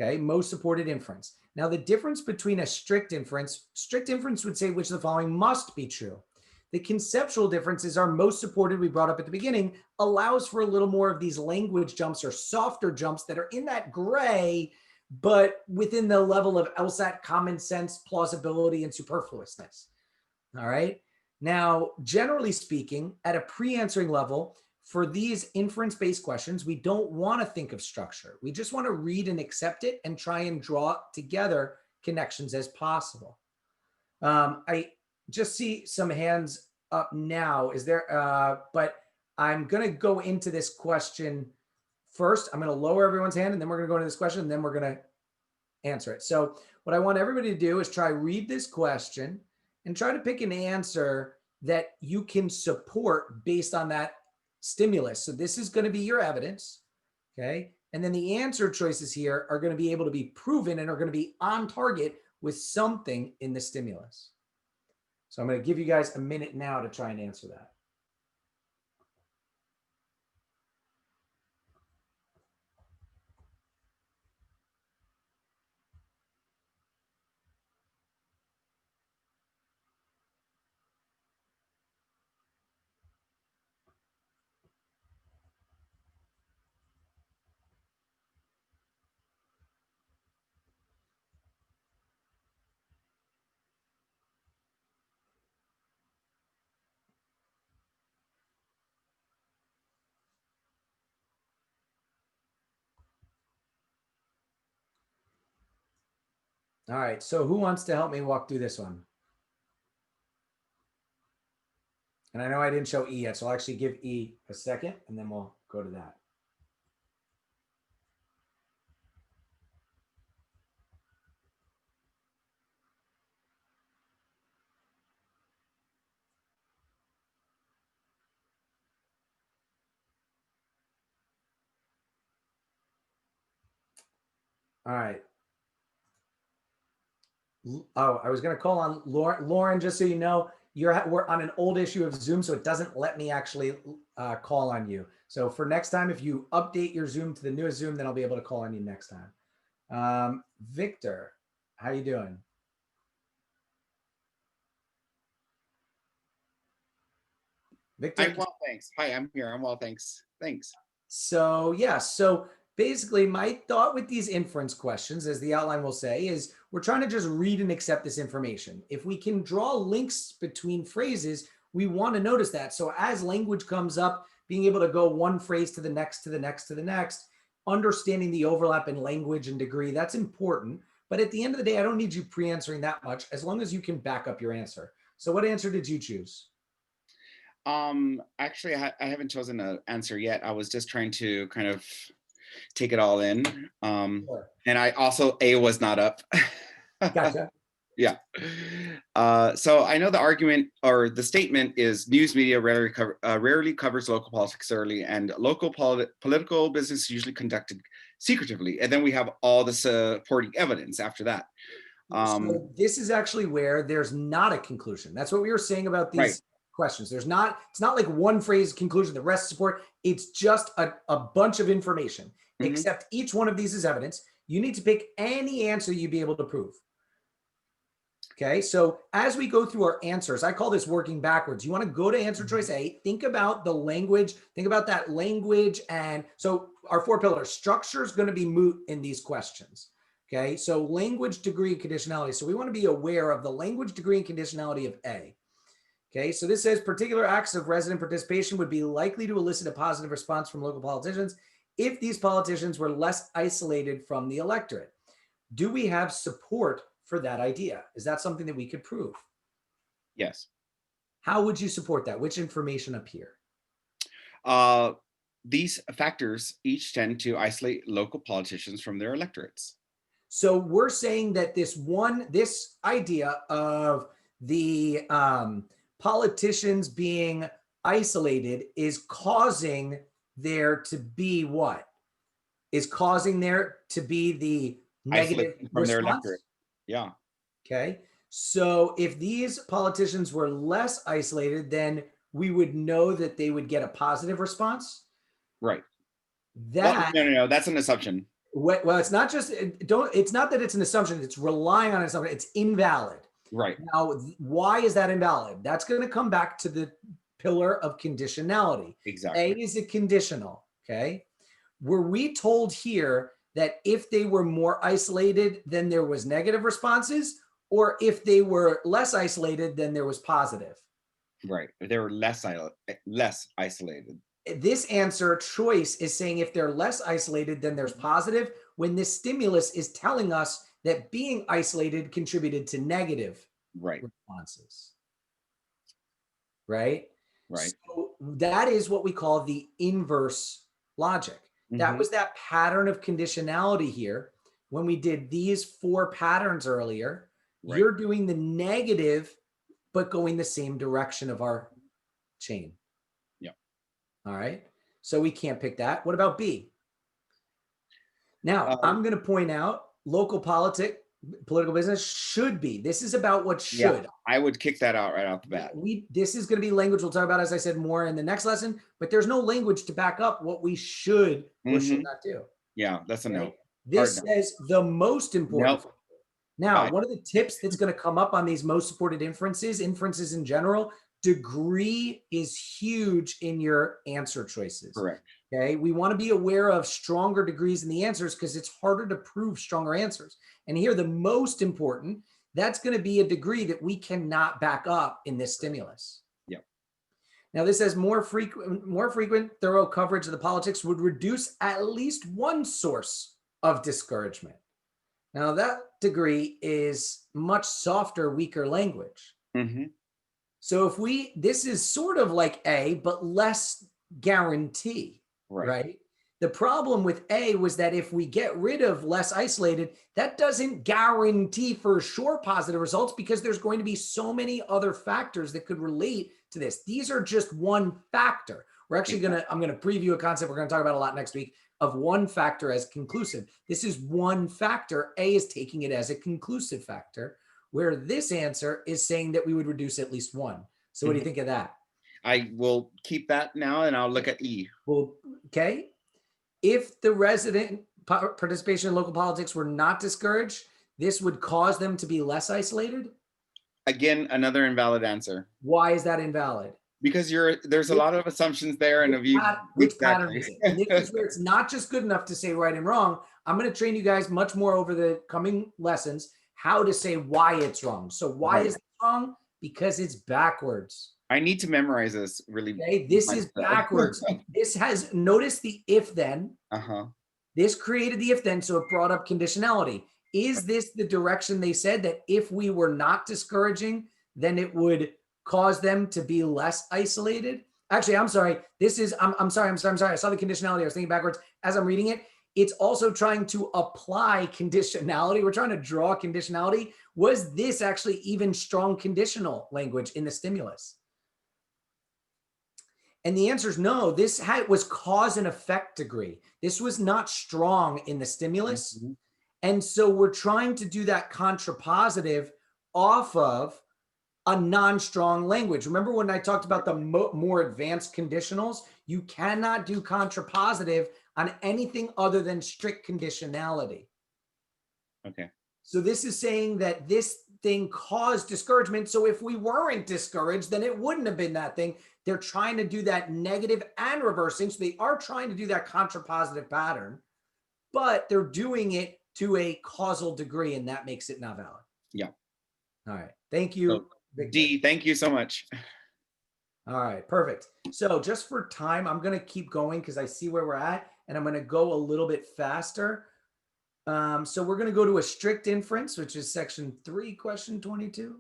Okay, most supported inference. Now, the difference between a strict inference would say which of the following must be true. The conceptual differences are most supported, we brought up at the beginning, allows for a little more of these language jumps or softer jumps that are in that gray, but within the level of LSAT common sense, plausibility, and superfluousness. All right. Now, generally speaking, at a pre-answering level, for these inference-based questions, we don't want to think of structure. We just want to read and accept it and try and draw together connections as possible. I just see some hands up now. Is there, but I'm going to go into this question first. I'm going to lower everyone's hand and then we're going to go into this question and then we're going to answer it. So what I want everybody to do is try read this question and try to pick an answer that you can support based on that stimulus. So this is going to be your evidence. Okay. And then the answer choices here are going to be able to be proven and are going to be on target with something in the stimulus. So I'm going to give you guys a minute now to try and answer that. All right, so who wants to help me walk through this one? And I know I didn't show E yet, so I'll actually give E a second and then we'll go to that. All right. Oh, I was going to call on Lauren. Lauren, just so you know, we're on an old issue of Zoom, so it doesn't let me actually call on you. So for next time, if you update your Zoom to the newest Zoom, then I'll be able to call on you next time. Victor, how you doing? Victor? I'm well, thanks. Hi, I'm here. I'm well, thanks. Thanks. So yeah, so basically my thought with these inference questions, as the outline will say, is we're trying to just read and accept this information. If we can draw links between phrases, we want to notice that. So as language comes up, being able to go one phrase to the next, to the next, to the next, understanding the overlap in language and degree, that's important. But at the end of the day, I don't need you pre-answering that much as long as you can back up your answer. So what answer did you choose? Actually, I haven't chosen an answer yet. I was just trying to kind of take it all in. Sure. And I also, A was not up. Gotcha. Yeah. So I know the argument or the statement is news media rarely covers local politics early, and local political business is usually conducted secretively. And then we have all the supporting evidence after that. So this is actually where there's not a conclusion. That's what we were saying about these questions. It's not like one phrase conclusion, the rest support. It's just a bunch of information, except each one of these is evidence. You need to pick any answer you'd be able to prove. Okay, so as we go through our answers, I call this working backwards. You want to go to answer choice A, think about the language, think about that language. And so our 4 pillars, structure is going to be moot in these questions. Okay, so language, degree, and conditionality. So we want to be aware of the language, degree, and conditionality of A. Okay, so this says particular acts of resident participation would be likely to elicit a positive response from local politicians if these politicians were less isolated from the electorate. Do we have support for that idea? Is that something that we could prove? Yes. How would you support that? Which information up here? These factors each tend to isolate local politicians from their electorates. So we're saying that this idea of the politicians being isolated is causing there to be what? Is causing there to be the negative from their response? electorate. Yeah. Okay. So if these politicians were less isolated, then we would know that they would get a positive response. Right. That Well, no, that's an assumption. Well, it's not just, it's not that it's an assumption, it's relying on an assumption, it's invalid. Right. Now, why is that invalid? That's going to come back to the pillar of conditionality. Exactly. A is a conditional, okay? Were we told here that if they were more isolated, then there was negative responses, or if they were less isolated, then there was positive? Right. They were less isolated. This answer choice is saying if they're less isolated, then there's positive, when this stimulus is telling us that being isolated contributed to negative responses. Right? Right. So that is what we call the inverse logic. That was that pattern of conditionality here. When we did these 4 patterns earlier, you're doing the negative, but going the same direction of our chain. All right. So we can't pick that. What about B? Now, I'm going to point out local political business should be. This is about what should. Yeah, I would kick that out right off the bat. This is going to be language we'll talk about, as I said, more in the next lesson, but there's no language to back up what we should or should not do. Yeah, that's a no. This says the most important. Nope. Now, one of the tips that's going to come up on these most supported inferences in general, degree is huge in your answer choices. Correct. Okay. We want to be aware of stronger degrees in the answers because it's harder to prove stronger answers. And here, the most important, that's going to be a degree that we cannot back up in this stimulus. Yeah. Now, this says more frequent thorough coverage of the politics would reduce at least one source of discouragement. Now, that degree is much softer, weaker language. So this is sort of like A, but less guarantee, right? The problem with A was that if we get rid of less isolated, that doesn't guarantee for sure positive results because there's going to be so many other factors that could relate to this. These are just one factor. We're actually I'm going to preview a concept we're going to talk about a lot next week of one factor as conclusive. This is one factor. A is taking it as a conclusive factor, where this answer is saying that we would reduce at least one. So what do you think of that? I will keep that now and I'll look at E. Well, okay. If the resident participation in local politics were not discouraged, this would cause them to be less isolated? Again, another invalid answer. Why is that invalid? Because there's a lot of assumptions there and if you which pattern is it? And this is where it's not just good enough to say right and wrong. I'm going to train you guys much more over the coming lessons how to say why it's wrong. So why is it wrong? Because it's backwards. I need to memorize this really. Okay, this is backwards. This has, notice the if then. This created the if then, so it brought up conditionality. Is this the direction they said that if we were not discouraging, then it would cause them to be less isolated? Actually, I'm sorry. This is, I'm sorry. I saw the conditionality. I was thinking backwards as I'm reading it. It's also trying to apply conditionality. We're trying to draw conditionality. Was this actually even strong conditional language in the stimulus? And the answer is no. This was cause and effect degree. This was not strong in the stimulus. And so we're trying to do that contrapositive off of a non-strong language. Remember when I talked about the more advanced conditionals? You cannot do contrapositive on anything other than strict conditionality. Okay. So this is saying that this thing caused discouragement. So if we weren't discouraged, then it wouldn't have been that thing. They're trying to do that negative and reversing. So they are trying to do that contrapositive pattern, but they're doing it to a causal degree, and that makes it not valid. Yeah. All right. Thank you. So, D, thank you so much. All right, perfect. So just for time, I'm going to keep going because I see where we're at, and I'm going to go a little bit faster. So we're going to go to a strict inference, which is section 3, question 22.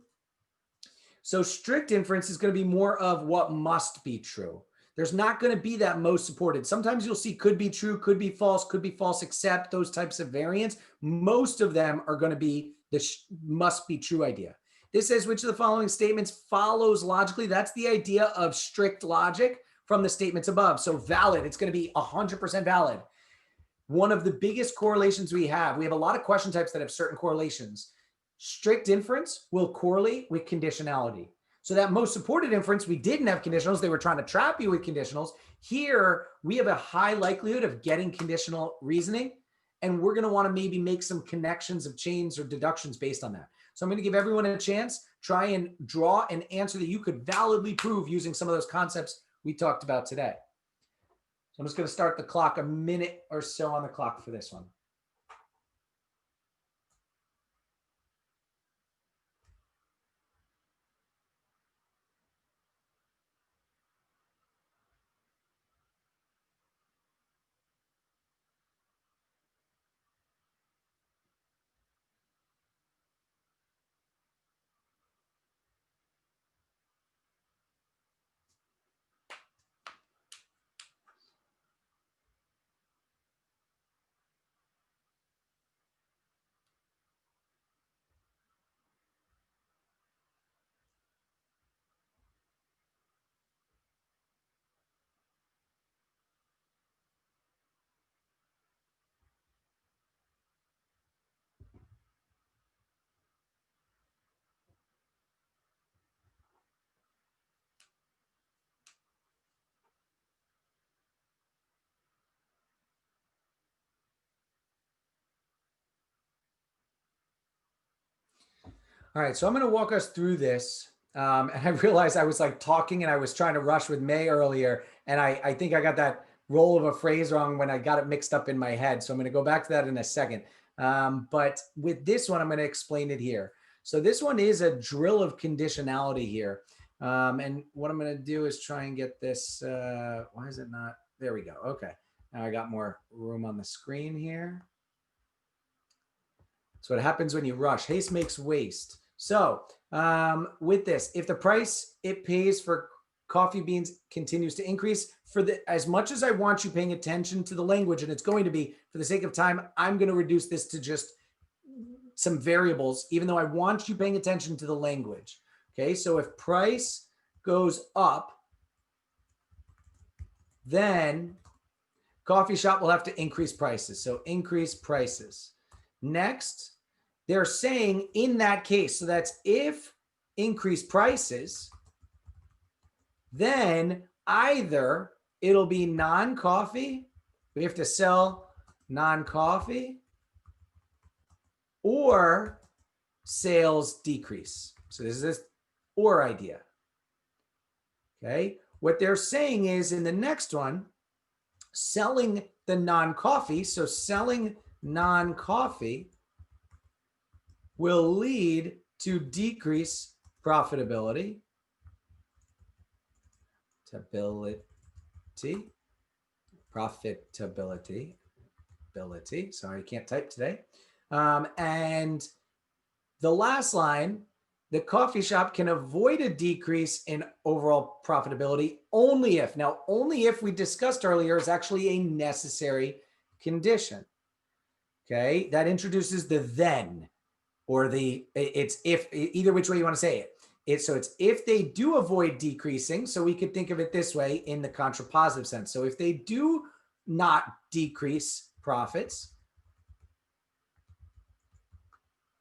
So strict inference is going to be more of what must be true. There's not going to be that most supported. Sometimes you'll see could be true, could be false except, those types of variants. Most of them are going to be the must be true idea. This says which of the following statements follows logically. That's the idea of strict logic from the statements above. So valid, it's going to be 100% valid. One of the biggest correlations we have a lot of question types that have certain correlations. Strict inference will correlate with conditionality. So that most supported inference, we didn't have conditionals. They were trying to trap you with conditionals. Here, we have a high likelihood of getting conditional reasoning. and we're going to want to maybe make some connections of chains or deductions based on that. So I'm going to give everyone a chance, try and draw an answer that you could validly prove using some of those concepts we talked about today. So I'm just going to start the clock, a minute or so on the clock for this one. All right, so I'm going to walk us through this. And I realized I was like talking and I was trying to rush with May earlier. And I think I got that roll of a phrase wrong when I got it mixed up in my head. So I'm going to go back to that in a second. But with this one, I'm going to explain it here. So this one is a drill of conditionality here. And what I'm going to do is try and get this. Why is it not? There we go. Okay. Now I got more room on the screen here. That's what happens when you rush. Haste makes waste. So with this, if the price it pays for coffee beans continues to increase, as much as I want you paying attention to the language, and it's going to be, for the sake of time, I'm going to reduce this to just some variables, even though I want you paying attention to the language. Okay, so if price goes up, then coffee shop will have to increase prices. So increase prices. Next, they're saying in that case, so that's if increase prices, then either it'll be non-coffee, we have to sell non-coffee, or sales decrease. So this is this or idea. Okay, what they're saying is in the next one, selling the non-coffee, so selling non-coffee will lead to decrease profitability. Profitability. Sorry, I can't type today. And the last line, the coffee shop can avoid a decrease in overall profitability only if, now only if we discussed earlier is actually a necessary condition. Okay, that introduces the then. Or it's if, either which way you want to say it. So it's if they do avoid decreasing, so we could think of it this way in the contrapositive sense. So if they do not decrease profits,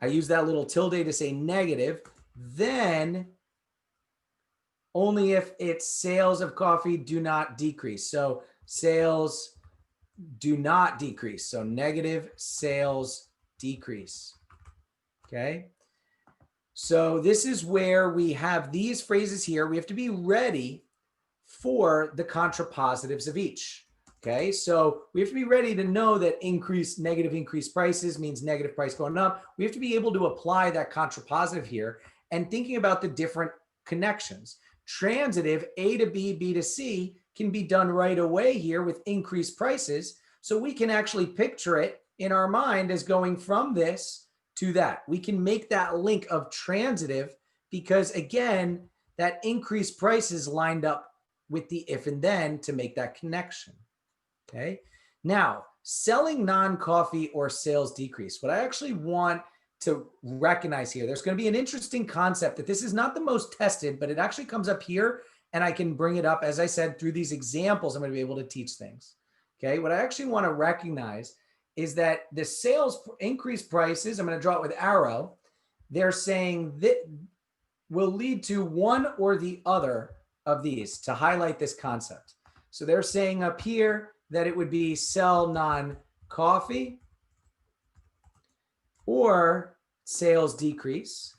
I use that little tilde to say negative, then only if its sales of coffee do not decrease. So sales do not decrease. So negative sales decrease. Okay, so this is where we have these phrases here. We have to be ready for the contrapositives of each. Okay, so we have to be ready to know that negative increased prices means negative price going up. We have to be able to apply that contrapositive here and thinking about the different connections. Transitive A to B, B to C can be done right away here with increased prices. So we can actually picture it in our mind as going from this to that. We can make that link of transitive because again, that increased price is lined up with the if and then to make that connection. Okay. Now, selling non-coffee or sales decrease. What I actually want to recognize here, there's going to be an interesting concept that this is not the most tested, but it actually comes up here and I can bring it up, as I said, through these examples, I'm going to be able to teach things. Okay. What I actually want to recognize is that the sales increased prices, I'm going to draw it with arrow, they're saying that will lead to one or the other of these to highlight this concept. So they're saying up here that it would be sell non-coffee or sales decrease.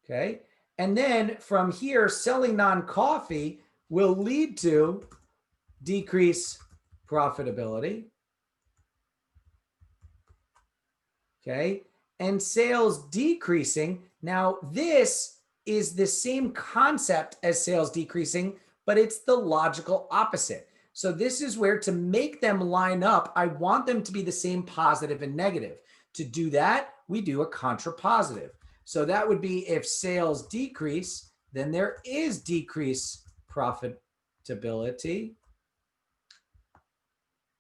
Okay. And then from here, selling non-coffee will lead to decrease profitability. Okay. And sales decreasing. Now, this is the same concept as sales decreasing, but it's the logical opposite. So this is where, to make them line up, I want them to be the same positive and negative. To do that, we do a contrapositive. So that would be, if sales decrease, then there is decrease profitability.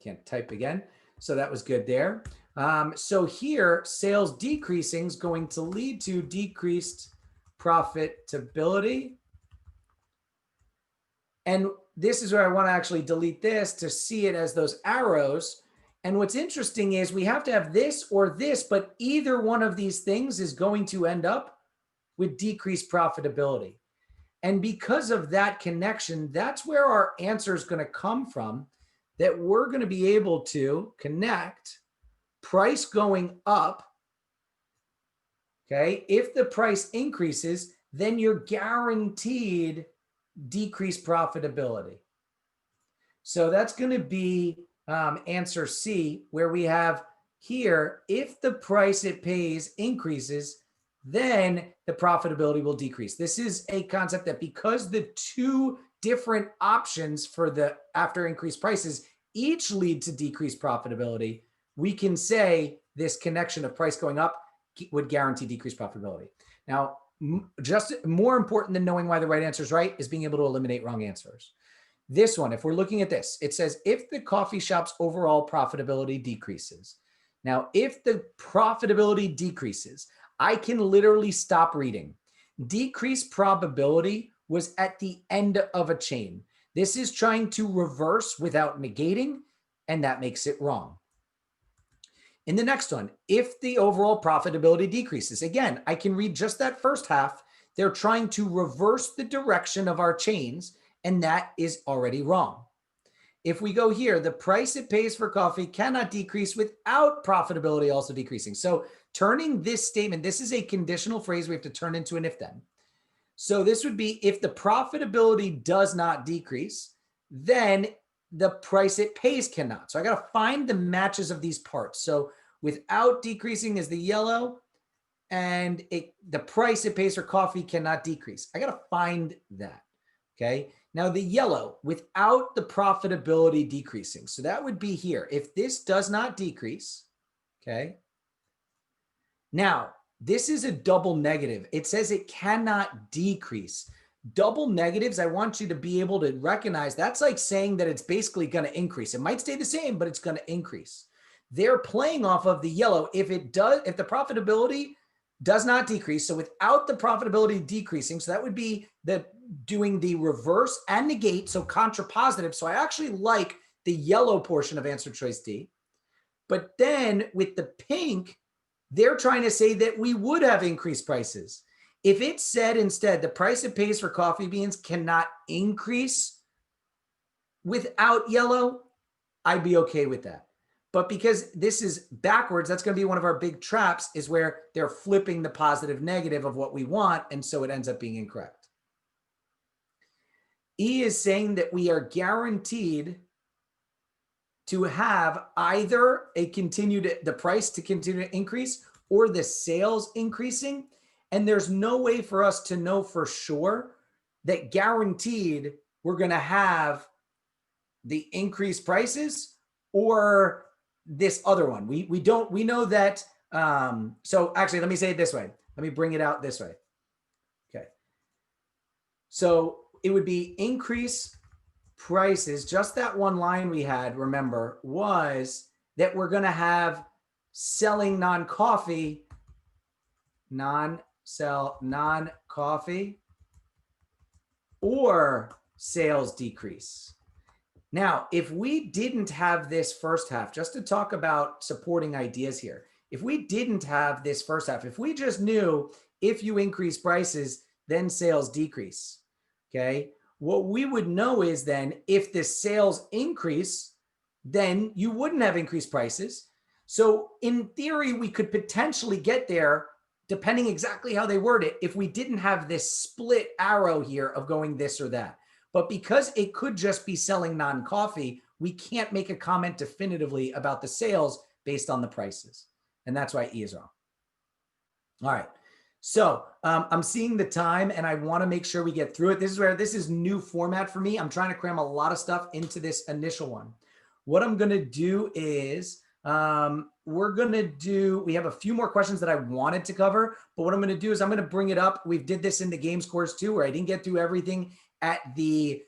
Can't type again. So that was good there. So here, sales decreasing is going to lead to decreased profitability. And this is where I want to actually delete this to see it as those arrows. And what's interesting is we have to have this or this, but either one of these things is going to end up with decreased profitability. And because of that connection, that's where our answer is going to come from, that we're going to be able to connect price going up. Okay. If the price increases, then you're guaranteed decreased profitability. So that's going to be answer C, where we have here, if the price it pays increases, then the profitability will decrease. This is a concept that, because the two different options for the after increased prices each lead to decreased profitability, we can say this connection of price going up would guarantee decreased profitability. Now, just more important than knowing why the right answer is right is being able to eliminate wrong answers. This one, if we're looking at this, it says if the coffee shop's overall profitability decreases. Now, if the profitability decreases, I can literally stop reading. Decreased probability was at the end of a chain. This is trying to reverse without negating, and that makes it wrong. In the next one, if the overall profitability decreases, again, I can read just that first half. They're trying to reverse the direction of our chains, and that is already wrong. If we go here, the price it pays for coffee cannot decrease without profitability also decreasing. So turning this statement, this is a conditional phrase we have to turn into an if then. So this would be, if the profitability does not decrease, then the price it pays cannot. So I got to find the matches of these parts. So without decreasing is the yellow, and the price it pays for coffee cannot decrease. I got to find that. Okay. Now the yellow, without the profitability decreasing. So that would be here. If this does not decrease, okay. Now this is a double negative. It says it cannot decrease. Double negatives, I want you to be able to recognize that's like saying that it's basically going to increase. It might stay the same, but it's going to increase. They're playing off of the yellow. If the profitability does not decrease, so without the profitability decreasing, so that would be doing the reverse and negate, so contrapositive. So I actually like the yellow portion of answer choice D. But then with the pink, they're trying to say that we would have increased prices. If it said instead the price it pays for coffee beans cannot increase without yellow, I'd be okay with that. But because this is backwards, that's going to be one of our big traps, is where they're flipping the positive negative of what we want. And so it ends up being incorrect. E is saying that we are guaranteed to have either the price to continue to increase or the sales increasing. And there's no way for us to know for sure that guaranteed we're going to have the increased prices or this other one. We know that. So actually, let me say it this way. Let me bring it out this way. Okay. So it would be increase prices. Just that one line we had, remember, was that we're going to have selling non-coffee, non-coffee, or sales decrease. Now, if we didn't have this first half, just to talk about supporting ideas here, if we didn't have this first half, if we just knew if you increase prices, then sales decrease, okay? What we would know is then if the sales increase, then you wouldn't have increased prices. So in theory, we could potentially get there depending exactly how they word it if we didn't have this split arrow here of going this or that. But because it could just be selling non-coffee, we can't make a comment definitively about the sales based on the prices. And that's why E is wrong. All right. So I'm seeing the time and I want to make sure we get through it. This is where this is new format for me. I'm trying to cram a lot of stuff into this initial one. What I'm going to do is we have a few more questions that I wanted to cover, but what I'm going to do is I'm going to bring it up. We did this in the games course too, where I didn't get through everything at the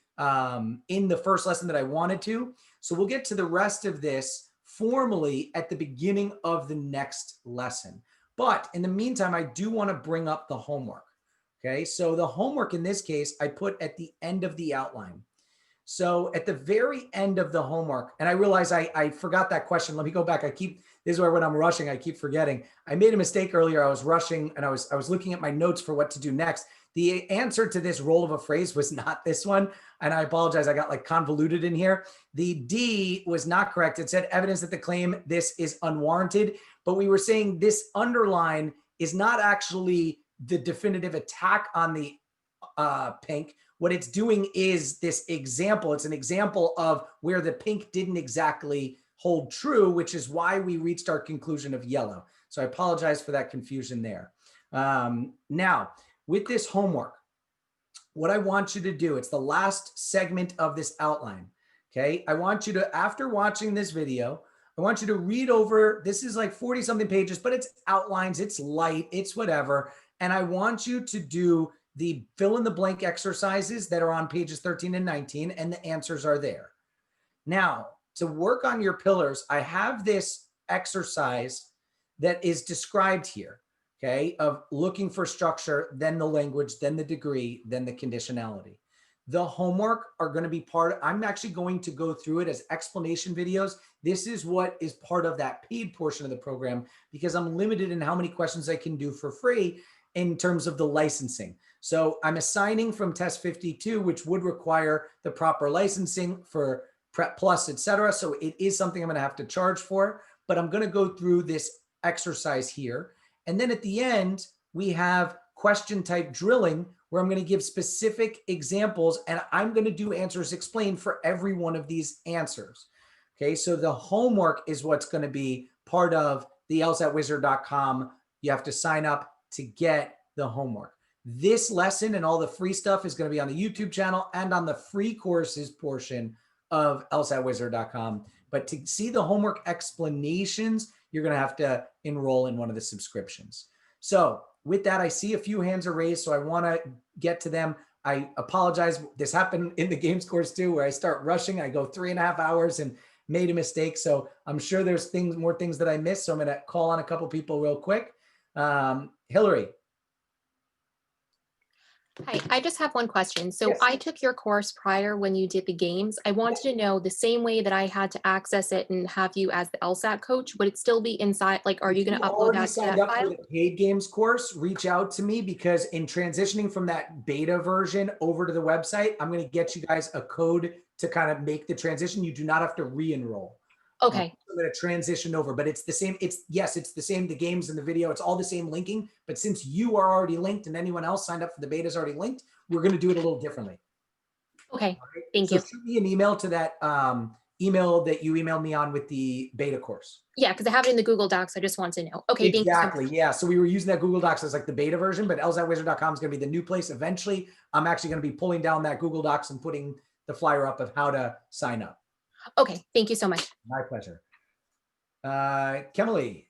in the first lesson that I wanted to. So we'll get to the rest of this formally at the beginning of the next lesson. But in the meantime, I do want to bring up the homework. Okay, so the homework in this case, I put at the end of the outline. So at the very end of the homework, and I realize I forgot that question. Let me go back. This is where when I'm rushing, I keep forgetting. I made a mistake earlier. I was rushing and I was looking at my notes for what to do next. The answer to this role of a phrase was not this one. And I apologize. I got like convoluted in here. The D was not correct. It said evidence that the claim this is unwarranted, but we were saying this underline is not actually the definitive attack on the pink. What it's doing is this example. It's an example of where the pink didn't exactly hold true, which is why we reached our conclusion of yellow. So I apologize for that confusion there. Now, with this homework, what I want you to do, it's the last segment of this outline, okay? I want you to, after watching this video, I want you to read over, this is like 40 something pages, but it's outlines, it's light, it's whatever. And I want you to do the fill in the blank exercises that are on pages 13 and 19, and the answers are there. Now, to work on your pillars, I have this exercise that is described here, okay, of looking for structure, then the language, then the degree, then the conditionality. The homework are going to be I'm actually going to go through it as explanation videos. This is what is part of that paid portion of the program because I'm limited in how many questions I can do for free in terms of the licensing. So I'm assigning from test 52, which would require the proper licensing for Prep Plus, etc. So it is something I'm going to have to charge for, but I'm going to go through this exercise here. And then at the end, we have question type drilling where I'm going to give specific examples and I'm going to do answers explained for every one of these answers. Okay, so the homework is what's going to be part of the LSATwizard.com. You have to sign up to get the homework. This lesson and all the free stuff is going to be on the YouTube channel and on the free courses portion of LSATwizard.com. But to see the homework explanations, you're going to have to enroll in one of the subscriptions. So with that, I see a few hands are raised, so I want to get to them. I apologize. This happened in the games course too, where I start rushing. I go 3.5 hours and made a mistake. So I'm sure there's more things that I missed. So I'm going to call on a couple people real quick. Hillary. Hi, I just have one question. So Yes. I took your course prior when you did the games. I wanted to know the same way that I had to access it and have you as the LSAT coach, would it still be inside? Like, are you going to upload already that to signed that up for file? the paid games course, reach out to me because in transitioning from that beta version over to the website, I'm going to get you guys a code to kind of make the transition. You do not have to re-enroll. Okay. I'm going to transition over, but it's the same. It's the same, the games and the video, it's all the same linking, but since you are already linked and anyone else signed up for the beta is already linked, we're going to do it a little differently. Okay. Thank So you. shoot me an email to that email that you emailed me on with the beta course. Yeah, because I have it in the Google Docs. I just want to know. Okay. Exactly. Thank you so much. Yeah. So we were using that Google Docs as like the beta version, but LSATwizard.com is going to be the new place. Eventually, I'm actually going to be pulling down that Google Docs and putting the flyer up of how to sign up. Okay. Thank you so much. My pleasure. Kemily.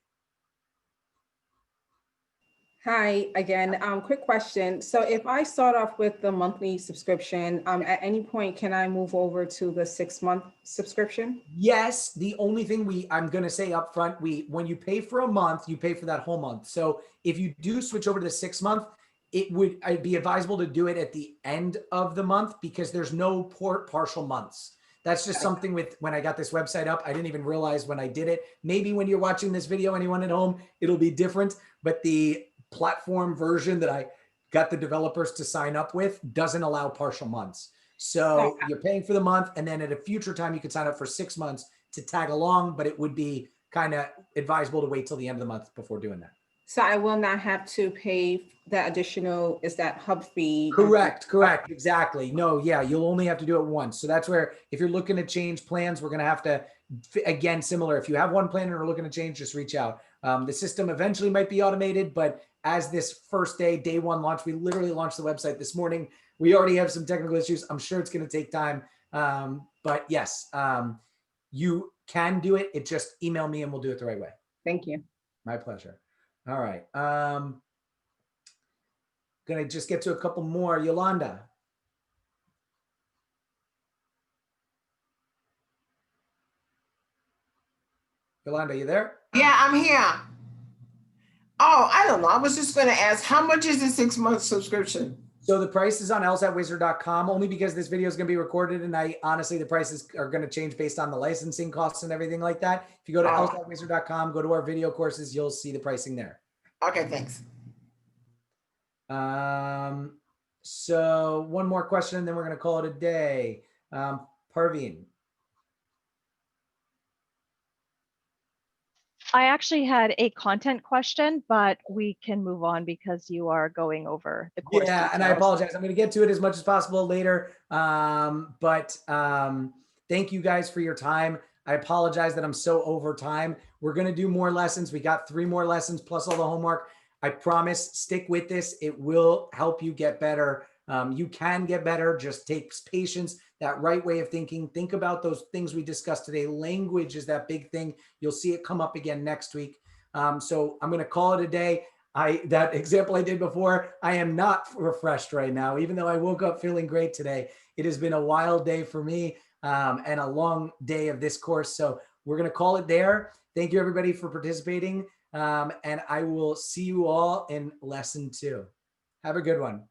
Hi again. Quick question. So if I start off with the monthly subscription, at any point can I move over to the 6-month subscription? Yes. The only thing I'm going to say up front, when you pay for a month, you pay for that whole month. So if you do switch over to the 6-month, I'd be advisable to do it at the end of the month because there's no partial months. That's just something when I got this website up, I didn't even realize when I did it. Maybe when you're watching this video, anyone at home, it'll be different. But the platform version that I got the developers to sign up with doesn't allow partial months. So you're paying for the month. And then at a future time, you could sign up for 6 months to tag along, but it would be kind of advisable to wait till the end of the month before doing that. So I will not have to pay that additional, is that hub fee? Correct, exactly. No, yeah, you'll only have to do it once. So that's where, if you're looking to change plans, we're going to have to, again, similar. If you have one plan and are looking to change, just reach out. The system eventually might be automated, but as this first day one launch, we literally launched the website this morning. We already have some technical issues. I'm sure it's going to take time. But yes, you can do it. It just email me and we'll do it the right way. Thank you. My pleasure. All right. Gonna just get to a couple more. Yolanda. Yolanda, you there? Yeah, I'm here. Oh, I don't know. I was just going to ask, how much is the 6-month subscription? So the price is on LSATwizard.com, only because this video is going to be recorded, and honestly, the prices are going to change based on the licensing costs and everything like that. If you go to LSATwizard.com, go to our video courses, you'll see the pricing there. Okay, thanks. So one more question, and then we're going to call it a day. Parveen. I actually had a content question, but we can move on because you are going over the course. Yeah, and I apologize. I'm going to get to it as much as possible later. But thank you guys for your time. I apologize that I'm so over time. We're going to do more lessons. We got 3 more lessons plus all the homework. I promise, stick with this. It will help you get better. You can get better. Just takes patience, that right way of thinking. Think about those things we discussed today. Language is that big thing. You'll see it come up again next week. So I'm going to call it a day. That example I did before, I am not refreshed right now, even though I woke up feeling great today. It has been a wild day for me and a long day of this course. So we're going to call it there. Thank you, everybody, for participating. And I will see you all in lesson 2. Have a good one.